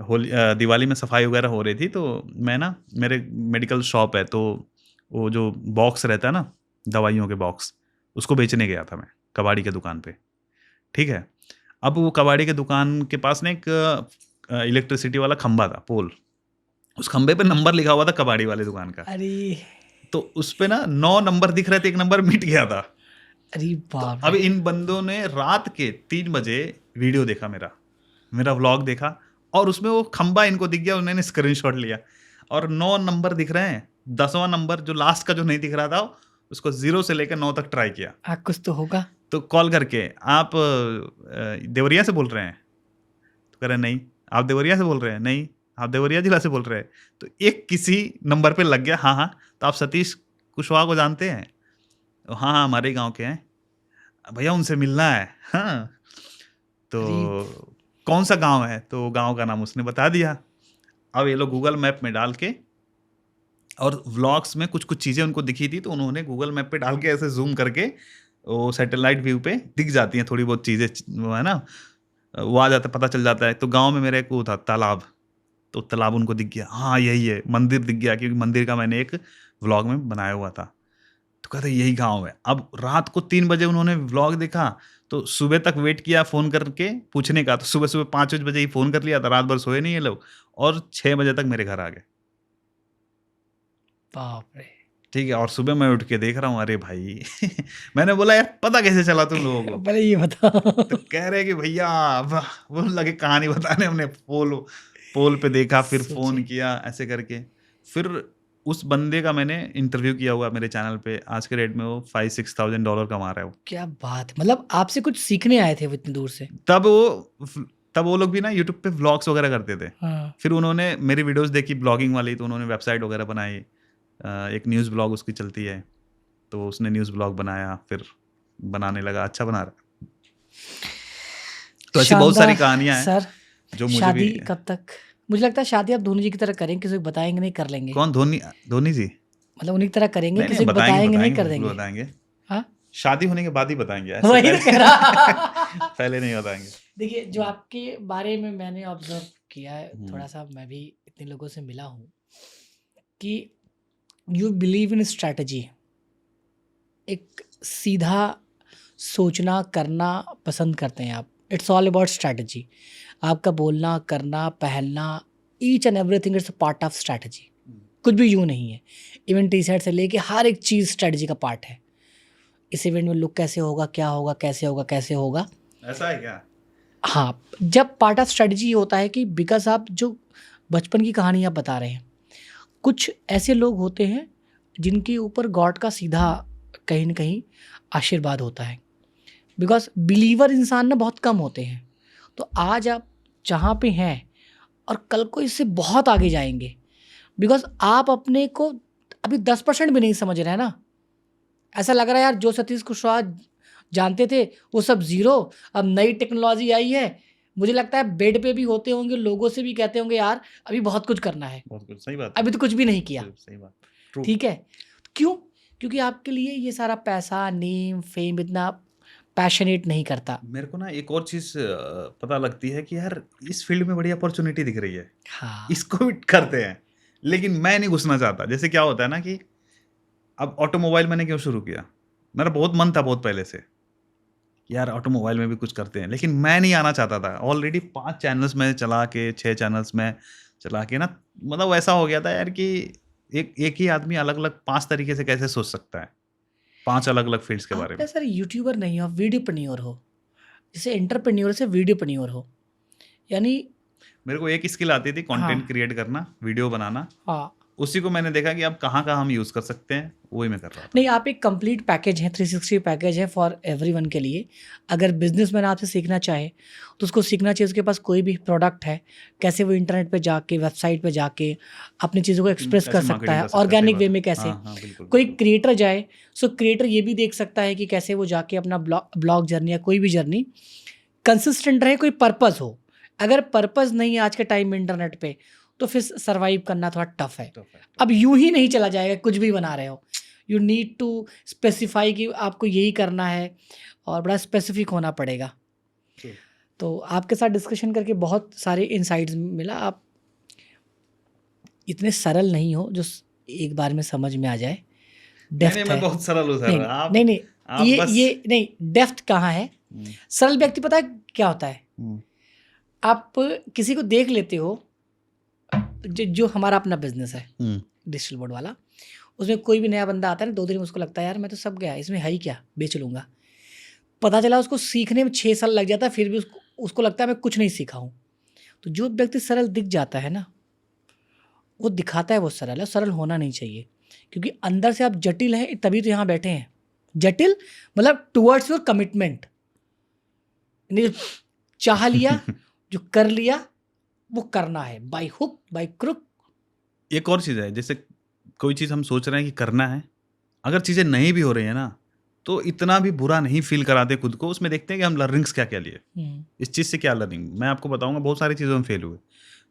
दिवाली में सफाई वगैरह हो रही थी, तो मैं ना, मेरे मेडिकल शॉप है, तो वो जो बॉक्स रहता है ना, दवाइयों के बॉक्स, उसको बेचने गया था मैं, कबाड़ी के दुकान पे, ठीक है? अब वो कबाड़ी के दुकान के पास ना एक इलेक्ट्रिसिटी वाला खंभा था, पोल। उस खंभे पे नंबर लिखा हुआ था कबाड़ी वाले दुकान का। अरे! तो उसपे ना 9 नंबर दिख रहे थे, 1 नंबर मिट गया था। अरे तो बाप अब रे! इन बंदों ने रात के 3 बजे वीडियो देखा मेरा व्लॉग देखा, और उसमें वो खंभा इनको दिख गया, उन्होंने स्क्रीनशॉट लिया, और 9 नंबर दिख रहे हैं। 10वां नंबर जो लास्ट का जो नहीं दिख रहा था, उसको 0 से लेकर 9 तक ट्राई किया। हाँ, कुछ तो होगा। तो कॉल करके, आप देवरिया से बोल रहे हैं? तो कह रहे नहीं। आप देवरिया से बोल रहे हैं? नहीं। आप देवरिया जिला से बोल रहे हैं? तो एक किसी नंबर पे लग गया, हाँ, हाँ। तो आप सतीश कुशवाहा को जानते हैं? हाँ, हाँ, हमारे ही गाँव के हैं। भैया उनसे मिलना है। हाँ। अरे! तो कौन-सा गाँव है? तो गाँव का नाम उसने बता दिया। अब ये लोग गूगल मैप में डाल के, और व्लॉग्स में कुछ-कुछ चीज़ें उनको दिखी थी, तो उन्होंने गूगल मैप पे डाल के ऐसे ज़ूम करके, वो सैटेलाइट व्यू पे दिख जाती हैं थोड़ी बहुत चीज़ें, वो है ना? वो आ जाता है, पता चल जाता है। तो गाँव में मेरा एक वो था तालाब, तो तालाब उनको दिख गया, हाँ, यही है। मंदिर दिख गया, क्योंकि मंदिर का मैंने एक व्लॉग में बनाया हुआ था। तो कहते यही गाँव है। अब रात को 3 बजे उन्होंने व्लॉग देखा, तो सुबह तक वेट किया फ़ोन करके पूछने का, तो सुबह-सुबह 5-5 बजे ही फ़ोन कर लिया था, रात भर सोए नहीं ये लोग, और 6 बजे तक मेरे घर आ गए। बाप रे! ठीक है, और सुबह मैं उठ के देख रहा हूँ, अरे भाई! मैंने बोला यार पता कैसे चला तुम लोगों को? पहले ये बताओ। तो कह रहे हैं कि भैया वाह! वो लगे कहानी बताने, हमने पोल पोल पे देखा, फिर फ़ोन सोचिए। किया, ऐसे करके। फिर उस बंदे का मैंने इंटरव्यू किया हुआ है मेरे चैनल पे। आज के रेट में वो $5,000-6,000 कमा रहा है वो। क्या बात है! मतलब आपसे कुछ सीखने आए थे वो इतनी दूर से? तब वो फ तब वो लोग भी ना यूट्यूब पे व्लॉग्स वगैरह करते थे। हाँ। फिर उन्होंने मेरी वीडियोज़ देखी ब्लॉगिंग वाली, तो उन्होंने वेबसाइट वगैरह बनाई। एक न्यूज़ ब्लॉग उसकी चलती है, तो उसने न्यूज़ ब्लॉग बनाया, फिर बनाने लगा, अच्छा बना रहा है। तो ऐसी बहुत सारी शानदार कहानियाँ हैं। सर। जो मुझे शादी भी कब तक? मुझे लगता है शादी आप धोनी जी की तरह करेंगे, किसी को बताएंगे नहीं, कर लेंगे। कौन धोनी जी? मतलब उन्हीं की तरह करेंगे, नहीं किसी को बताएंगे बताएंगे नहीं, बताएंगे कर बिल्कुल देंगे। बताएंगे। हाँ, शादी होने के बाद ही बताएंगे, ऐसे वही पहले तो कह रहा। पहले नहीं बताएंगे। देखिए, जो आपके बारे में मैंने ऑब्जर्व किया है, थोड़ा हम्म, सा मैं भी इतने लोगों से मिला हूँ कि यू बिलीव इन स्ट्रैटेजी। एक सीधा सोचना करना पसंद करते हैं आप। It's all about strategy. आपका बोलना, करना, पहनना, each and everything it's a part of strategy. कुछ भी यूँ नहीं है। इवन टी शर्ट से लेके हर एक चीज़ स्ट्रैटेजी का पार्ट है। इस इवेंट में लुक कैसे होगा, क्या होगा, कैसे होगा, कैसे होगा। ऐसा है क्या? हाँ, जब पार्ट ऑफ स्ट्रैटेजी होता है कि बिकॉज आप जो बचपन की कहानी आप बता रहे हैं, कुछ ऐसे लोग होते हैं जिनके ऊपर गॉड का सीधा कहीं न कहीं आशीर्वाद होता है। बिकॉज बिलीवर इंसान ना बहुत कम होते हैं। तो आज आप जहाँ पे हैं और कल को इससे बहुत आगे जाएंगे। बिकॉज आप अपने को अभी 10% भी नहीं समझ रहे हैं ना। ऐसा लग रहा है यार, जो सतीश कुशवाहा जानते थे वो सब ज़ीरो। अब नई टेक्नोलॉजी आई है, मुझे लगता है बेड पे भी होते होंगे, लोगों से भी कहते होंगे यार अभी बहुत कुछ करना है, बहुत कुछ, सही बात है, अभी तो कुछ भी नहीं किया। सही बात, ट्रू। ठीक है, क्यों? क्योंकि आपके लिए ये सारा पैसा, नेम, फेम इतना पैशनेट नहीं करता। मेरे को ना एक और चीज पता लगती है कि यार इस फील्ड में बड़ी अपॉर्चुनिटी दिख रही है, हाँ, इसको भी करते हैं, लेकिन मैं नहीं घुसना चाहता। जैसे क्या होता है ना कि अब ऑटोमोबाइल मैंने क्यों शुरू किया, मेरा बहुत मन था बहुत पहले से यार ऑटोमोबाइल में भी कुछ करते हैं, लेकिन मैं नहीं आना चाहता था। ऑलरेडी 5 चैनल्स में चला के, 6 चैनल्स में चला के ना, मतलब ऐसा हो गया था यार कि एक ही आदमी अलग अलग 5 तरीके से कैसे सोच सकता है 5 अलग अलग फील्ड्स के बारे आप में। ना सर यूट्यूबर नहीं हो, आप वीडियोप्रेन्योर हो। जैसे एंटरप्रेन्योर से वीडियोप्रेन्योर हो, यानी मेरे को एक स्किल आती थी, कंटेंट हाँ, क्रिएट करना, वीडियो बनाना। हाँ। उसी को मैंने देखा कि अब कहाँ कहाँ हम यूज़ कर सकते हैं, वही मैं कर रहा था। नहीं, आप एक कंप्लीट पैकेज है, 360 पैकेज है फॉर एवरीवन के लिए। अगर बिजनेसमैन आपसे सीखना चाहे तो उसको सीखना चाहिए, उसके पास कोई भी प्रोडक्ट है, कैसे वो इंटरनेट पे जाके, वेबसाइट पे जाके अपनी चीज़ों को एक्सप्रेस कर कैसे सकता मार्केटिंग है कर सकते हैं, सही ऑर्गेनिक बात वे है। में कैसे। हाँ हाँ बिल्कुल कोई बिल्कुल। क्रिएटर जाए, सो क्रिएटर ये भी देख सकता है कि कैसे वो जाके अपना ब्लॉग जर्नी या कोई भी जर्नी कंसिस्टेंट रहे, कोई पर्पस हो। अगर पर्पस नहीं है आज के टाइम में इंटरनेट पे, तो फिर सर्वाइव करना थोड़ा टफ है। टफ है। अब यूं ही नहीं चला जाएगा, कुछ भी बना रहे हो। यू नीड टू स्पेसिफाई कि आपको यही करना है, और बड़ा स्पेसिफिक होना पड़ेगा। True. तो आपके साथ डिस्कशन करके बहुत सारे इनसाइट्स मिला। आप इतने सरल नहीं हो जो एक बार में समझ में आ जाए। नहीं डेप्थ नहीं, है। मैं बहुत सरल हूँ नहीं सर। आप नहीं नहीं, आप बस ये नहीं, डेप्थ कहाँ है? सरल व्यक्ति पता है क्या होता है? आप किसी को देख लेते हो, जो हमारा अपना बिजनेस है डिजिटल बोर्ड वाला, उसमें कोई भी नया बंदा आता है ना, 2 दिन में उसको लगता है यार मैं तो सब गया, इसमें है ही क्या, बेच लूँगा। पता चला उसको सीखने में 6 साल लग जाता है, फिर भी उसको लगता है मैं कुछ नहीं सीखा हूँ। तो जो व्यक्ति सरल दिख जाता है ना, वो दिखाता है वो सरल है। सरल होना नहीं चाहिए, क्योंकि अंदर से आप जटिल हैं, तभी तो यहाँ बैठे हैं। जटिल मतलब टुवर्ड्स योर कमिटमेंट। नहीं, चाह लिया, जो कर लिया वो करना है, बाय हुक बाय क्रुक। एक और चीज़ है, जैसे कोई चीज़ हम सोच रहे हैं कि करना है, अगर चीज़ें नहीं भी हो रही है ना, तो इतना भी बुरा नहीं फील कराते खुद को। उसमें देखते हैं कि हम लर्निंग्स क्या क्या लिए, इस चीज़ से क्या लर्निंग। मैं आपको बताऊंगा, बहुत सारी चीज़ों में फेल हुए।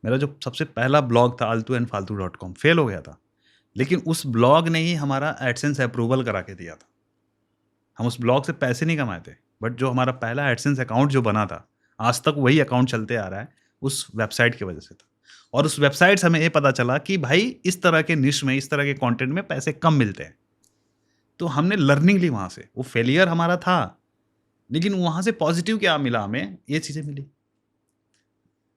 मेरा जो सबसे पहला ब्लॉग था altuandfaltu.com, फेल हो गया था, लेकिन उस ब्लॉग ने ही हमारा एडसेंस अप्रूवल करा के दिया था। हम उस ब्लॉग से पैसे नहीं कमाए थे, बट जो हमारा पहला एडसेंस अकाउंट जो बना था, आज तक वही अकाउंट चलते आ रहा है, उस वेबसाइट की वजह से था। और उस वेबसाइट से हमें ये पता चला कि भाई इस तरह के निश में, इस तरह के कंटेंट में पैसे कम मिलते हैं। तो हमने लर्निंग ली वहाँ से। वो फेलियर हमारा था, लेकिन वहाँ से पॉजिटिव क्या मिला हमें, ये चीज़ें मिली।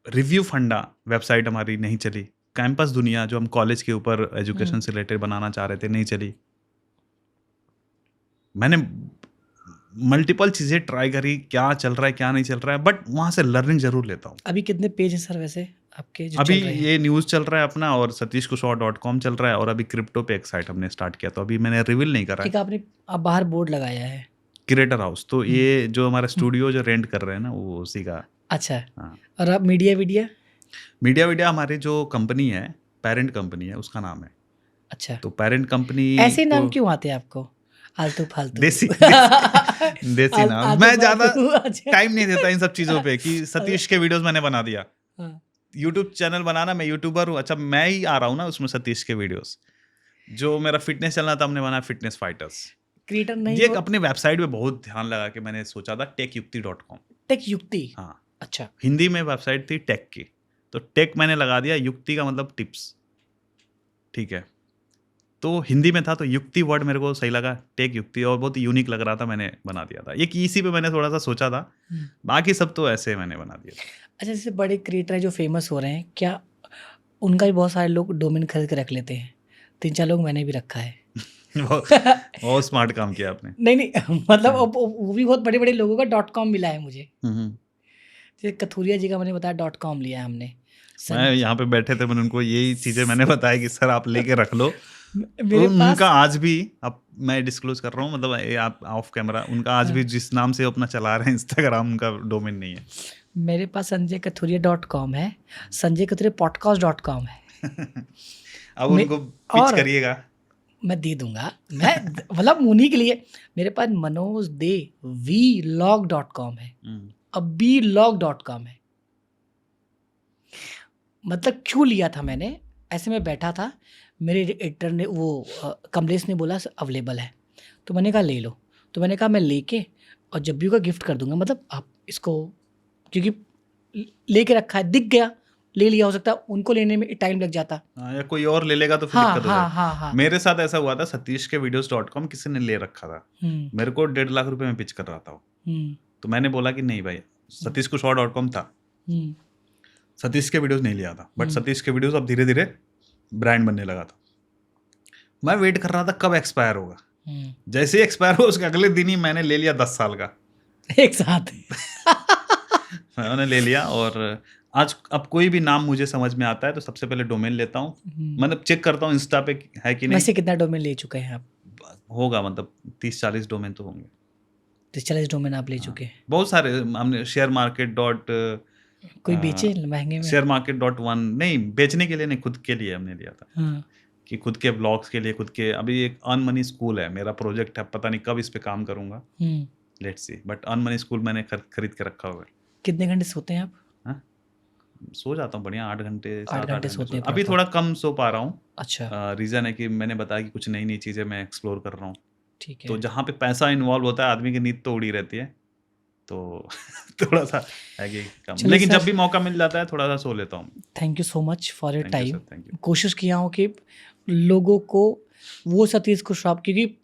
रिव्यू फंडा वेबसाइट हमारी नहीं चली। कैंपस दुनिया जो हम कॉलेज के ऊपर एजुकेशन से रिलेटेड बनाना चाह रहे थे, नहीं चली। मैंने मल्टीपल चीज़ें ट्राई करी, क्या चल रहा है क्या नहीं चल रहा है, बट वहाँ से लर्निंग जरूर लेता हूँ। अभी कितने पेज हैं सर वैसे आपके जो अभी चल रहे हैं? ये न्यूज़ चल रहा है अपना, और satishkushwaha.com चल रहा है, और अभी क्रिप्टो पे एक साइट हमने स्टार्ट किया, तो अभी मैंने रिवील नहीं करा है। एक आपने बाहर बोर्ड लगाया है, क्रिएटर हाउस, तो ये जो हमारा स्टूडियो जो रेंट कर रहे हैं ना, वो उसी का। अच्छा। हाँ, और आप मीडिया मीडिया हमारी जो कंपनी है, पेरेंट कंपनी है, उसका नाम है। अच्छा, तो पेरेंट कंपनी ऐसे नाम को क्यों आते हैं आपको? आलतू फालतू देसी आल- नाम। आलतू मैं ज़्यादा फालतू, अच्छा। टाइम नहीं देता इन सब चीज़ों पे कि सतीश के वीडियोस मैंने बना दिया। हाँ, यूट्यूब चैनल बनाना, मैं यूट्यूबर हूँ, अच्छा मैं ही आ रहा हूँ ना उसमें सतीश के वीडियोस। जो मेरा फिटनेस चलना था, हमने बनाया फिटनेस फाइटर्स। क्रिएटर नहीं ये एक हो। अपने वेबसाइट पे बहुत ध्यान लगा के मैंने सोचा था, techyukti.com। टेक युक्ति। हाँ, अच्छा। हिंदी में वेबसाइट थी टेक की, तो टेक मैंने लगा दिया, युक्ति का मतलब टिप्स, ठीक है। तो हिंदी में था तो युक्ति वर्ड मेरे को सही लगा, टेक युक्ति, और बहुत यूनिक लग रहा था, मैंने बना दिया था। ये इसी पे मैंने थोड़ा सा सोचा था, बाकी सब तो ऐसे मैंने बना दिया था। अच्छा, जैसे बड़े क्रिएटर हैं जो फेमस हो रहे हैं, क्या उनका भी बहुत सारे लोग डोमेन खरीद के रख लेते हैं? 3-4 लोग मैंने भी रखा है। बहुत स्मार्ट काम किया आपने। नहीं, नहीं, मतलब वो भी बहुत बड़े-बड़े लोगों का .com मिला है मुझे। जैसे कथुरिया जी का मैंने बताया .com लिया है हमने। मैं यहाँ पे बैठे थे, मैंने उनको यही चीजें मैंने बताया कि सर आप लेके रख लो। मेरे पास उनका आज भी, अब मैं डिस्क्लोज कर रहा हूँ, मतलब ये आप ऑफ कैमरा, उनका आज भी जिस नाम से अपना चला रहे हैं इंस्टाग्राम, उनका डोमेन नहीं है। मेरे पास संजय कथुरिया .com है, संजय कथुरिया podcast.com है। अब मे- उनको पिच और करिएगा। मैं दे दूंगा, मैं मतलब उन्हीं के लिए। मेरे पास मनोज दे vlog.com है, अब blog.com है। मतलब क्यों लिया था मैंने, ऐसे में बैठा था, मेरे एडिटर ने वो कमलेश ने बोला अवेलेबल है, तो मैंने कहा ले लो। तो मैंने कहा मैं लेके और जब भी का गिफ्ट कर दूंगा, मतलब आप इसको, क्योंकि लेके रखा है, दिख गया, ले लिया, हो सकता है उनको लेने में टाइम लग जाता। या कोई और ले लेगा तो फिर हाँ, दिक्कत हो हाँ, जाएगी। हाँ, हाँ। मेरे साथ ऐसा हुआ था, सतीश के videos.com किसी ने ले रखा था, हम्म, मेरे को 1.5 लाख रुपए में पिच कर रहा था वो। हम्म, तो मैंने बोला कि नहीं भाई, सतीश को शॉ.com था, हम्म, सतीश के वीडियोस नहीं लिया था, बट हम्म। सतीश के वीडियोस अब धीरे धीरे ब्रांड बनने लगा था। मैं वेट कर रहा था कब एक्सपायर होगा, जैसे ही एक्सपायर हुआ उसके अगले दिन ही मैंने ले लिया 10 साल का। एक साथ। मैंने ले लिया, और आज अब कोई भी नाम मुझे समझ में आता है तो सबसे पहले डोमेन लेता हूँ, मतलब चेक करता हूँ इंस्टा पे है कि नहीं। वैसे कितना डोमेन ले चुके हैं आप? होगा मतलब 30-40 डोमेन तो होंगे। 40 डोमेन आप ले चुके हैं? बहुत सारे हमने शेयर मार्केट डॉट, कोई बेचे महंगे में? शेयर मार्केट .1 नहीं, बेचने के लिए नहीं, खुद के लिए हमने लिया था, हाँ। कि खुद के ब्लॉग्स के लिए, खुद के। अभी एक अर्न मनी स्कूल है, मेरा प्रोजेक्ट है, पता नहीं कब इस पे काम करूंगा, let's see, but earn money school मैंने खरीद के रखा हुआ है। कितने घंटे सोते हैं आप? हाँ? सो जाता हूँ बढ़िया, 8 घंटे 8 7-8 घंटे घंटे सोते हैं अभी proper? थोड़ा कम सो पा रहा हूँ। अच्छा, रीजन है कि मैंने बताया कि कुछ नई नई चीजें मैं एक्सप्लोर कर रहा हूँ, ठीक है। तो जहाँ पे पैसा इन्वॉल्व होता है आदमी की नींद तो उड़ी रहती है, तो थोड़ा सा है कि कम, चलिए लेकिन जब सर, भी मौका मिल जाता है थोड़ा सा सो लेता हूँ। Thank you so much for your thank you time. Sir, thank you. कोशिश किया हूँ कि लोगों को वो सतीश को शॉप, क्योंकि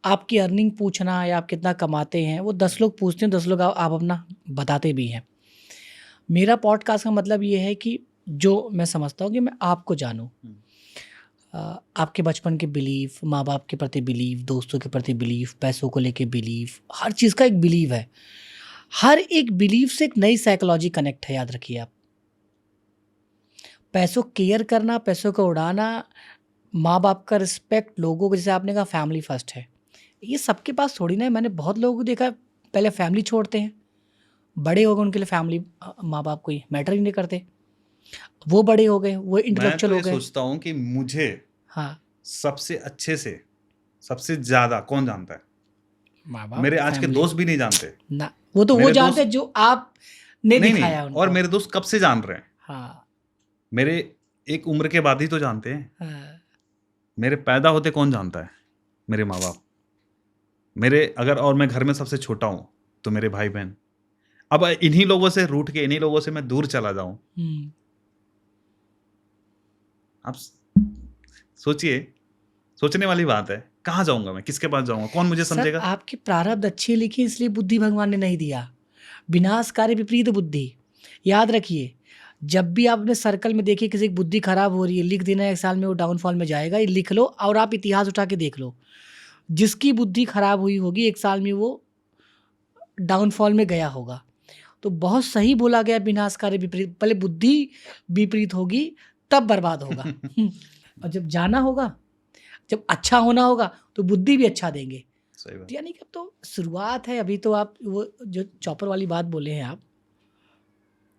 आपकी अर्निंग पूछना या आप कितना कमाते हैं वो 10 लोग पूछते हैं, 10 लोग आप अपना बताते भी हैं। मेरा पॉडकास्ट का मतलब ये है कि जो मैं समझता हूँ कि मैं आपको जानूँ, आपके बचपन के बिलीफ, माँ बाप के प्रति बिलीफ, दोस्तों के प्रति बिलीफ, पैसों को लेके बिलीफ, हर चीज़ का एक बिलीव है। हर एक बिलीफ से एक नई साइकोलॉजी कनेक्ट है, याद रखिए आप। पैसों केयर करना, पैसों को उड़ाना, माँ बाप का रिस्पेक्ट, लोगों को, जैसे आपने कहा फैमिली फर्स्ट है, ये सबके पास थोड़ी ना है। मैंने बहुत लोगों को देखा पहले फैमिली छोड़ते हैं, बड़े हो गए उनके लिए फैमिली माँ बाप कोई मैटर ही नहीं करते, वो बड़े हो गए, वो मैं इंटेलेक्चुअल तो हो ये गए। सोचता हूँ कि मुझे हाँ, सबसे अच्छे से सबसे ज्यादा कौन जानता है? माँ बाप, मेरे आज के फैमिली दोस्त भी नहीं जानते। ना, वो तो वो मेरे जानते दोस्त हैं जो आपने नहीं दिखाया नहीं, उनको। और मेरे दोस्त कब से जान रहे हैं, हाँ, मेरे एक उम्र के बाद ही तो जानते हैं। हाँ, मेरे पैदा होते कौन जानता है? मेरे माँ बाप, मेरे, अगर, और मैं घर में सबसे छोटा हूँ तो मेरे भाई बहन। अब इन्हीं लोगों से रूठ के, इन्हीं लोगों से मैं दूर चला जाऊं, आप सोचिए, सोचने वाली बात है। कहाँ जाऊंगा मैं, किसके पास जाऊंगा, कौन मुझे सर समझेगा? आपकी प्रारब्ध अच्छी लिखी, इसलिए बुद्धि भगवान ने नहीं दिया। विनाशकारी विपरीत बुद्धि, याद रखिए। जब भी आप अपने सर्कल में देखिए किसी की बुद्धि खराब हो रही है, लिख देना 1 साल में वो डाउनफॉल में जाएगा, ये लिख लो। और आप इतिहास उठा के देख लो, जिसकी बुद्धि खराब हुई होगी 1 साल में वो डाउनफॉल में गया होगा। तो बहुत सही बोला गया, विनाशकारी विपरीत। पहले बुद्धि विपरीत होगी तब बर्बाद होगा। और जब जाना होगा, जब अच्छा होना होगा तो बुद्धि भी अच्छा देंगे। सही बात। यानी कि अब तो शुरुआत है, अभी तो आप वो जो चॉपर वाली बात बोले हैं आप,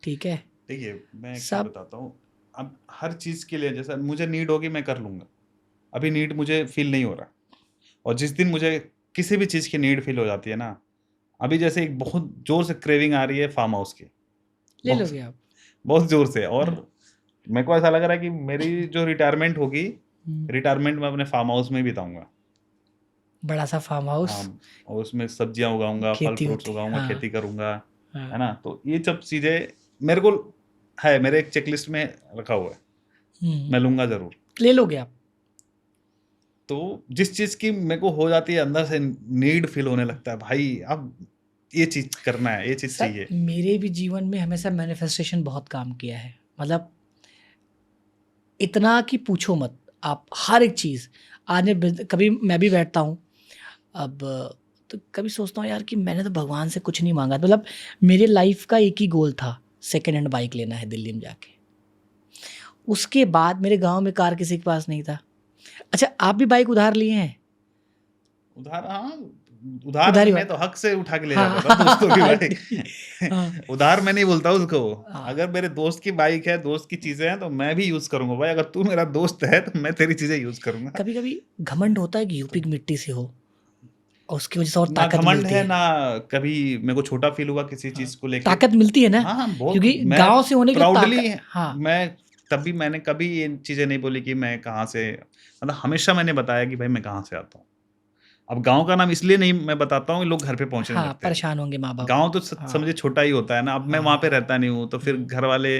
ठीक है। देखिए मैं क्या सब बताता हूँ, अब हर चीज के लिए जैसा मुझे नीड होगी मैं कर लूंगा, अभी नीड मुझे फील नहीं हो रहा, और जिस दिन मुझे किसी भी चीज की नीड फील हो जाती है ना, अभी जैसे एक बहुत जोर से क्रेविंग आ रही है फार्म हाउस की, ले बहुत लोगे आप। बहुत जोर से। और हाँ। मेरे को ऐसा लग रहा है कि मेरी जो रिटायरमेंट होगी, हम्म, रिटायरमेंट में अपने फार्म हाउस में बिताऊंगा। बड़ा सा फार्म हाउस, हाँ, और उसमें सब्जियां उगाऊंगा, फल खेती फ्रूट्स होती, उगाऊंगा, हाँ खेती करूंगा, हाँ। है ना। तो ये सब चीजें मेरे को है, मेरे एक चेकलिस्ट में रखा हुआ है, मैं लूंगा जरूर। ले लोगे आप? तो जिस चीज की मेरे को हो जाती है अंदर से, नीड फील होने लगता है भाई, अब ये चीज करना है, ये चीज सर चाहिए। मेरे भी जीवन में हमेशा मैनिफेस्टेशन बहुत काम किया है, मतलब इतना कि पूछो मत आप, हर एक चीज़। आज कभी मैं भी बैठता हूँ अब, तो कभी सोचता हूँ यार कि मैंने तो भगवान से कुछ नहीं मांगा, मतलब मेरे लाइफ का एक ही गोल था, सेकेंड हैंड बाइक लेना है दिल्ली में जाके। उसके बाद मेरे गांव में कार किसी के पास नहीं था। अच्छा, आप भी बाइक उधार लिए हैं? उधार, हाँ, उधार उधारी मैं बात, तो हक से उठा के ले हाँ जाता था दोस्तों की बाइक। हाँ उधार मैं नहीं बोलता उसको। हाँ। अगर मेरे दोस्त की बाइक है, दोस्त की चीजें हैं, तो मैं भी यूज करूंगा भाई। अगर तू मेरा दोस्त है तो मैं तेरी चीजें यूज करूंगा। कभी कभी घमंड होता है कि यूपी तो की मिट्टी से हो, और उसकी वजह से और ना ताकत घमंड मिलती है, है। ना कभी मेरे को छोटा फील हुआ किसी हाँ, चीज को लेके। ताकत मिलती है ना, हाँ हाँ, बहुत। क्योंकि मैं गांव से होने के प्राउडली, ताकत, हाँ मैं तभी मैंने कभी ये चीजें नहीं बोली कि मैं कहाँ से, मतलब हमेशा मैंने बताया कि भाई मैं कहाँ से आता हूँ। अब गांव का नाम इसलिए नहीं मैं बताता हूँ, लोग घर पे पहुंचने हाँ, लगते हैं। परेशान होंगे माँ बाप। गांव तो हाँ समझे छोटा ही होता है ना। अब मैं वहां पे हाँ। रहता नहीं हूँ, तो फिर हम्म। घर वाले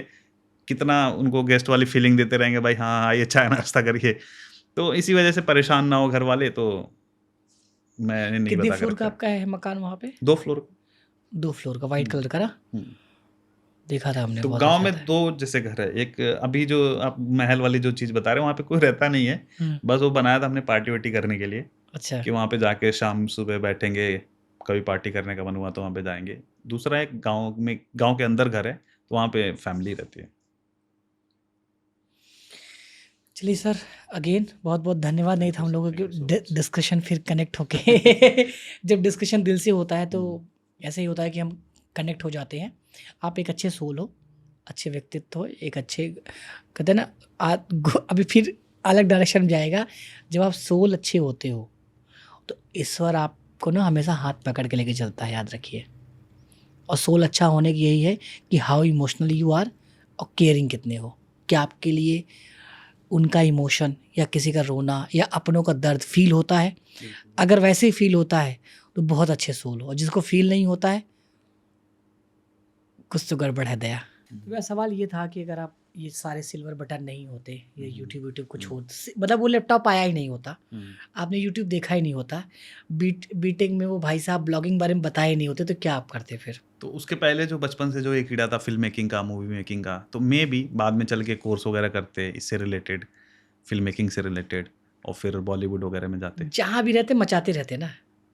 कितना उनको गेस्ट वाली फीलिंग देते रहेंगे, भाई हाँ हाँ, ये चाय नाश्ता करिए। तो इसी वजह से परेशान ना हो घर वाले, तो मैंने नहीं कितने बता के फ्लोर का रखा है। आपका है मकान वहाँ पे? 2 फ्लोर। 2 फ्लोर का, वाइट कलर का ना? हम्म। देखा था हमने, तो बहुत गांव अच्छा में था। 2 जैसे घर है। एक अभी जो आप महल वाली जो चीज बता रहे हो, वहाँ पे कोई रहता नहीं है। हम्म। बस वो बनाया था हमने पार्टी वार्टी करने के लिए, अच्छा। कि वहाँ पे जाके शाम सुबह बैठेंगे, कभी पार्टी करने का मन हुआ तो वहाँ पे जाएंगे। दूसरा एक गांव में, गांव के अंदर घर है, तो वहाँ पे फैमिली रहती है। चलिए सर, अगेन बहुत बहुत धन्यवाद। नहीं थैंक था यू हम सर, लोगों थैंक यू सो के मच। डिस्कशन फिर कनेक्ट होके जब डिस्कशन दिल से होता है तो हम्म। ऐसे ही होता है कि हम कनेक्ट हो जाते हैं। आप एक अच्छे सोल हो, अच्छे व्यक्तित्व हो, एक अच्छे, कहते हैं ना, अभी फिर अलग डायरेक्शन में जाएगा। जब आप सोल अच्छे होते हो तो ईश्वर आपको ना हमेशा हाथ पकड़ के लेके चलता है, याद रखिए। और सोल अच्छा होने की यही है कि हाउ इमोशनली यू आर, और केयरिंग कितने हो, कि आपके लिए उनका इमोशन या किसी का रोना या अपनों का दर्द फील होता है। बिल्कुल। अगर वैसे ही फील होता है तो बहुत अच्छे सोल हो, और जिसको फील नहीं होता है कुछ तो गड़बड़ है दया। तो मेरा सवाल ये था कि अगर आप ये सारे सिल्वर बटन नहीं होते, ये यूट्यूब कुछ हो, मतलब वो लैपटॉप आया ही नहीं होता, आपने यूट्यूब देखा ही नहीं होता, बीटिंग में वो भाई साहब ब्लॉगिंग बारे में बताए ही नहीं होते, तो क्या आप करते फिर? तो उसके पहले जो बचपन से जो एक कीड़ा था फिल्म मेकिंग का, मूवी मेकिंग का, तो मैं भी बाद में चल के कोर्स वगैरह करते इससे रिलेटेड, फिल्म मेकिंग से रिलेटेड, और फिर बॉलीवुड वगैरह में जाते। जहाँ भी रहते मचाते रहते ना।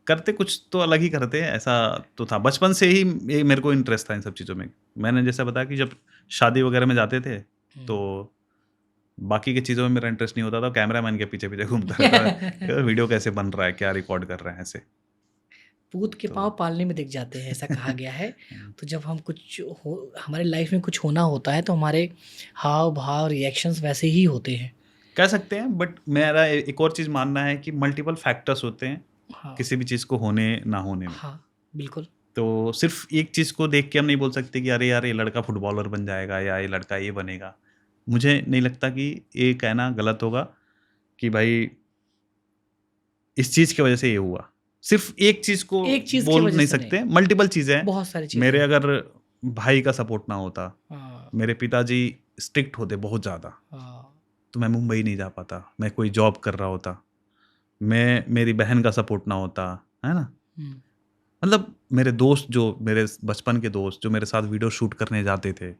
करते कुछ तो अलग ही करते, ऐसा तो था बचपन से ही। ये मेरे को इंटरेस्ट था इन सब चीज़ों में। मैंने जैसा बताया कि जब शादी वगैरह में जाते थे, तो बाकी की चीज़ों में मेरा इंटरेस्ट नहीं होता था, कैमरा मैन के पीछे पीछे घूमता रहता था, वीडियो कैसे बन रहा है, क्या रिकॉर्ड कर रहे हैं, ऐसे। पूत के तो पाँव पालने में दिख जाते हैं, ऐसा कहा गया है। तो जब हम कुछ हो, हमारे लाइफ में कुछ होना होता है तो हमारे हाव भाव रिएक्शंस वैसे ही होते हैं। कह सकते हैं, बट मेरा एक और चीज़ मानना है कि मल्टीपल फैक्टर्स होते हैं हाँ किसी भी चीज़ को होने ना होने में। हाँ बिल्कुल। तो सिर्फ एक चीज़ को देख के हम नहीं बोल सकते कि अरे यार ये लड़का फुटबॉलर बन जाएगा या ये लड़का ये बनेगा। मुझे नहीं लगता कि ये कहना गलत होगा कि भाई इस चीज़ की वजह से ये हुआ। सिर्फ एक चीज़ को एक चीज़ की बोल वजह नहीं से नहीं, सकते, मल्टीपल चीज़ें हैं। बहुत सारी चीज़ें मेरे हैं। अगर भाई का सपोर्ट ना होता, हाँ मेरे पिताजी स्ट्रिक्ट होते बहुत ज़्यादा, हाँ। तो मैं मुंबई नहीं जा पाता, मैं कोई जॉब कर रहा होता, मेरी बहन का सपोर्ट ना होता, है ना? हम्म, मतलब मेरे दोस्त, जो मेरे बचपन के दोस्त जो मेरे साथ वीडियो शूट करने जाते थे,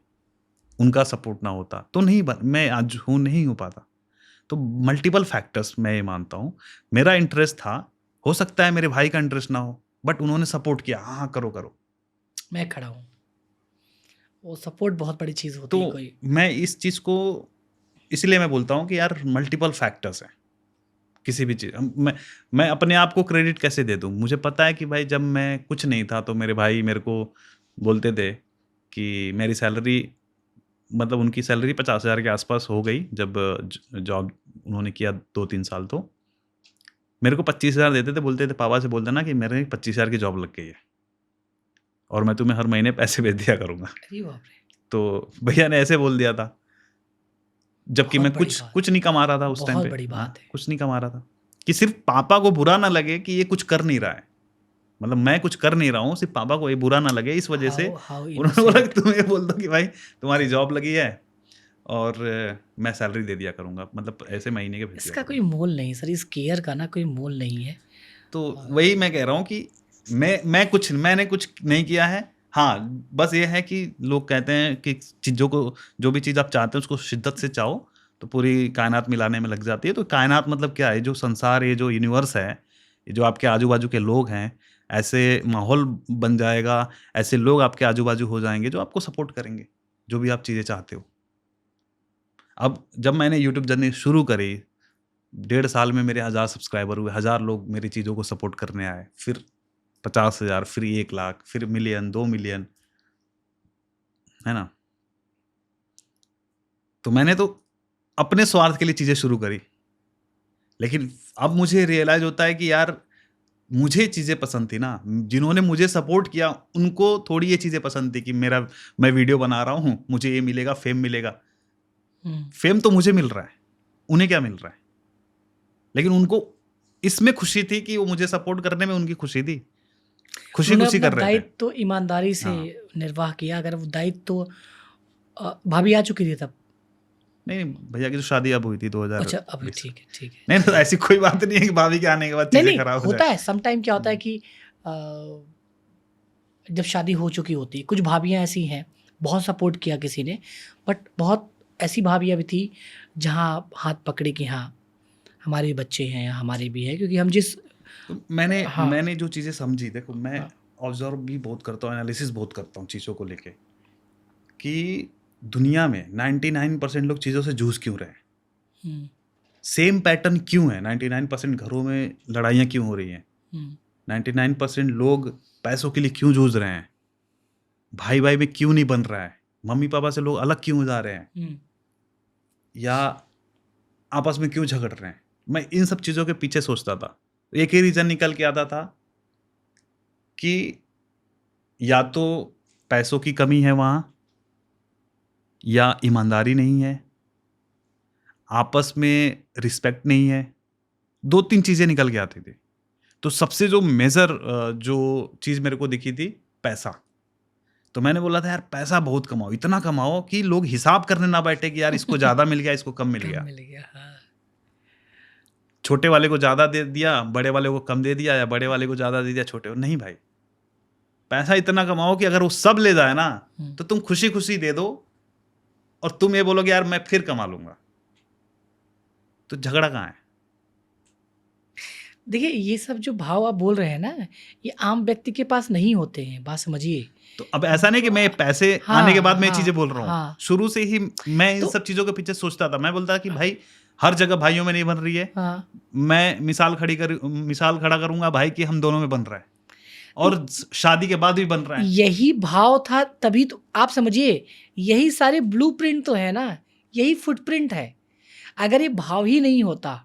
उनका सपोर्ट ना होता तो मैं आज हूँ, नहीं हो पाता। तो मल्टीपल फैक्टर्स मैं ये मानता हूँ। मेरा इंटरेस्ट था, हो सकता है मेरे भाई का इंटरेस्ट ना हो, बट उन्होंने सपोर्ट किया, हाँ हाँ करो करो। मैं खड़ा हूँ। वो सपोर्ट बहुत बड़ी चीज़ तो होती है कोई। मैं इस चीज़ को इसलिए मैं बोलता हूँ कि यार मल्टीपल फैक्टर्स हैं किसी भी चीज़। मैं अपने आप को क्रेडिट कैसे दे दूँ? मुझे पता है कि भाई जब मैं कुछ नहीं था तो मेरे भाई मेरे को बोलते थे कि मेरी सैलरी, मतलब उनकी सैलरी 50,000 के आसपास हो गई जब जॉब उन्होंने किया 2-3 साल। तो मेरे को 25,000 देते थे, बोलते थे पापा से बोल देना कि मेरे 25,000 की जॉब लग गई है और मैं तुम्हें हर महीने पैसे भेज दिया करूँगा। अरे बाप रे। तो भैया ने ऐसे बोल दिया था, जबकि बहुत मैं बड़ी कुछ बात, कुछ नहीं कमा रहा था उस टाइम बहुत पे। बड़ी हाँ, बात है। कुछ नहीं कमा रहा था कि सिर्फ पापा को बुरा ना लगे कि ये कुछ कर नहीं रहा है, मतलब मैं कुछ कर नहीं रहा हूँ, सिर्फ पापा को ये बुरा ना लगे, इस वजह से हाउ उन्होंने बोला कि इनोसेंट। तुम ये बोल दो कि भाई तुम्हारी जॉब लगी है और मैं सैलरी दे दिया करूंगा, मतलब ऐसे महीने के भेज दिया इसका कोई करूंगा। मोल नहीं सर, इस केयर का ना कोई मोल नहीं है। तो वही मैं कह रहा हूँ कि मैंने कुछ नहीं किया है। हाँ, बस ये है कि लोग कहते हैं कि चीज़ों को, जो भी चीज़ आप चाहते हैं उसको शिद्दत से चाहो तो पूरी कायनात मिलाने में लग जाती है। तो कायनात मतलब क्या है, जो संसार, ये जो यूनिवर्स है, ये जो आपके आजू बाजू के लोग हैं, ऐसे माहौल बन जाएगा, ऐसे लोग आपके आजू बाजू हो जाएंगे जो आपको सपोर्ट करेंगे, जो भी आप चीज़ें चाहते हो। अब जब मैंने यूट्यूब जर्नी शुरू करी, 1.5 साल में मेरे 1000 सब्सक्राइबर हुए, 1000 लोग मेरी चीज़ों को सपोर्ट करने आए, फिर 50,000, फिर 1 लाख, फिर मिलियन, 2 मिलियन, है ना? तो मैंने तो अपने स्वार्थ के लिए चीज़ें शुरू करी, लेकिन अब मुझे रियलाइज़ होता है कि यार मुझे चीज़ें पसंद थी ना, जिन्होंने मुझे सपोर्ट किया उनको थोड़ी ये चीज़ें पसंद थी कि मैं वीडियो बना रहा हूँ, मुझे ये मिलेगा, फेम मिलेगा। फेम तो मुझे मिल रहा है, उन्हें क्या मिल रहा है? लेकिन उनको इसमें खुशी थी कि वो मुझे सपोर्ट करने में उनकी खुशी थी। उन्होंने खुशी-खुशी अपना कर रहे थे। दायित्व तो ईमानदारी से हाँ। निर्वाह किया। अगर वो दायित्व तो भाभी आ चुकी थी तब? नहीं, भैया की तो शादी अब हुई थी 2020। अच्छा, अभी ठीक है, ठीक है। नहीं, नहीं, ऐसी कोई बात नहीं है कि भाभी के आने के बाद नहीं, चीज़ें नहीं, खराब हो होता जाए। है सम टाइम। क्या होता है कि जब शादी हो चुकी होती है, कुछ भाभियाँ ऐसी हैं, बहुत सपोर्ट किया किसी ने, बट बहुत ऐसी भाभियाँ भी थी जहाँ हाथ पकड़े कि हाँ, हमारे बच्चे हैं या हमारे भी हैं, क्योंकि हम जिस तो मैंने हाँ, मैंने जो चीज़ें समझी, देखो मैं हाँ। ऑब्ज़र्व भी बहुत करता हूँ, एनालिसिस बहुत करता हूँ चीज़ों को लेके, कि दुनिया में 99% लोग चीज़ों से जूझ क्यों रहे हैं? हुँ, सेम पैटर्न क्यों है? 99% घरों में लड़ाइयाँ क्यों हो रही हैं? हुँ, 99% लोग पैसों के लिए क्यों जूझ रहे हैं? भाई-भाई में क्यों नहीं बन रहा है? मम्मी-पापा से लोग अलग क्यों हो जा रहे हैं? हुँ। या आपस में क्यों झगड़ रहे हैं? मैं इन सब चीज़ों के पीछे सोचता था। एक ही रीज़न निकल के आता था कि या तो पैसों की कमी है वहाँ, या ईमानदारी नहीं है, आपस में रिस्पेक्ट नहीं है। 2-3 चीज़ें निकल के आती थी। तो सबसे जो मेजर जो चीज़ मेरे को दिखी थी, पैसा। तो मैंने बोला था यार पैसा बहुत कमाओ, इतना कमाओ कि लोग हिसाब करने ना बैठे कि यार इसको ज़्यादा मिल गया, इसको कम मिल कम गया। मिल गया, हाँ। छोटे वाले को ज़्यादा दे दिया, बड़े वाले को कम दे दिया, या बड़े वाले को ज़्यादा दे दिया छोटे को। नहीं भाई, पैसा इतना कमाओ कि अगर वो सब ले जाए ना, हुँ। तो तुम खुशी-खुशी दे दो और तुम ये बोलोगे यार मैं फिर कमा लूँगा। तो झगड़ा कहाँ है? देखिए, ये सब जो भाव आप बोल रहे हैं ना, ये आम व्यक्ति के पास नहीं होते हैं, बात समझिए। तो अब ऐसा नहीं कि मैं पैसे हाँ, आने के बाद मैं ये हाँ, चीज़ें बोल रहा हूँ। हाँ। शुरू से ही मैं इन तो सब चीज़ों के पीछे सोचता था। मैं बोलता था कि भाई हर जगह भाइयों में नहीं बन रही है। हाँ, मैं मिसाल खड़ा करूँगा भाई कि हम दोनों में बन रहा है, और तो शादी के बाद भी बन रहा है। यही भाव था तभी तो आप समझिए, यही सारे ब्लूप्रिंट तो है ना, यही फुटप्रिंट है। अगर ये भाव ही नहीं होता,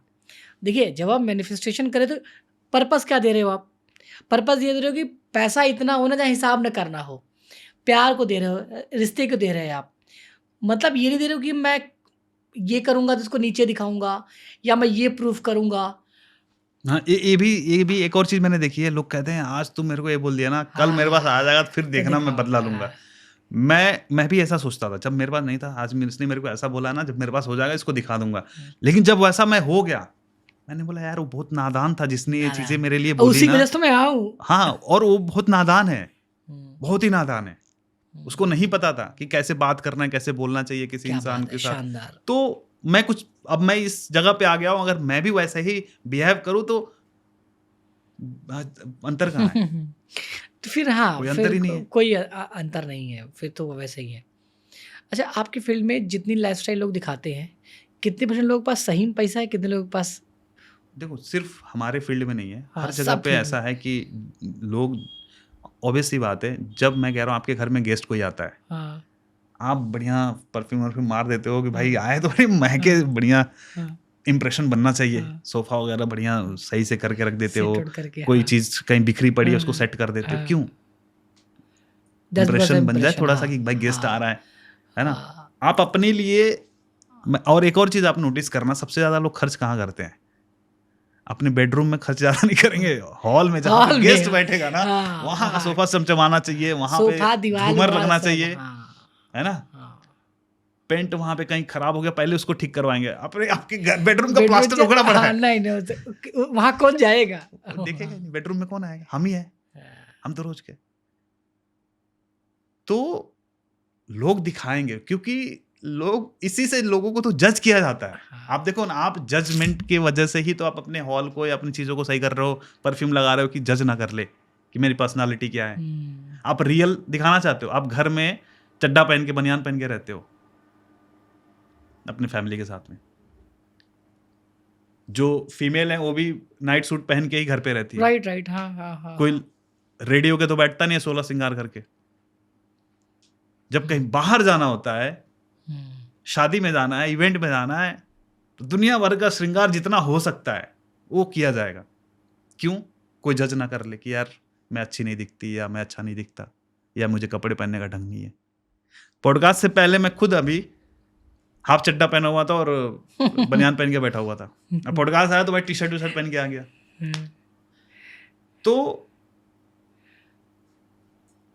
देखिए जब आप मैनिफेस्टेशन करें तो पर्पस क्या दे रहे हो आप? पर्पस ये दे रहे हो कि पैसा इतना होना जहाँ हिसाब न करना हो, प्यार को दे रहे हो, रिश्ते को दे रहे हैं आप। मतलब ये नहीं दे रहे हो कि मैं ये करूँगा तो इसको नीचे दिखाऊँगा, या मैं ये प्रूफ करूँगा। हाँ, ये भी एक और चीज़ मैंने देखी है। लोग कहते हैं आज तुम मेरे को ये बोल दिया ना, कल मेरे पास आ जाएगा तो फिर तो देखना मैं बदला दिखाऊँगा। लूँगा। मैं भी ऐसा सोचता था, जब मेरे पास नहीं था, आज इसने मेरे को ऐसा बोला ना, जब मेरे पास हो जाएगा इसको दिखा दूँगा। लेकिन जब वैसा मैं हो गया, मैंने बोला यार वो बहुत नादान था जिसने ये चीज़ें मेरे लिए बोली उसी की ना। वजह से तो मैं यहाँ हूँ। हाँ, और वो बहुत नादान है, हुँ, बहुत ही नादान है। हुँ। उसको नहीं पता था कि कैसे बात करना है, कैसे बोलना चाहिए किसी क्या इंसान बात है, के साथ। शानदार। तो अब मैं इस जगह पे आ गया हूँ, अगर मैं भी वैसे ही बिहेव करूँ तो अंतर कहाँ है? तो फिर हाँ, कोई अंतर फिर ही नहीं है। कोई अंतर नहीं है, फिर तो वैसे ही है। अच्छा, आपकी फ़ील्ड में जितनी लाइफ़स्टाइल लोग दिखाते हैं, कितने परसेंट लोगों के पास सही में पैसा है, कितने लोगों के पास? देखो, सिर्फ हमारे फील्ड में नहीं है, हाँ, हर जगह सब पे फील्ड ऐसा में। है कि लोग, ऑब्वियस सी बात है, जब मैं कह रहा हूँ आपके घर में गेस्ट कोई आता है, हाँ, आप बढ़िया परफ्यूम मार देते हो कि भाई हाँ, आए तो बड़े महके, हाँ, बढ़िया हाँ, इंप्रेशन बनना चाहिए, हाँ, सोफा वगैरह बढ़िया सही से करके रख देते हो, सेट-वेट करके, कोई हाँ, चीज़ कहीं बिखरी पड़ी है उसको हाँ, सेट कर देते हो। हाँ। क्यों? 10 इंप्रेशन बन जाए इम्प्रेशन, थोड़ा सा हाँ, कि भाई गेस्ट आ हाँ, रहा है। है ना? हाँ, आप अपने लिए और एक और चीज़ आप नोटिस करना, सबसे ज़्यादा लोग खर्च कहाँ करते हैं? अपने बेडरूम में खर्च ज़्यादा नहीं करेंगे, हॉल में जहाँ पे हॉल गेस्ट में, बैठेगा ना, हाँ, वहाँ का हाँ, सोफ़ा चमचमाना चाहिए, वहाँ पे सोफा, दीवार झूमर विवार लगना सब, चाहिए, हाँ, है ना? हाँ। पेंट वहाँ पे कहीं खराब हो गया, पहले उसको ठीक करवाएँगे। अपने आपके बेडरूम का बेडरूम प्लास्टर उखड़ा पड़ा हाँ, है। नहीं, वहाँ कौन जाएगा? वो देखेगा नहीं, बेडरूम में कौन आएगा? हम ही हैं, हम तो रोज़ के। तो लोग दिखाएँगे, क्योंकि लोग इसी से लोगों को तो जज किया जाता है। हाँ, आप देखो ना, आप जजमेंट की वजह से ही तो आप अपने हॉल को या अपनी चीज़ों को सही कर रहे हो, परफ्यूम लगा रहे हो कि जज ना कर ले कि मेरी पर्सनैलिटी क्या है। आप रियल दिखाना चाहते हो, आप घर में चड्डा पहन के, बनियान पहन के रहते हो अपनी फैमिली के साथ में। जो फीमेल है वो भी नाइट सूट पहन के ही घर पे रहती है। राइट, हाँ, हाँ, हाँ, कोई रेडी होके तो बैठता नहीं है 16 श्रृंगार करके। जब कहीं बाहर जाना होता है, शादी में जाना है, इवेंट में जाना है, तो दुनिया भर का श्रृंगार जितना हो सकता है वो किया जाएगा। क्यों? कोई जज ना कर ले कि यार मैं अच्छी नहीं दिखती, या मैं अच्छा नहीं दिखता, या मुझे कपड़े पहनने का ढंग नहीं है। पॉडकास्ट से पहले मैं खुद अभी हाफ चड्डा पहना हुआ था और बनियान पहन के बैठा हुआ था। अब पॉडकास्ट आया तो भाई टी शर्ट पहन के आ गया। तो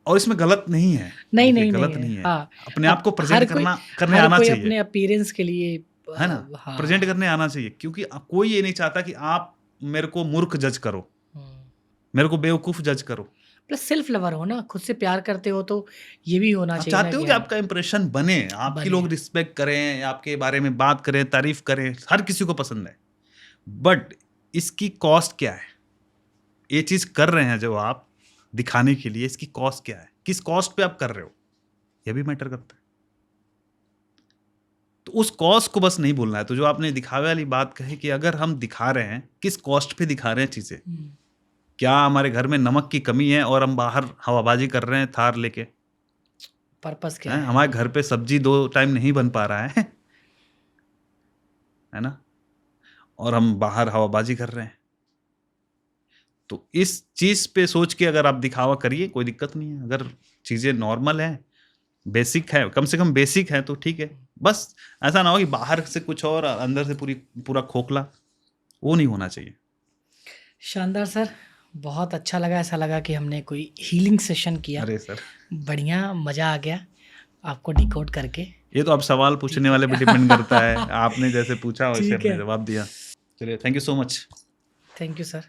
और इसमें गलत नहीं है, नहीं, देखिए, नहीं, गलत नहीं नहीं है, है। हाँ। अपने आप को प्रेजेंट करने हर आना कोई चाहिए, अपने अपीयरेंस के लिए है ना? हाँ, प्रेजेंट करने आना चाहिए, क्योंकि कोई ये नहीं चाहता कि आप मेरे को मूर्ख जज करो, मेरे को बेवकूफ जज करो। प्लस सेल्फ लवर हो ना, खुद से प्यार करते हो तो ये भी होना आप चाहिए ना चाहते हो कि कि हाँ, आपका इंप्रेशन बने, आपकी बने। लोग रिस्पेक्ट करें, आपके बारे में बात करें, तारीफ करें, हर किसी को पसंद है। बट इसकी कॉस्ट क्या है? ये चीज कर रहे हैं जो आप दिखाने के लिए, इसकी कॉस्ट क्या है? किस कॉस्ट पे आप कर रहे हो, यह भी मैटर करता है। तो उस कॉस्ट को बस नहीं भूलना है। तो जो आपने दिखावे वाली बात कही कि अगर हम दिखा रहे हैं, किस कॉस्ट पे दिखा रहे हैं चीजें, क्या हमारे घर में नमक की कमी है और हम बाहर हवाबाजी कर रहे हैं थार लेके? पर्पस क्या हैं? है? हमारे घर पे सब्जी 2 टाइम नहीं बन पा रहा है ना? और हम बाहर हवाबाजी कर रहे हैं। तो इस चीज पे सोच के अगर आप दिखावा करिए, कोई दिक्कत नहीं है। अगर चीजें नॉर्मल हैं, बेसिक है, कम से कम बेसिक है, तो ठीक है। बस ऐसा ना हो कि बाहर से कुछ और अंदर से पूरा खोखला, वो नहीं होना चाहिए। शानदार सर, बहुत अच्छा लगा। ऐसा लगा कि हमने कोई हीलिंग सेशन किया। अरे सर, बढ़िया, मजा आ गया आपको डिकोड करके। ये तो अब सवाल पूछने वाले पे डिपेंड करता है। आपने जैसे पूछा वैसे ठीक हमने है, जवाब दिया। चलिए, thank you so much. Thank you sir.